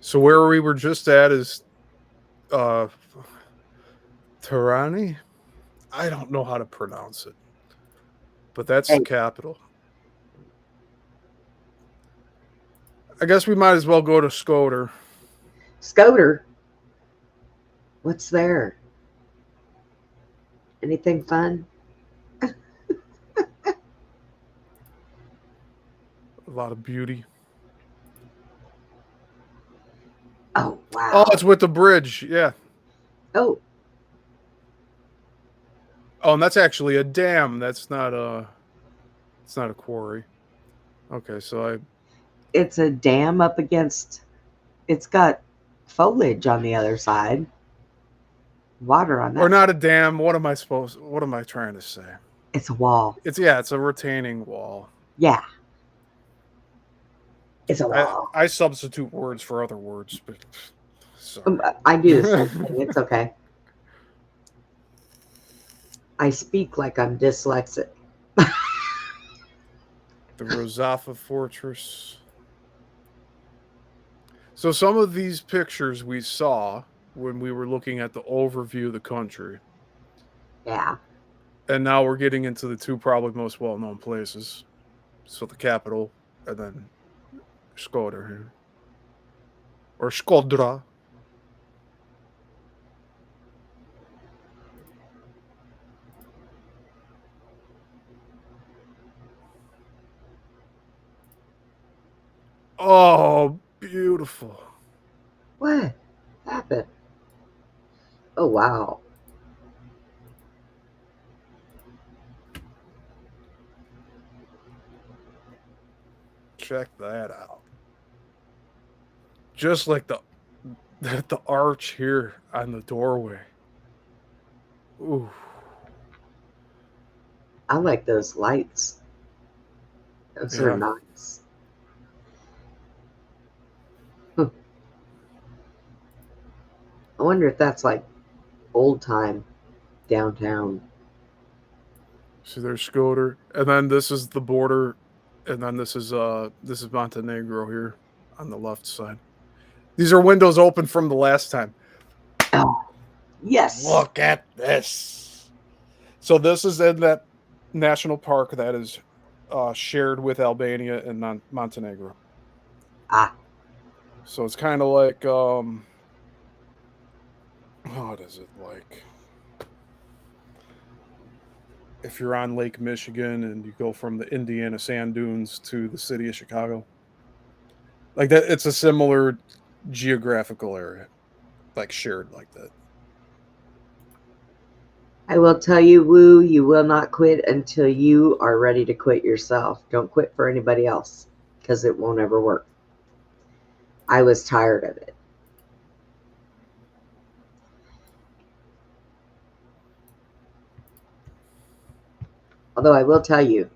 So where we were just at is Tirani. I don't know how to pronounce it, but that's the capital. I guess we might as well go to Skoder. Skoder? What's there? Anything fun? A lot of beauty. Oh, wow. Oh, it's with the bridge. Yeah. Oh. Oh, and that's actually a dam. That's not it's not a quarry. Okay, so it's a dam up against, it's got foliage on the other side. Water on that or not side. A dam. What am I trying to say? It's a wall. It's a retaining wall. Yeah. It's a wall. I substitute words for other words, but sorry. I do the same thing. It's okay. I speak like I'm dyslexic. The Rozafa Fortress. So some of these pictures we saw when we were looking at the overview of the country. Yeah. And now we're getting into the two probably most well-known places. So the capital and then Skoder here. Or Skodra. Oh, beautiful. What happened? Oh, wow. Check that out. Just like the arch here on the doorway. Ooh. I like those lights. Those are nice. I wonder if that's like old time downtown. See, there's Skoder, and then this is the border, and then this is Montenegro here on the left side. These are windows open from the last time. Oh, yes. Look at this. So this is in that national park that is shared with Albania and Montenegro. Ah, So it's kind of like what is it like? If you're on Lake Michigan and you go from the Indiana sand dunes to the city of Chicago, like that, it's a similar geographical area, like shared like that. I will tell you, Woo, you will not quit until you are ready to quit yourself. Don't quit for anybody else because it won't ever work. I was tired of it. Although I will tell you,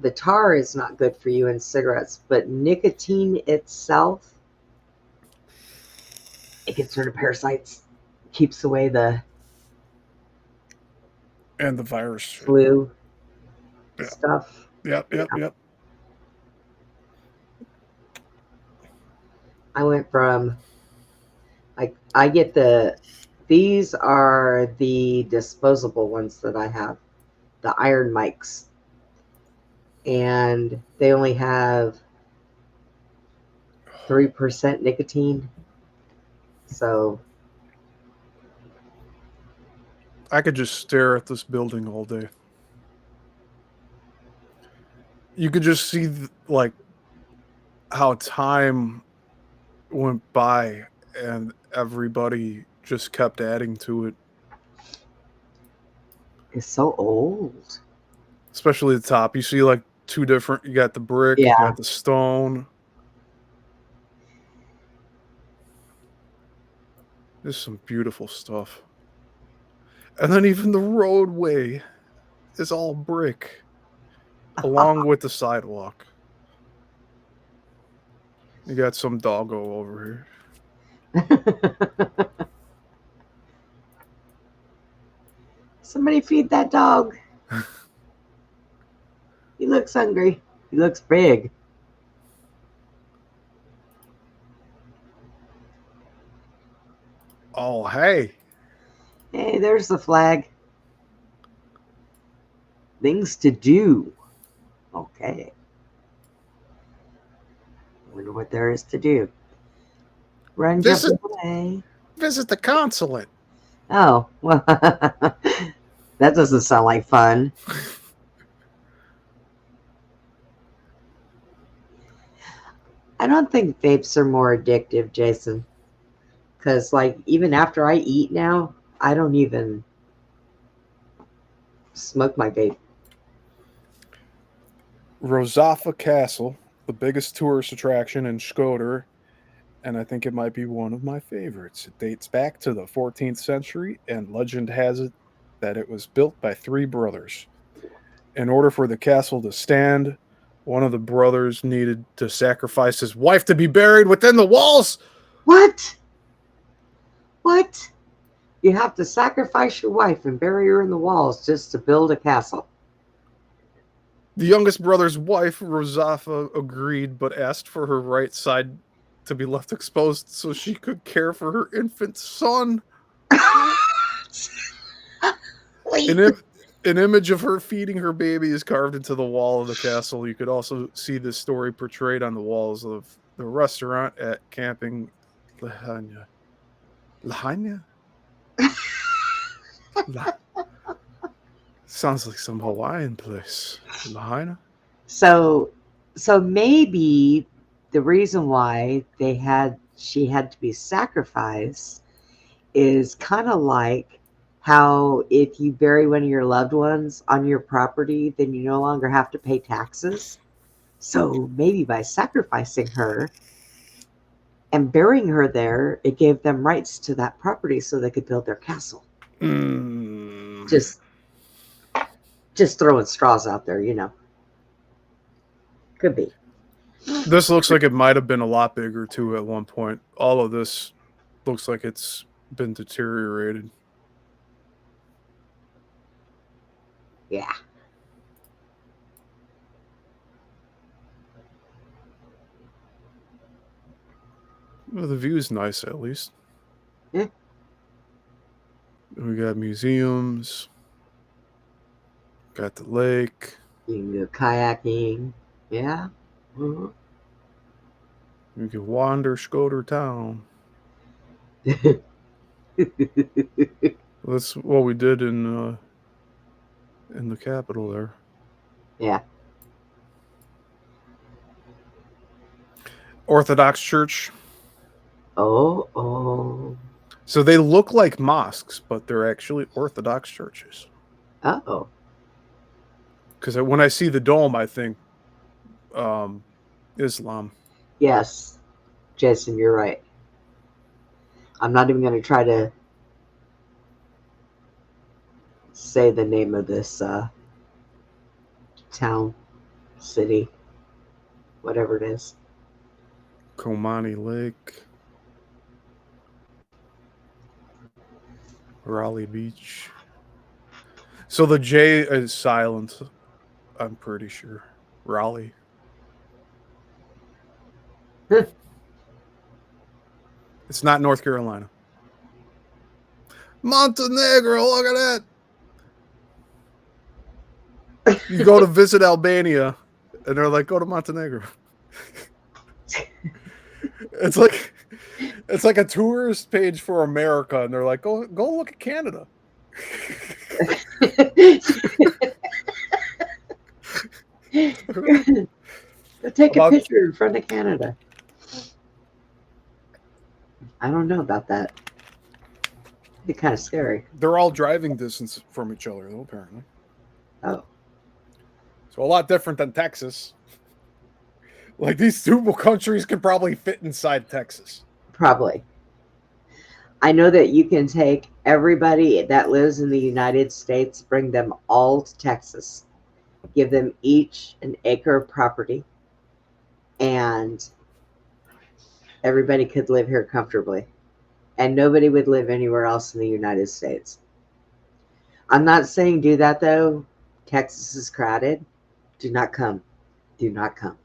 the tar is not good for you in cigarettes, but nicotine itself, it gets rid of parasites, keeps away the And the virus. flu Yeah. stuff. Yep. I went from, I get these are the disposable ones that I have, the iron mics. And they only have 3% nicotine. So I could just stare at this building all day. You could just see like how time went by and everybody just kept adding to it. it's so old. Especially the top. You see like two different, you got the brick, you Yeah. got the stone. There's some beautiful stuff. And then even the roadway is all brick, along with the sidewalk. You got some doggo over here. Somebody feed that dog. He looks hungry. He looks big. Oh, hey. Hey, there's the flag. Things to do. Okay. Wonder what there is to do. Run, jump away. Visit the consulate. Oh, well, that doesn't sound like fun. I don't think vapes are more addictive, Jason. Because, like, even after I eat now, I don't even smoke my vape. Rosafa Castle, the biggest tourist attraction in Skoder, and I think it might be one of my favorites. It dates back to the 14th century, and legend has it that it was built by three brothers. In order for the castle to stand, one of the brothers needed to sacrifice his wife to be buried within the walls. What? What? You have to sacrifice your wife and bury her in the walls just to build a castle. The youngest brother's wife, Rosafa, agreed, but asked for her right side to be left exposed so she could care for her infant son. An image of her feeding her baby is carved into the wall of the castle. You could also see this story portrayed on the walls of the restaurant at Camping Lahaina. Lahaina? Sounds like some Hawaiian place. Lahaina? So maybe the reason why she had to be sacrificed is kind of like how if you bury one of your loved ones on your property, then you no longer have to pay taxes. So maybe by sacrificing her and burying her there, it gave them rights to that property so they could build their castle. Just throwing straws out there, you know. Could be. This looks like it might have been a lot bigger too at one point. All of this looks like it's been deteriorated. Yeah. Well, the view's nice at least. Yeah. We got museums. Got the lake. You can go kayaking. Yeah. Mhm. You can wander Scoter Town. That's what we did in the capital there. Yeah. Orthodox Church. Oh. So they look like mosques, but they're actually Orthodox churches. Oh. Because when I see the dome, I think Islam. Yes, Jason, you're right. I'm not even going to try to say the name of this town, city, whatever it is. Komani Lake. Raleigh Beach. So the J is silent, I'm pretty sure. Raleigh. It's not North Carolina. Montenegro, look at that. You go to visit Albania, and they're like, go to Montenegro. It's like a tourist page for America, and they're like, go look at Canada. Take a picture in front of Canada. I don't know about that. It'd be kind of scary. They're all driving distance from each other, though, apparently. Oh. So a lot different than Texas. Like, these two countries can probably fit inside Texas. Probably. I know that you can take everybody that lives in the United States, bring them all to Texas, give them each an acre of property, and everybody could live here comfortably. And nobody would live anywhere else in the United States. I'm not saying do that, though. Texas is crowded. Do not come. Do not come.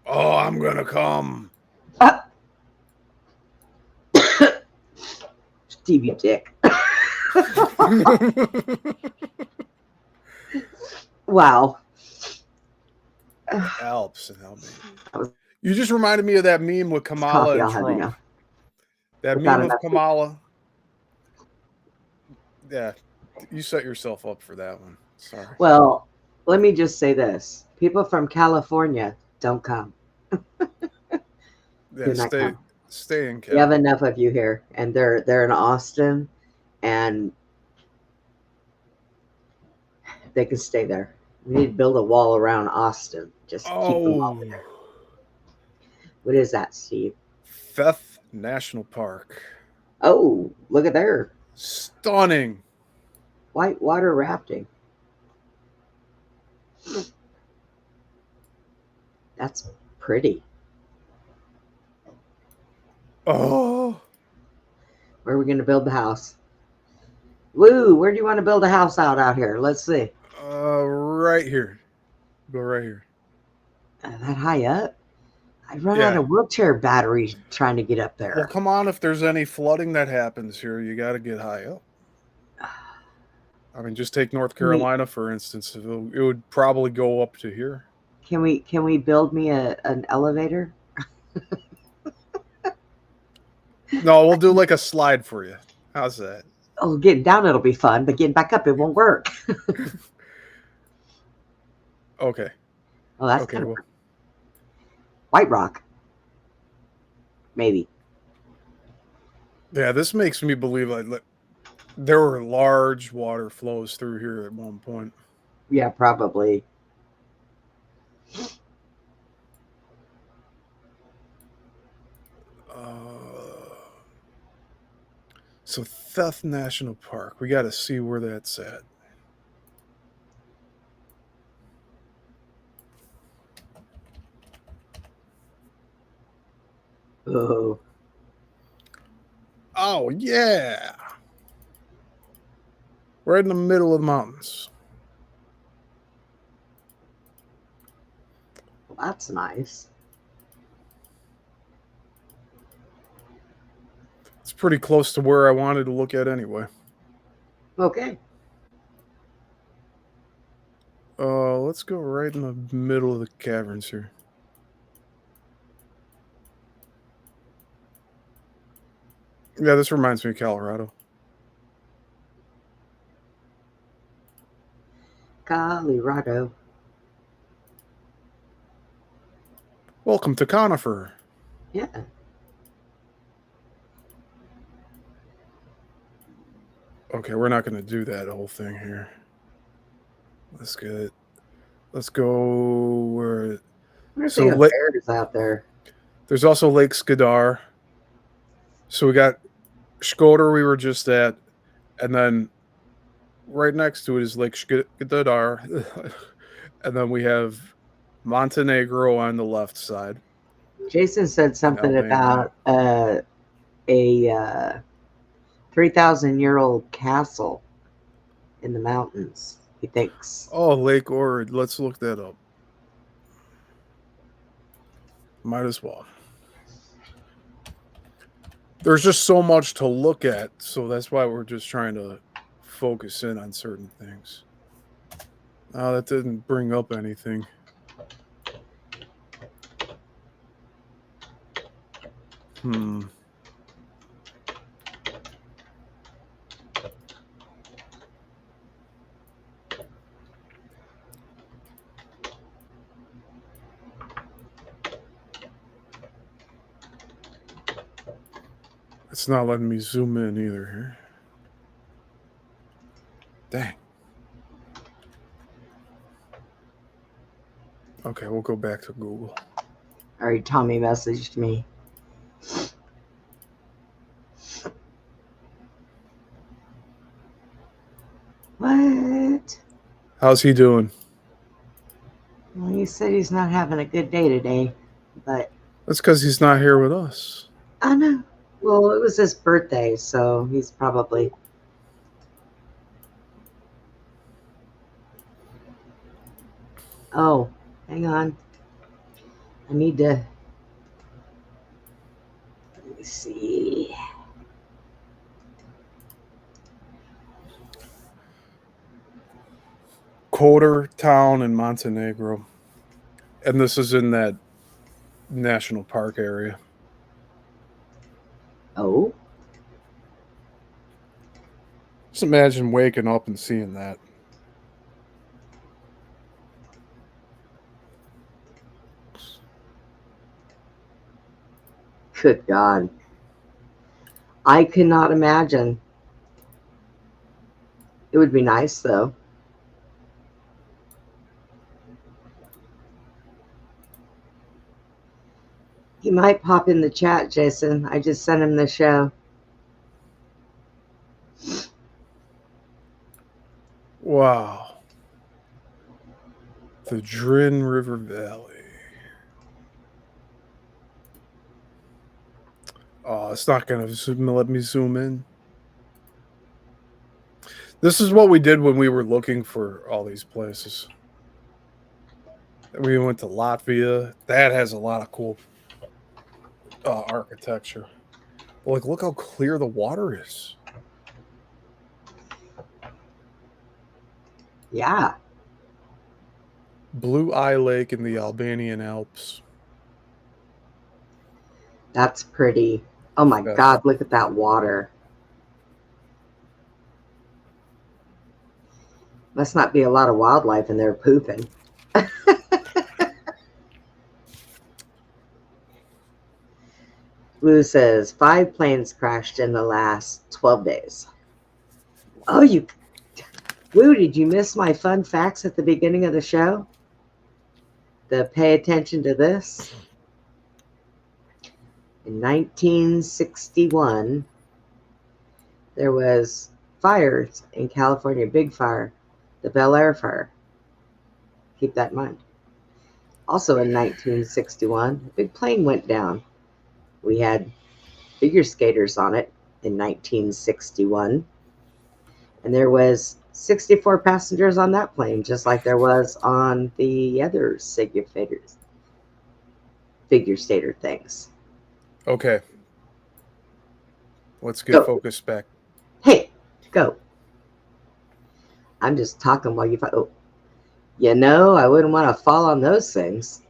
Oh, I'm gonna come. Stevie Dick. Wow. Alps and Albania. You just reminded me of that meme with Kamala and Trump. That meme of Kamala. Yeah, you set yourself up for that one. Sorry. Well, let me just say this. People from California, don't come. Yeah, stay in California. We have enough of you here. And they're in Austin, and they can stay there. We need to build a wall around Austin. Just keep them all there. What is that, Steve? Fifth National Park. Oh, look at there. Stunning. Whitewater rafting. That's pretty. Oh. Where are we going to build the house? Woo, where do you want to build a house out here? Let's see. Right here. Go right here. That high up? I'd run out of wheelchair batteries trying to get up there. Well, come on. If there's any flooding that happens here, you got to get high up. I mean, just take North Carolina, for instance. It would probably go up to here. Can we build me an elevator? No, we'll do like a slide for you. How's that? Oh, getting down it'll be fun, but getting back up it won't work. Okay. Oh, that's kind of White Rock. Maybe. Yeah, this makes me believe like there were large water flows through here at one point. Yeah, probably. So Fifth National Park. We got to see where that's at. Oh. Oh, yeah. Right in the middle of the mountains. Well, that's nice. It's pretty close to where I wanted to look at anyway. Okay. Let's go right in the middle of the caverns here. Yeah, this reminds me of Colorado. Colorado. Welcome to Conifer. Yeah. Okay, we're not going to do that whole thing here. Let's get it. Let's go where. There's So bears out there. There's also Lake Skidar. So we got Shkodër we were just at, and then right next to it is Lake Skidar, and then we have Montenegro on the left side. Jason said something about a 3,000-year-old castle in the mountains. He thinks. Oh, Lake Ord. Let's look that up. Might as well. There's just so much to look at, so that's why we're just trying to focus in on certain things. Oh, that didn't bring up anything. It's not letting me zoom in either here. Dang. Okay, we'll go back to Google. All right, Tommy messaged me. What? How's he doing? Well, he said he's not having a good day today, but... That's because he's not here with us. I know. Well, it was his birthday, so he's probably... Oh, hang on. I need to... Let me see... Kotor town in Montenegro. And this is in that national park area. Oh? Just imagine waking up and seeing that. Good God. I cannot imagine. It would be nice, though. He might pop in the chat, Jason. I just sent him the show. Wow. The Drin River Valley. Oh, it's not going to let me zoom in. This is what we did when we were looking for all these places. We went to Latvia. That has a lot of cool architecture. Like, look how clear the water is. Yeah. Blue Eye Lake in the Albanian Alps. That's pretty. Oh my God, look at that water. Must not be a lot of wildlife in there pooping. Lou says 5 planes crashed in the last 12 days. Oh, Lou, did you miss my fun facts at the beginning of the show? Pay attention to this. In 1961, there was fires in California, big fire, the Bel Air fire. Keep that in mind. Also in 1961, a big plane went down. We had figure skaters on it in 1961. And there was 64 passengers on that plane, just like there was on the other figure skater things. Okay. Let's get focused back. Hey, go. I'm just talking while you... Oh. You know, I wouldn't want to fall on those things.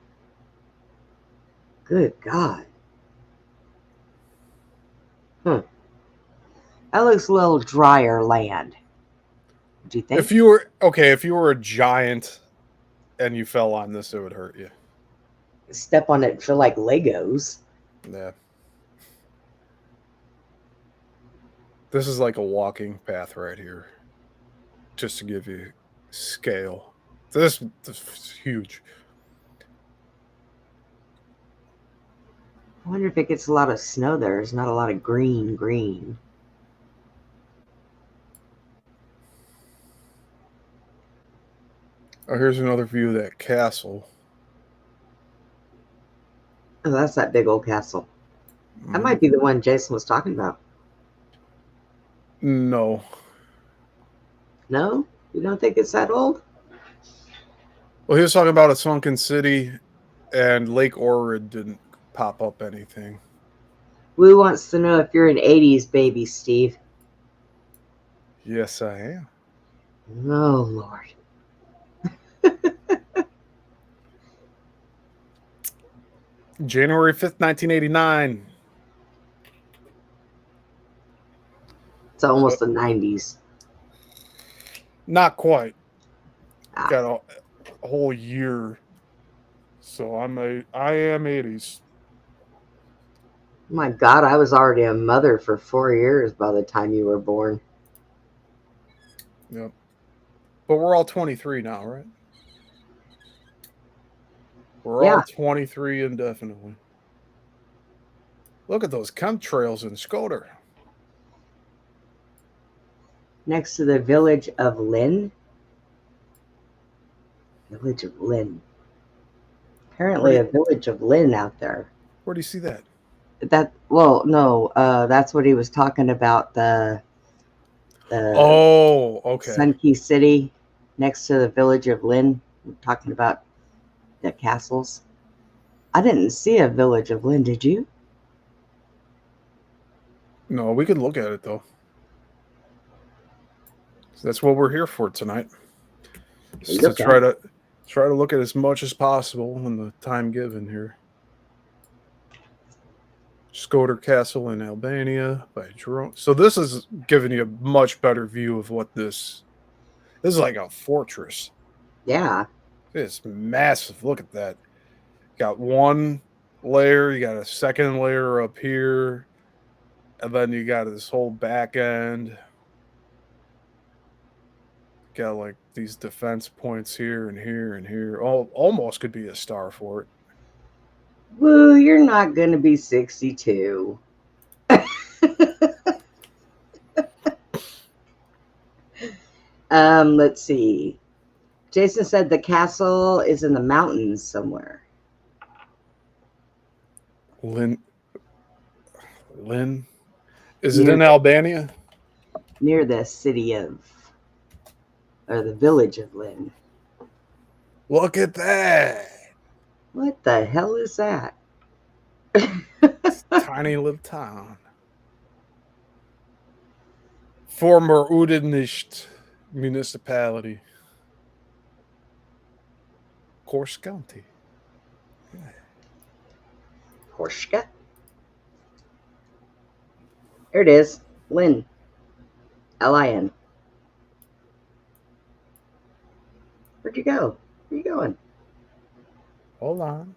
Good God. Hmm. That looks a little drier land. Do you think? If you were a giant and you fell on this, it would hurt you. Step on it for like Legos. Yeah. This is like a walking path right here. Just to give you scale. This is huge. I wonder if it gets a lot of snow there. There's not a lot of green. Oh, here's another view of that castle. Oh, that's that big old castle. That might be the one Jason was talking about. No. No? You don't think it's that old? Well, he was talking about a sunken city, and Lake Ohrid didn't pop up anything. Woo wants to know if you're an 80s baby, Steve. Yes, I am. Oh, Lord. January 5th, 1989. It's almost the 90s. Not quite. Ah. Got a whole year. So I am 80s. My God, I was already a mother for 4 years by the time you were born. Yep. But we're all 23 now, right? We're all 23 indefinitely. Look at those chemtrails in Skoder. Next to the village of Lynn. Village of Lynn. Apparently a village of Lynn out there. Where do you see that? That's what he was talking about. The okay. Sunkey City next to the village of Lynn. We're talking about the castles. I didn't see a village of Lynn, did you? No, we could look at it though. So that's what we're here for tonight. To try to look at as much as possible in the time given here. Skoder Castle in Albania by drone. So this is giving you a much better view of what this is like a fortress. Yeah. It's massive. Look at that. Got one layer, you got a second layer up here, and then you got this whole back end. Got like these defense points here and here and here. Almost could be a star fort. Woo, you're not going to be 62. Let's see. Jason said the castle is in the mountains somewhere. Lynn? Is it in Albania? Near the city of, or the village of Lynn. Look at that. What the hell is that? Tiny little town. Former Udenist municipality. Kors County. Yeah. Horshka? There it is. Lynn. L-I-N. Where'd you go? Where you going? Hold on.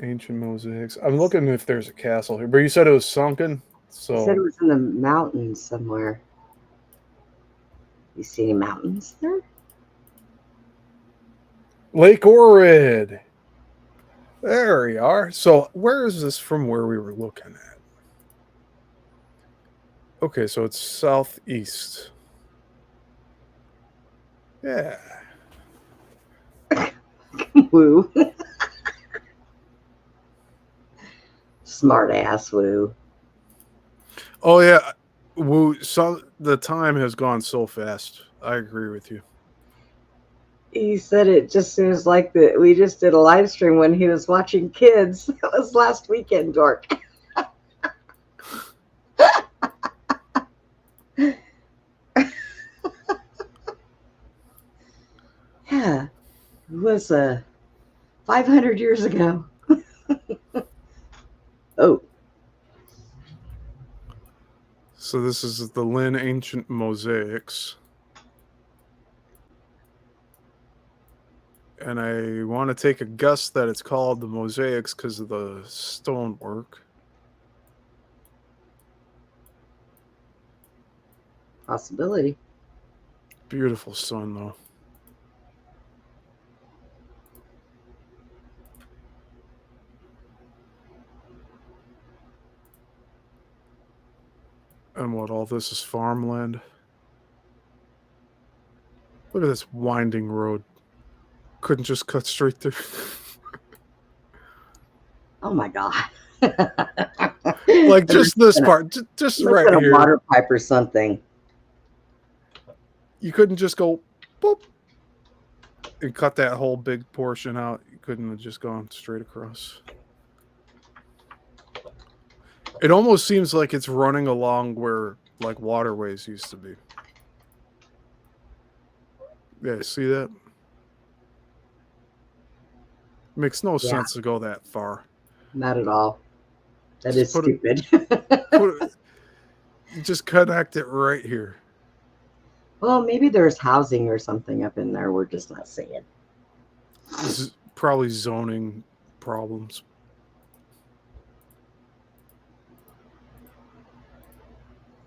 Ancient mosaics. I'm looking if there's a castle here, but you said it was sunken. So You said it was in the mountains somewhere. You see any mountains there? Lake Ohrid. There we are. So where is this from where we were looking at? Okay, so it's southeast. Yeah. Woo. Smart ass Woo. Oh yeah. Woo. So the time has gone so fast. I agree with you. He said it just seems like that we just did a live stream when he was watching kids. That was last weekend, Dork. was 500 years ago. Oh. So this is the Lynn Ancient Mosaics. And I want to take a guess that it's called the Mosaics because of the stonework. Possibility. Beautiful sun, though. And what, all this is farmland? Look at this winding road. Couldn't just cut straight through. Oh my God. Like just this part, just right at a here. water pipe or something. You couldn't just go boop and cut that whole big portion out. You couldn't have just gone straight across. It almost seems like it's running along where like waterways used to be. Yeah, see that? Makes no sense to go that far. Not at all. That is stupid. Just connect it right here. Well, maybe there's housing or something up in there we're just not seeing. This is probably zoning problems.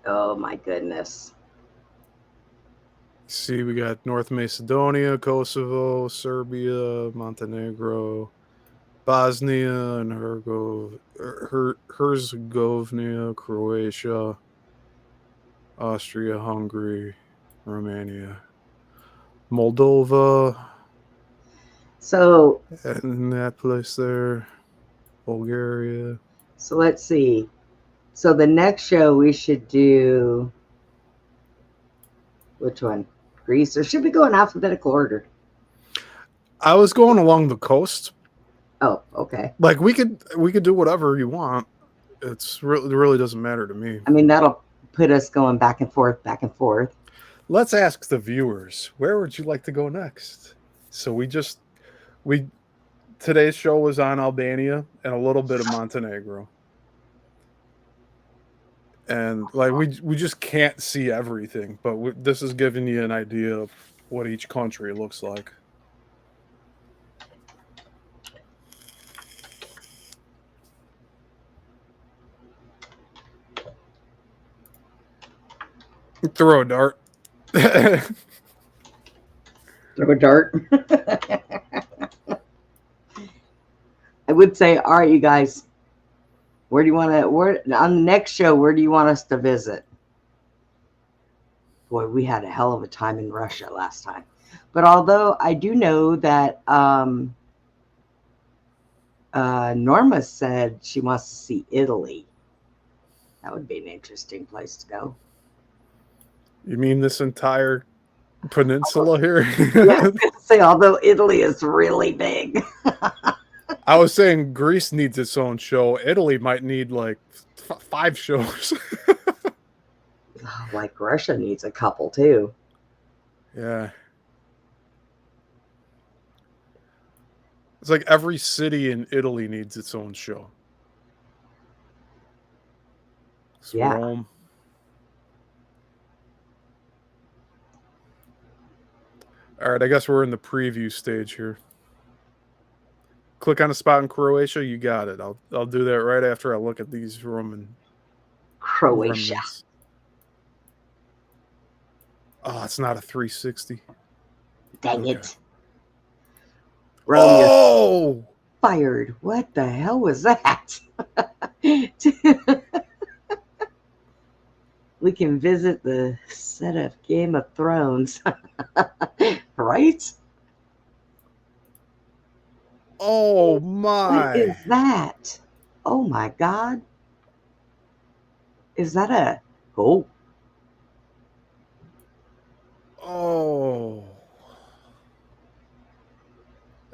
Oh my goodness. See, we got North Macedonia, Kosovo, Serbia, Montenegro, Bosnia and Herzegovina, Croatia, Austria, Hungary, Romania, Moldova. So, and that place there, Bulgaria. So let's see. So the next show we should do, which one? Greece, or should we go in alphabetical order? I was going along the coast. Oh, okay. Like we could do whatever you want. It really doesn't matter to me. I mean, that'll put us going back and forth, back and forth. Let's ask the viewers, where would you like to go next? So today's show was on Albania and a little bit of Montenegro. And like we just can't see everything, but this is giving you an idea of what each country looks like. Throw a dart. Throw a dart. I would say, all right, you guys, on the next show, where do you want us to visit? Boy, we had a hell of a time in Russia last time. But although I do know that Norma said she wants to see Italy. That would be an interesting place to go. You mean this entire peninsula here? Yeah, I was going to say, although Italy is really big. I was saying Greece needs its own show. Italy might need like 5 shows. Like Russia needs a couple too. Yeah. It's like every city in Italy needs its own show. So Yeah. Rome. All right, I guess we're in the preview stage here. Click on a spot in Croatia, you got it. I'll do that right after I look at these Roman Croatia. remnants. Oh, it's not a 360. Dang Okay. it. Rome, oh! fired. What the hell was that? We can visit the set of Game of Thrones. Right? Oh my. What is that? Oh my God. Is that a... Oh. Oh.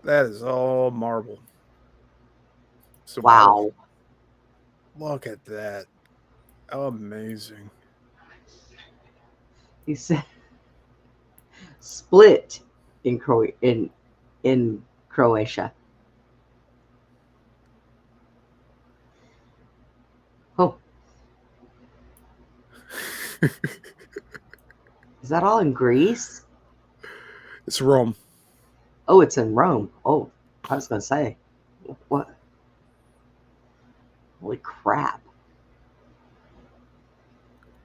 That is all marble. So Wow. Look at that. Amazing. He said split in in Croatia. Oh. Is that all in Greece? It's Rome. Oh, it's in Rome. Oh, I was going to say, what? Holy crap.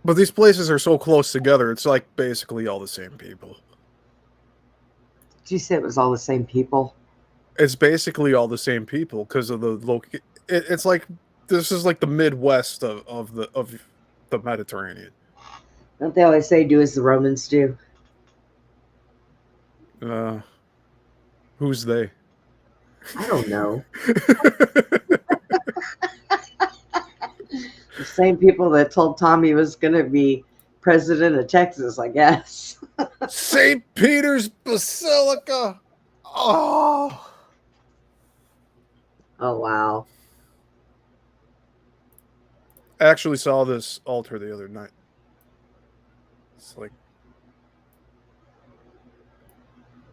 But these places are so close together, it's like basically all the same people. Did you say it was all the same people? It's basically all the same people because of the it's like this is like the Midwest of the Mediterranean. Don't they always say do as the Romans do? Who's they? I don't know. The same people that told Tommy was going to be president of Texas, I guess. St. Peter's Basilica. Oh. Oh, wow. I actually saw this altar the other night. It's like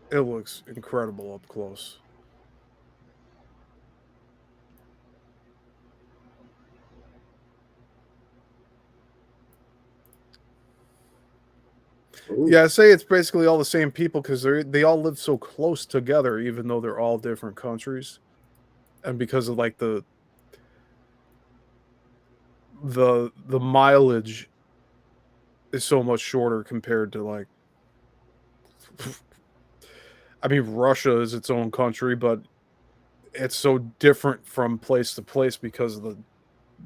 it looks incredible up close. Ooh. Yeah, I say it's basically all the same people because they all live so close together, even though they're all different countries, and because of like the mileage is so much shorter compared to like, I mean, Russia is its own country, but it's so different from place to place because of the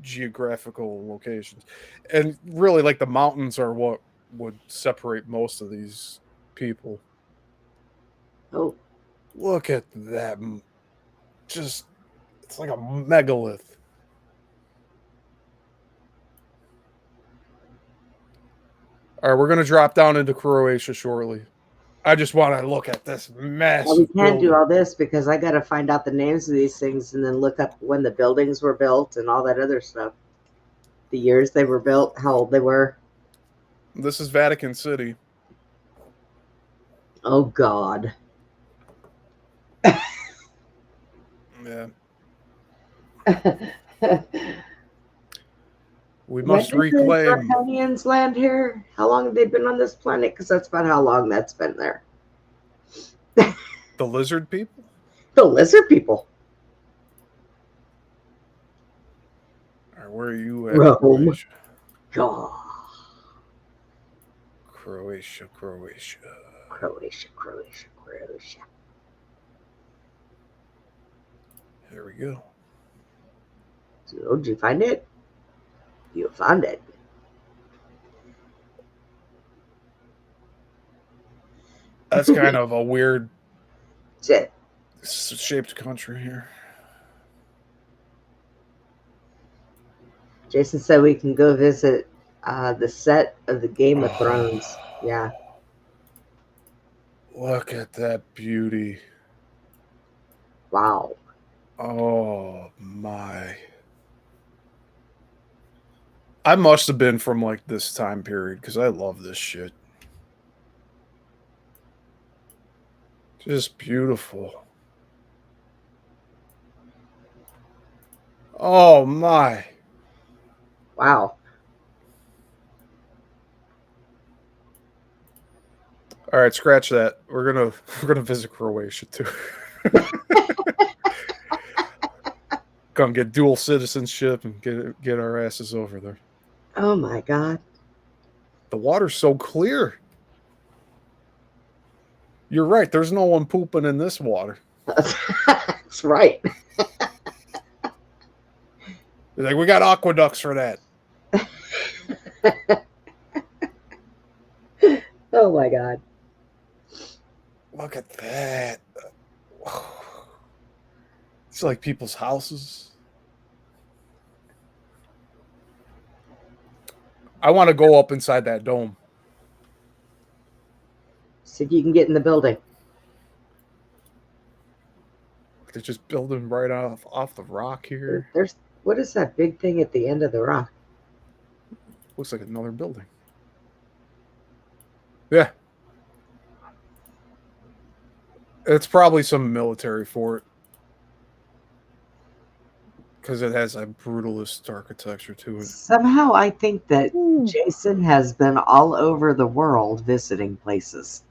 geographical locations, and really like the mountains are what would separate most of these people. Oh, Look at that. Just, it's like a megalith. All right, we're going to drop down into Croatia shortly. I just want to look at this well, we massive can't do building. all this because I got to find out the names of these things and then look up when the buildings were built and all that other stuff. The years they were built, how old they were. This is Vatican City. Oh, God. Yeah. We must reclaim. The Draconians land here? How long have they been on this planet? Because that's about how long that's been there. The lizard people? The lizard people. All right, where are you at? Rome. God. Croatia. There we go. So, did you find it? You found it. That's kind of a weird Shit. shaped country here. Jason said we can go visit the set of the Game of Thrones. Yeah. Look at that beauty. Wow. Oh my. I must have been from like this time period because I love this shit. Just beautiful. Oh my. Wow. All right, scratch that. We're gonna visit Croatia too. Come get dual citizenship and get our asses over there. Oh my God. The water's so clear. You're right. There's no one pooping in this water. That's right. They're like, we got aqueducts for that. Oh my God. Look at that. It's like people's houses. I want to go up inside that dome. See if you can get in the building. They're just building right off the rock here. There's what is that big thing at the end of the rock? Looks like another building. Yeah. It's probably some military fort. Because it has a brutalist architecture to it. Somehow I think that Jason has been all over the world visiting places.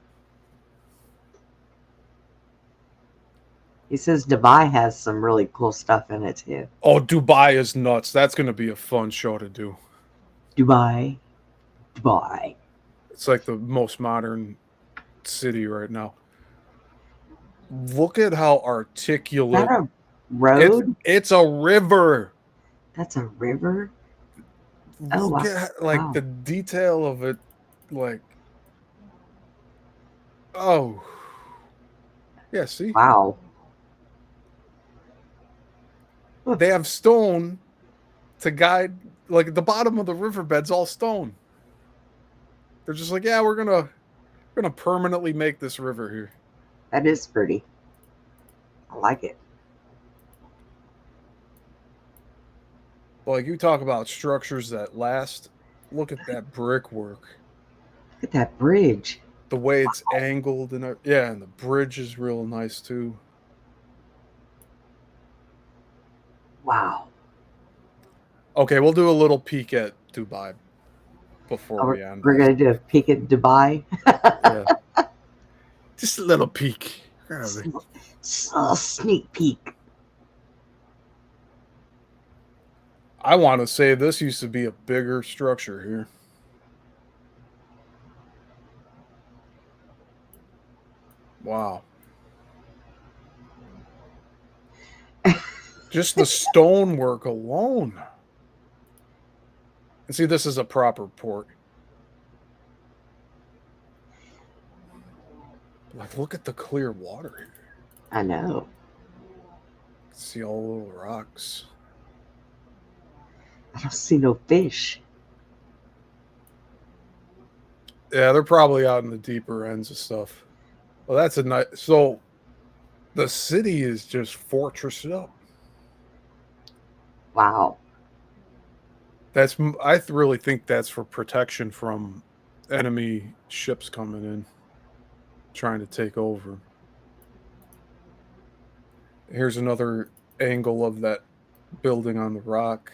He says Dubai has some really cool stuff in it too. Oh, Dubai is nuts. That's going to be a fun show to do. Dubai. It's like the most modern city right now. Look at how Is articulate. that a road? It's a river. That's a river? Oh, Look wow. at like Wow. the detail of it. Like, oh. Yeah, see? Wow. They have stone to guide, like the bottom of the riverbed's all stone. They're just like, yeah, we're gonna permanently make this river here. That is pretty. I like it. Like, you talk about structures that last. Look at that brickwork. Look at that bridge. The way it's angled and and the bridge is real nice too. Wow. Okay, we'll do a little peek at Dubai before we end. We're going to do a peek at Dubai. Yeah. Just a little peek. Just a sneak peek. I want to say this used to be a bigger structure here. Wow. Just the stonework alone. And see, this is a proper port. Like, look at the clear water here. I know. See all the little rocks. I don't see no fish. Yeah, they're probably out in the deeper ends of stuff. Well, that's a nice. So, the city is just fortressed up. Wow. I really think that's for protection from enemy ships coming in, trying to take over. Here's another angle of that building on the rock.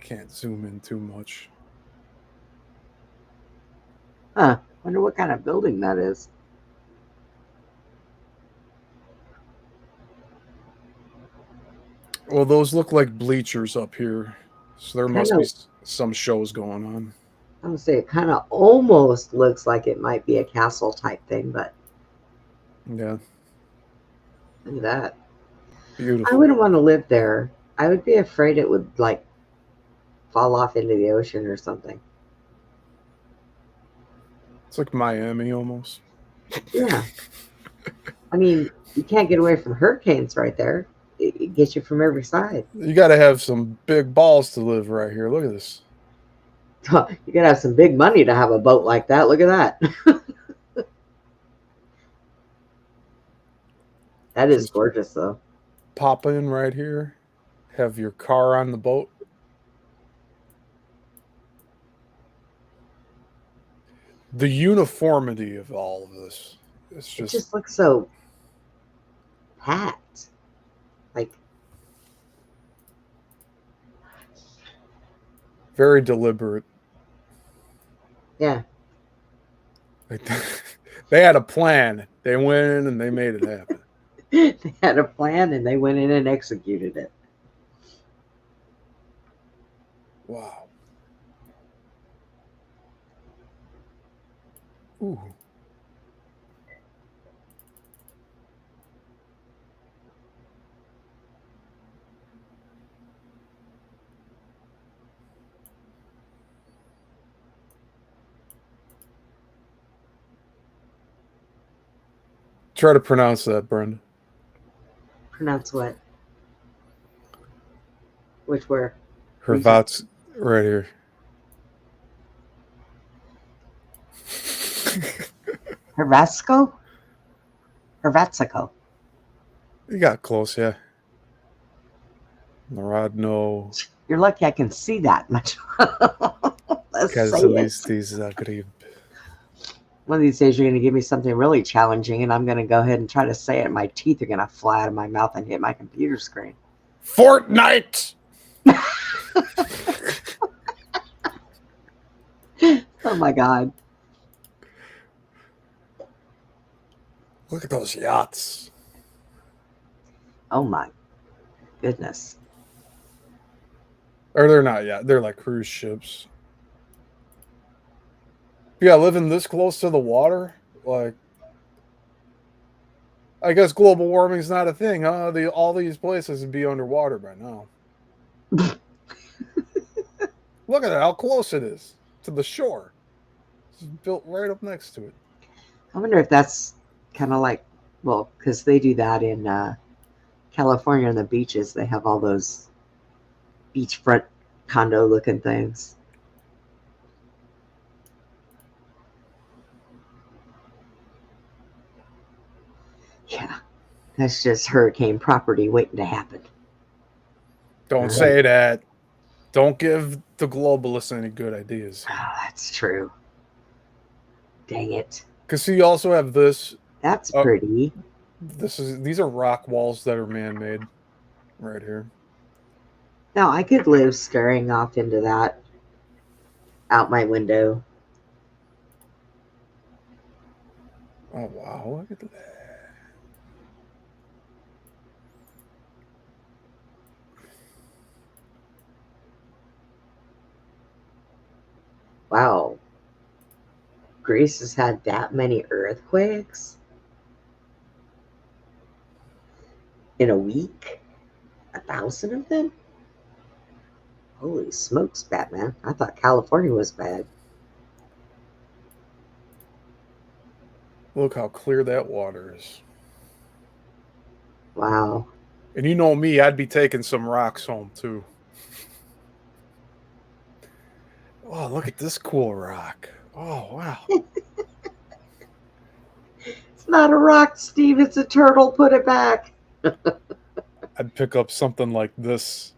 Can't zoom in too much. Huh. Wonder what kind of building that is. Well, those look like bleachers up here. So there must be some shows going on. I would say it kind of almost looks like it might be a castle type thing, but Yeah. look at that. Beautiful. I wouldn't want to live there. I would be afraid it would like fall off into the ocean or something. It's like Miami almost. Yeah. I mean, you can't get away from hurricanes right there. It gets you from every side. You got to have some big balls to live right here. Look at this. You gotta have some big money to have a boat like that. Look at that. That is gorgeous, though. Pop in right here. Have your car on the boat. The uniformity of all of this. It just looks so packed. Like, very deliberate. Yeah. Like, they had a plan. They went in and they made it happen. They had a plan and they went in and executed it. Wow. Ooh. Try to pronounce that, Brenda. Pronounce what? Which where? Hrvat's right here. Hrvatsko? Hrvatsko. You got close, yeah. Narodno. You're lucky I can see that much. Let's say it. Zagreb. One of these days you're going to give me something really challenging, and I'm going to go ahead and try to say it. My teeth are going to fly out of my mouth and hit my computer screen. Fortnite! Oh my God. Look at those yachts. Oh my goodness. Or they're not yet. They're like cruise ships. Yeah, living this close to the water, like, I guess global warming is not a thing, huh? All these places would be underwater by now. Look at that, how close it is to the shore. It's built right up next to it. I wonder if that's kind of like, well, because they do that in California on the beaches. They have all those beachfront condo looking things. Yeah, that's just hurricane property waiting to happen. Don't say that. Don't give the globalists any good ideas. Oh, that's true. Dang it. Because you also have this. That's pretty. These are rock walls that are man-made right here. Now, I could live staring off into that out my window. Oh, wow. Look at that. Wow. Greece has had that many earthquakes in a week? 1,000 of them? Holy smokes, Batman. I thought California was bad. Look how clear that water is. Wow. And you know me, I'd be taking some rocks home too. Oh, look at this cool rock. Oh, wow. It's not a rock, Steve. It's a turtle. Put it back. I'd pick up something like this.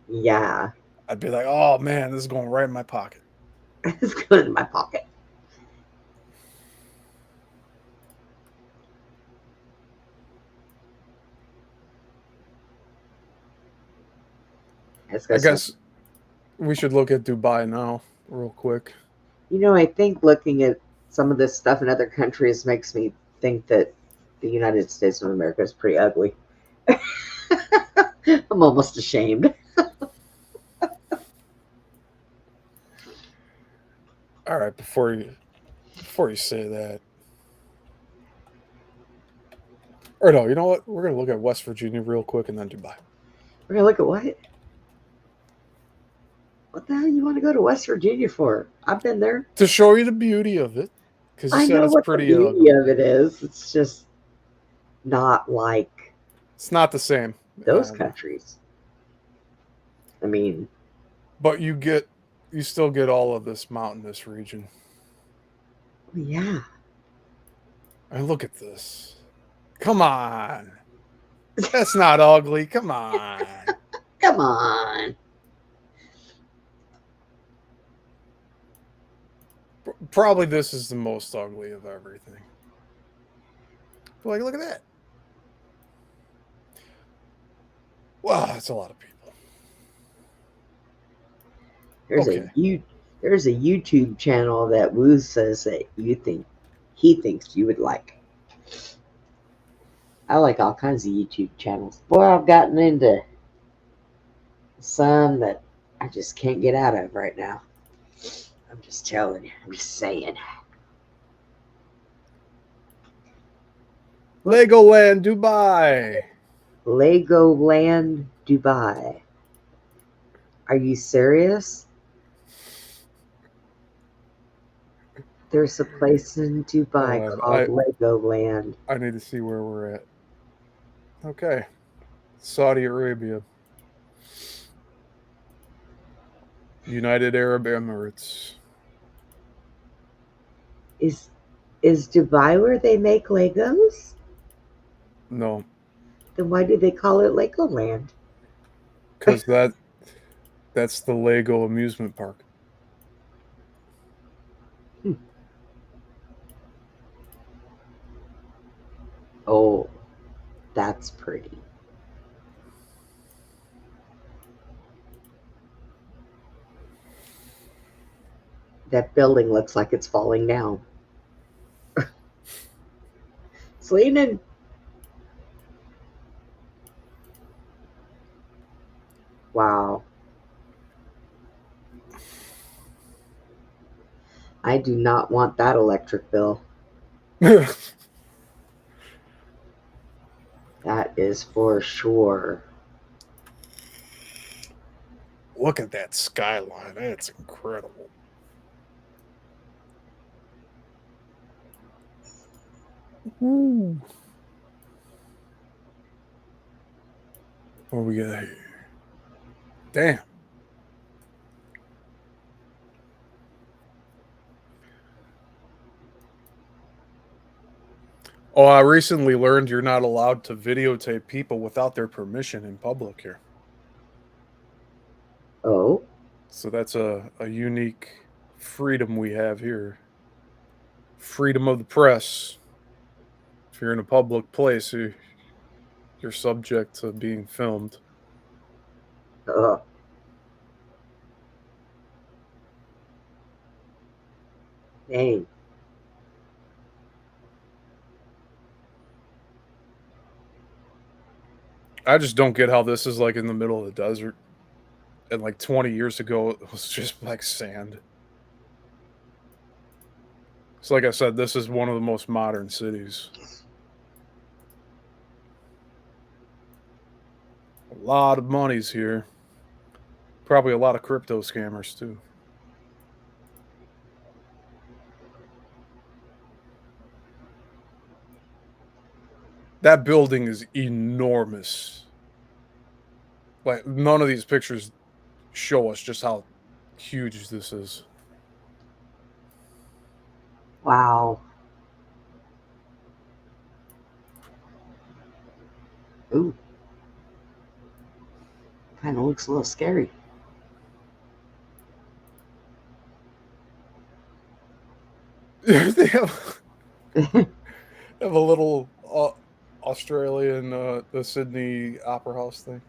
Yeah. I'd be like, oh, man, this is going right in my pocket. It's going in my pocket. I guess we should look at Dubai now, real quick. You know, I think looking at some of this stuff in other countries makes me think that the United States of America is pretty ugly. I'm almost ashamed. All right, before you say that. Or no, you know what? We're going to look at West Virginia real quick and then Dubai. We're going to look at what? What the hell you want to go to West Virginia for? I've been there. To show you the beauty of it. Because you said it's pretty the beauty ugly. of it is. It's just not like... It's not the same. Those countries. I mean... But you still get all of this mountainous region. Yeah. And look at this. Come on. That's not ugly. Come on. Come on. Probably this is the most ugly of everything. Like, look at that. Wow, that's a lot of people. There's a YouTube channel that Woo says that he thinks you would like. I like all kinds of YouTube channels. Boy, I've gotten into some that I just can't get out of right now. I'm just telling you. I'm just saying. Legoland Dubai. Legoland Dubai. Are you serious? There's a place in Dubai called Legoland. I need to see where we're at. Okay. Saudi Arabia. United Arab Emirates. Is Dubai where they make Legos? No. Then why do they call it Legoland? Because that's the Lego amusement park. Oh, that's pretty. That building looks like it's falling down. It's leaning. Wow. I do not want that electric bill. That is for sure. Look at that skyline. That's incredible. Ooh. What we got here? Damn. Oh, I recently learned you're not allowed to videotape people without their permission in public here. Oh, So that's a unique freedom we have here. Freedom of the press. If you're in a public place, you're subject to being filmed. ugh. Dang. I just don't get how this is like in the middle of the desert. And like 20 years ago, it was just like sand. So, like I said, this is one of the most modern cities. A lot of money's here. Probably a lot of crypto scammers, too. That building is enormous. Like, none of these pictures show us just how huge this is. Wow. Ooh. Kind of looks a little scary. They have a little Australian, the Sydney Opera House thing.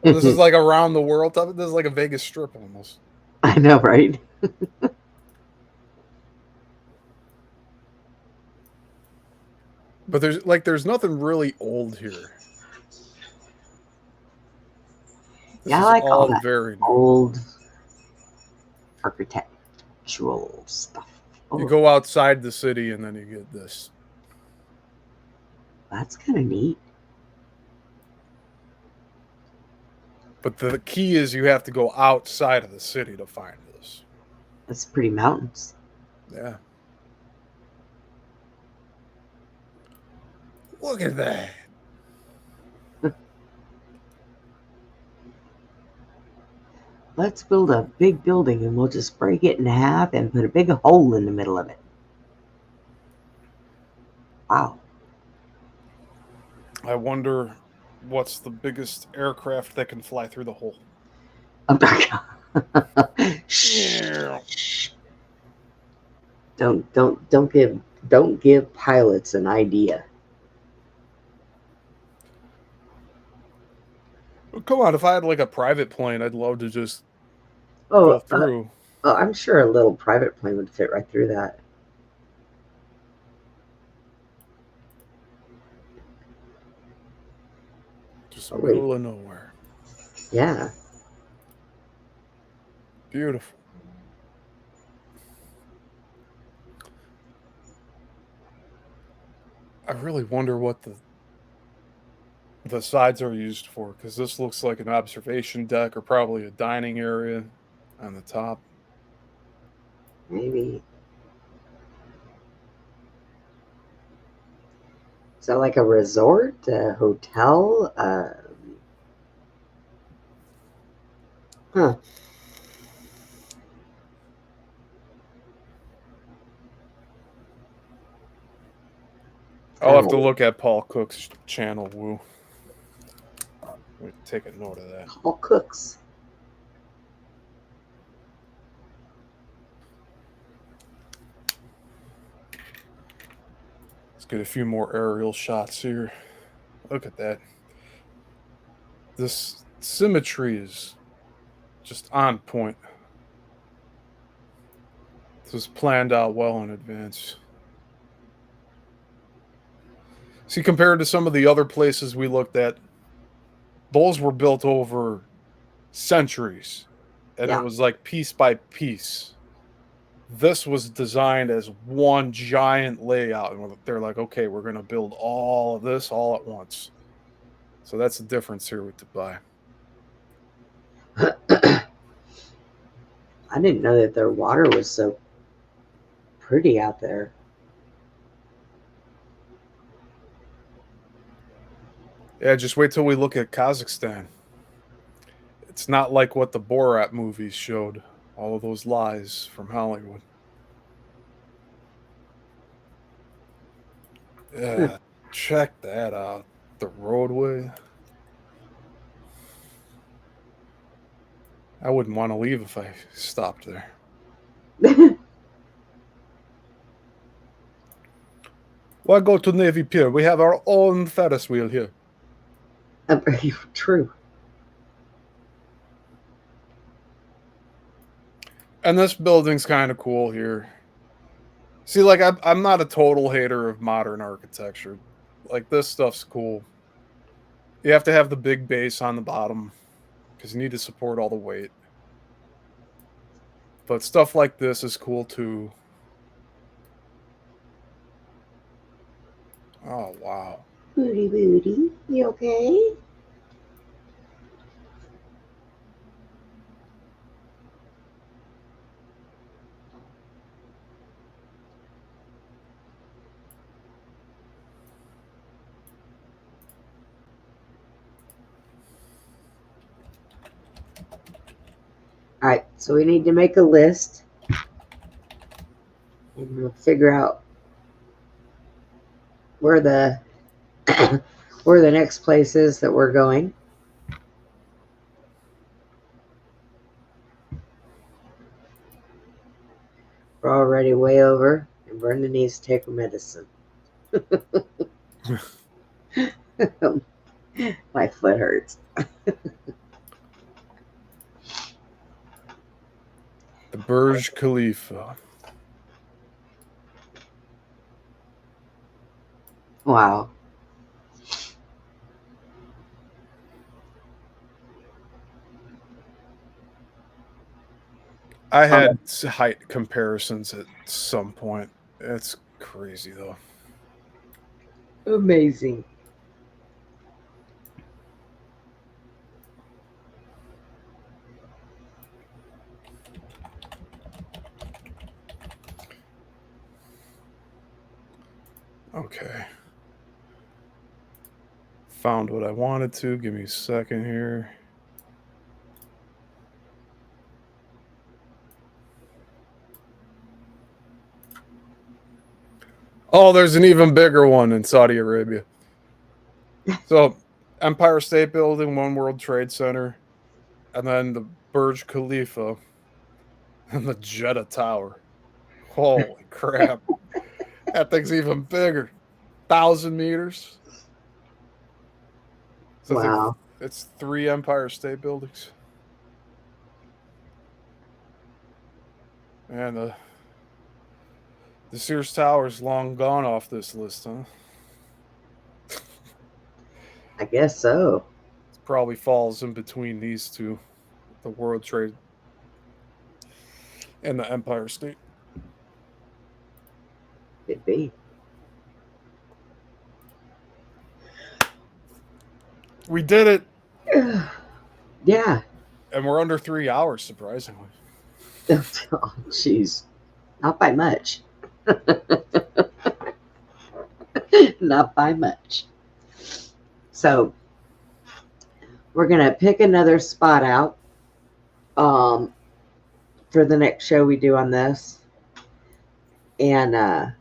This is like around the world. This is like a Vegas Strip almost. I know, right? But there's nothing really old here. This Yeah, I is like all all that very new. old architectural stuff. You Oh, go outside the city and then you get this. that's kind of neat. But the key is you have to go outside of the city to find this. That's pretty mountains. Yeah. Look at that. Let's build a big building and we'll just break it in half and put a big hole in the middle of it. Wow. I wonder what's the biggest aircraft that can fly through the hole. Shh. Don't give pilots an idea. Come on, if I had like a private plane, I'd love to just Oh, go through. I'm sure a little private plane would fit right through that. Just Holy. middle of nowhere. Yeah. Beautiful. I really wonder what the sides are used for, because this looks like an observation deck or probably a dining area on the top. Maybe. Is that like a resort, a hotel? Huh. I'll have to look at Paul Cook's channel, Woo. Let me take a note of that. Paul Cooks. It's get a few more aerial shots here. Look at that. This symmetry is just on point. This was planned out well in advance. See, compared to some of the other places we looked at, those were built over centuries. And it was like piece by piece. This was designed as one giant layout. And they're like, okay, we're going to build all of this all at once. So that's the difference here with Dubai. I didn't know that their water was so pretty out there. Yeah, just wait till we look at Kazakhstan. It's not like what the Borat movies showed. All of those lies from Hollywood. Yeah, check that out. The roadway. I wouldn't want to leave if I stopped there. Why go to Navy Pier? We have our own Ferris wheel here. True. And this building's kind of cool here. See, like, I'm not a total hater of modern architecture. Like, this stuff's cool. You have to have the big base on the bottom because you need to support all the weight. But stuff like this is cool, too. Oh, wow. Booty, you okay? All right, so we need to make a list. And we'll figure out where the where the next place is that we're going. We're already way over, and Brenda needs to take her medicine. My foot hurts. The Burj Khalifa. Wow. I had height comparisons at some point. It's crazy, though. Amazing. Okay. Found what I wanted to. Give me a second here. Oh, there's an even bigger one in Saudi Arabia. So, Empire State Building, One World Trade Center, and then the Burj Khalifa and the Jeddah Tower. Holy crap. That thing's even bigger. 1,000 meters. So Wow. it's 3 Empire State Buildings. And the Sears Tower's long gone off this list, huh? I guess so. It probably falls in between these two, the World Trade and the Empire State. Could be. We did it. Yeah. And we're under 3 hours, surprisingly. Oh, jeez. Not by much. Not by much. So we're going to pick another spot out for the next show we do on this. And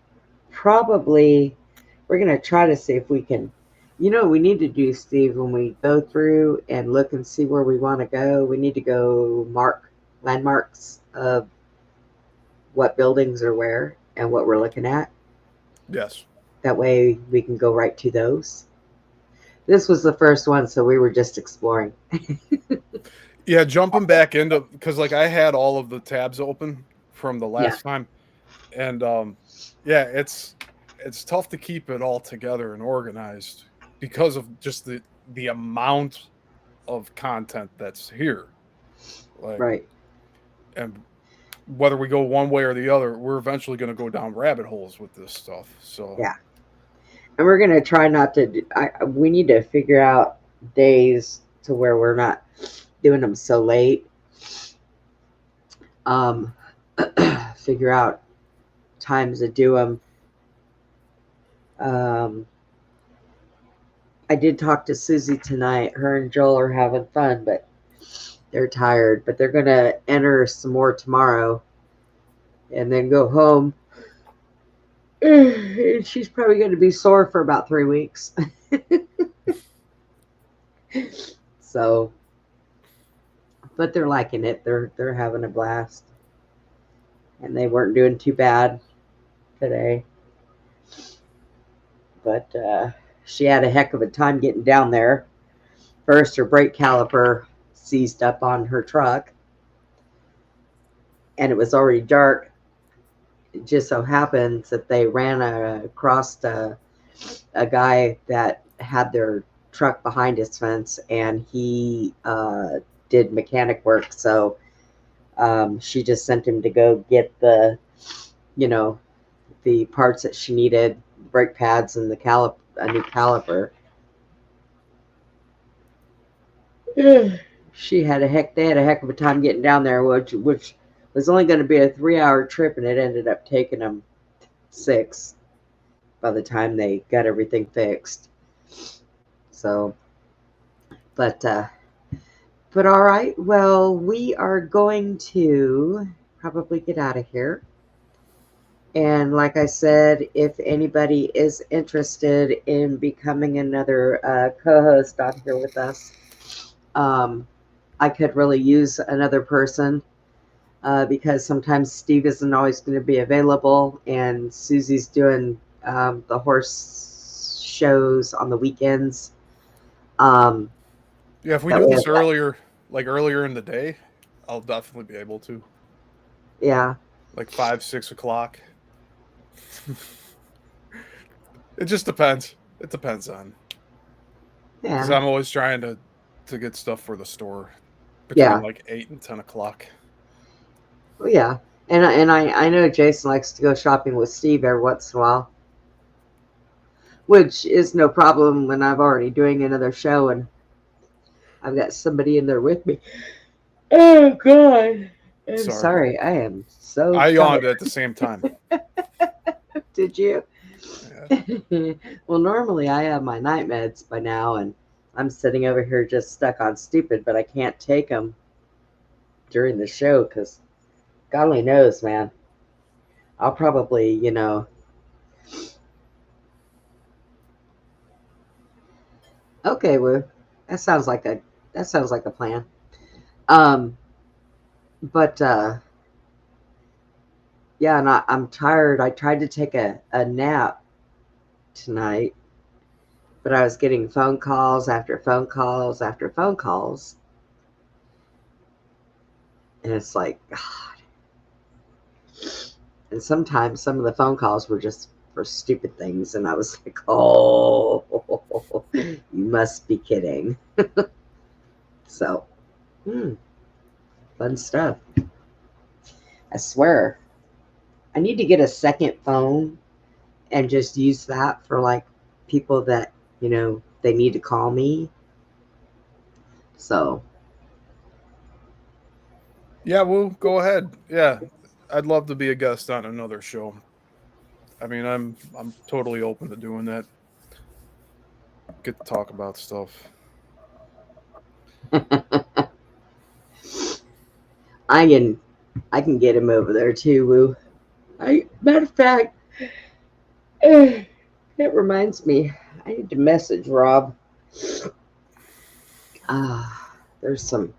probably we're going to try to see if we can, you know what we need to do, Steve, when we go through and look and see where we want to go, we need to go mark landmarks of what buildings are where and what we're looking at. Yes. That way we can go right to those. This was the first one, so we were just exploring. Yeah, jumping back into, because like I had all of the tabs open from the Yeah, last time, and yeah, it's tough to keep it all together and organized because of just the amount of content that's here. Like, right. and whether we go one way or the other, we're eventually going to go down rabbit holes with this stuff. So Yeah. And we're going to try not to, we need to figure out days to where we're not doing them so late. Um, figure out times to do them. I did talk to Susie tonight. Her and Joel are having fun, but they're tired. But they're going to enter some more tomorrow and then go home. And she's probably going to be sore for about 3 weeks. So, but they're liking it. They're having a blast, and they weren't doing too bad today. But she had a heck of a time getting down there. First, her brake caliper seized up on her truck, and it was already dark. It just so happens that they ran across a guy that had their truck behind his fence, and he did mechanic work. So she just sent him to go get the parts that she needed, brake pads and a new caliper. They had a heck of a time getting down there, which was only going to be a 3-hour trip, and it ended up taking them 6 by the time they got everything fixed. So, but all right. Well, we are going to probably get out of here. And like I said, if anybody is interested in becoming another co-host on here with us, I could really use another person because sometimes Steve isn't always going to be available, and Susie's doing the horse shows on the weekends. yeah, if we do this That, earlier in the day, I'll definitely be able to. yeah. Like 5, 6 o'clock. It just depends. It depends on, because Yeah. I'm always trying to get stuff for the store between like 8 and 10 o'clock. Well, yeah. And I know Jason likes to go shopping with Steve every once in a while, which is no problem when I'm already doing another show and I've got somebody in there with me. Oh, God. I'm sorry. I am so I yawned tired. at the same time. Did you? Yeah. Well, normally I have my night meds by now, and I'm sitting over here just stuck on stupid, but I can't take them during the show because God only knows, man. I'll probably, Okay, well, that sounds like a plan. But yeah, and I'm tired. I tried to take a nap tonight, but I was getting phone calls after phone calls after phone calls. And it's like, God. And sometimes some of the phone calls were just for stupid things. And I was like, oh, you must be kidding. So, fun stuff. I swear. I need to get a second phone and just use that for like people that, they need to call me. So, Yeah, well, go ahead. Yeah, I'd love to be a guest on another show. I mean, I'm totally open to doing that. Get to talk about stuff. I can get him over there too, Woo. Matter of fact, that reminds me, I need to message Rob. There's some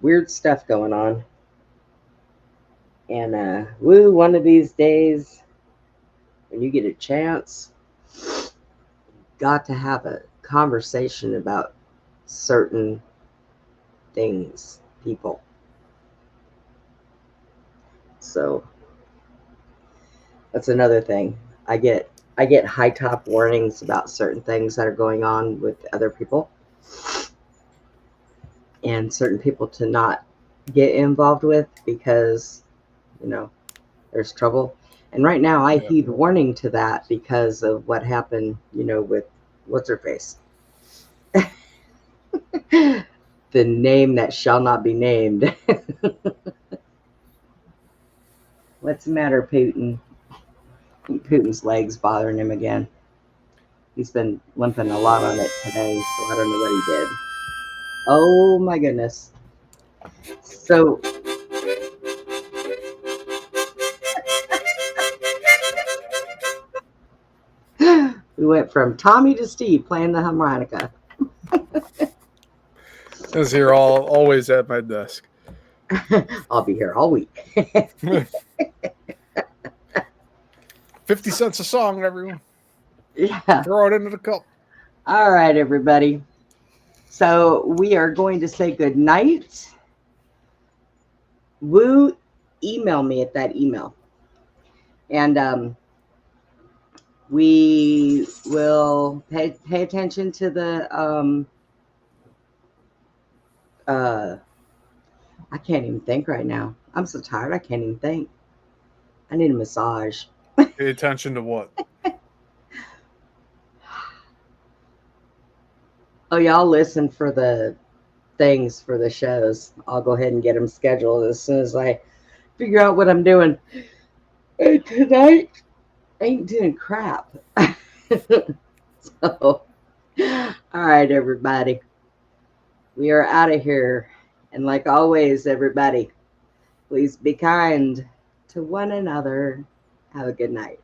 weird stuff going on. And Woo, one of these days when you get a chance, got to have a conversation about certain things, people. So that's another thing. I get high top warnings about certain things that are going on with other people, and certain people to not get involved with because, there's trouble. And right now I heed warning to that because of what happened, with what's her face. The name that shall not be named. What's the matter, Putin? I think Putin's leg's bothering him again. He's been limping a lot on it today, so I don't know what he did. Oh my goodness. So we went from Tommy to Steve playing the harmonica. I was here always at my desk. I'll be here all week. 50 cents a song, everyone. Yeah. Throw it into the cup. All right, everybody. So we are going to say good night. Woo, email me at that email. And we will pay attention to the I can't even think right now. I'm so tired I can't even think. I need a massage. Pay attention to what? Oh, y'all listen for the things for the shows. I'll go ahead and get them scheduled as soon as I figure out what I'm doing. And tonight, I ain't doing crap. So, all right, everybody. We are out of here. And like always, everybody, please be kind to one another. Have a good night.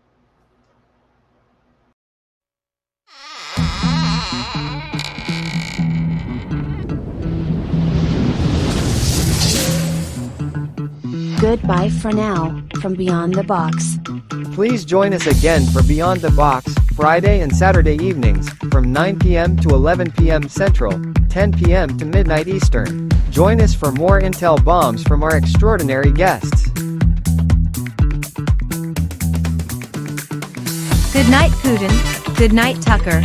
Goodbye for now, from Beyond the Box. Please join us again for Beyond the Box, Friday and Saturday evenings, from 9 p.m. to 11 p.m. Central, 10 p.m. to midnight Eastern. Join us for more intel bombs from our extraordinary guests. Good night, Putin. Good night, Tucker.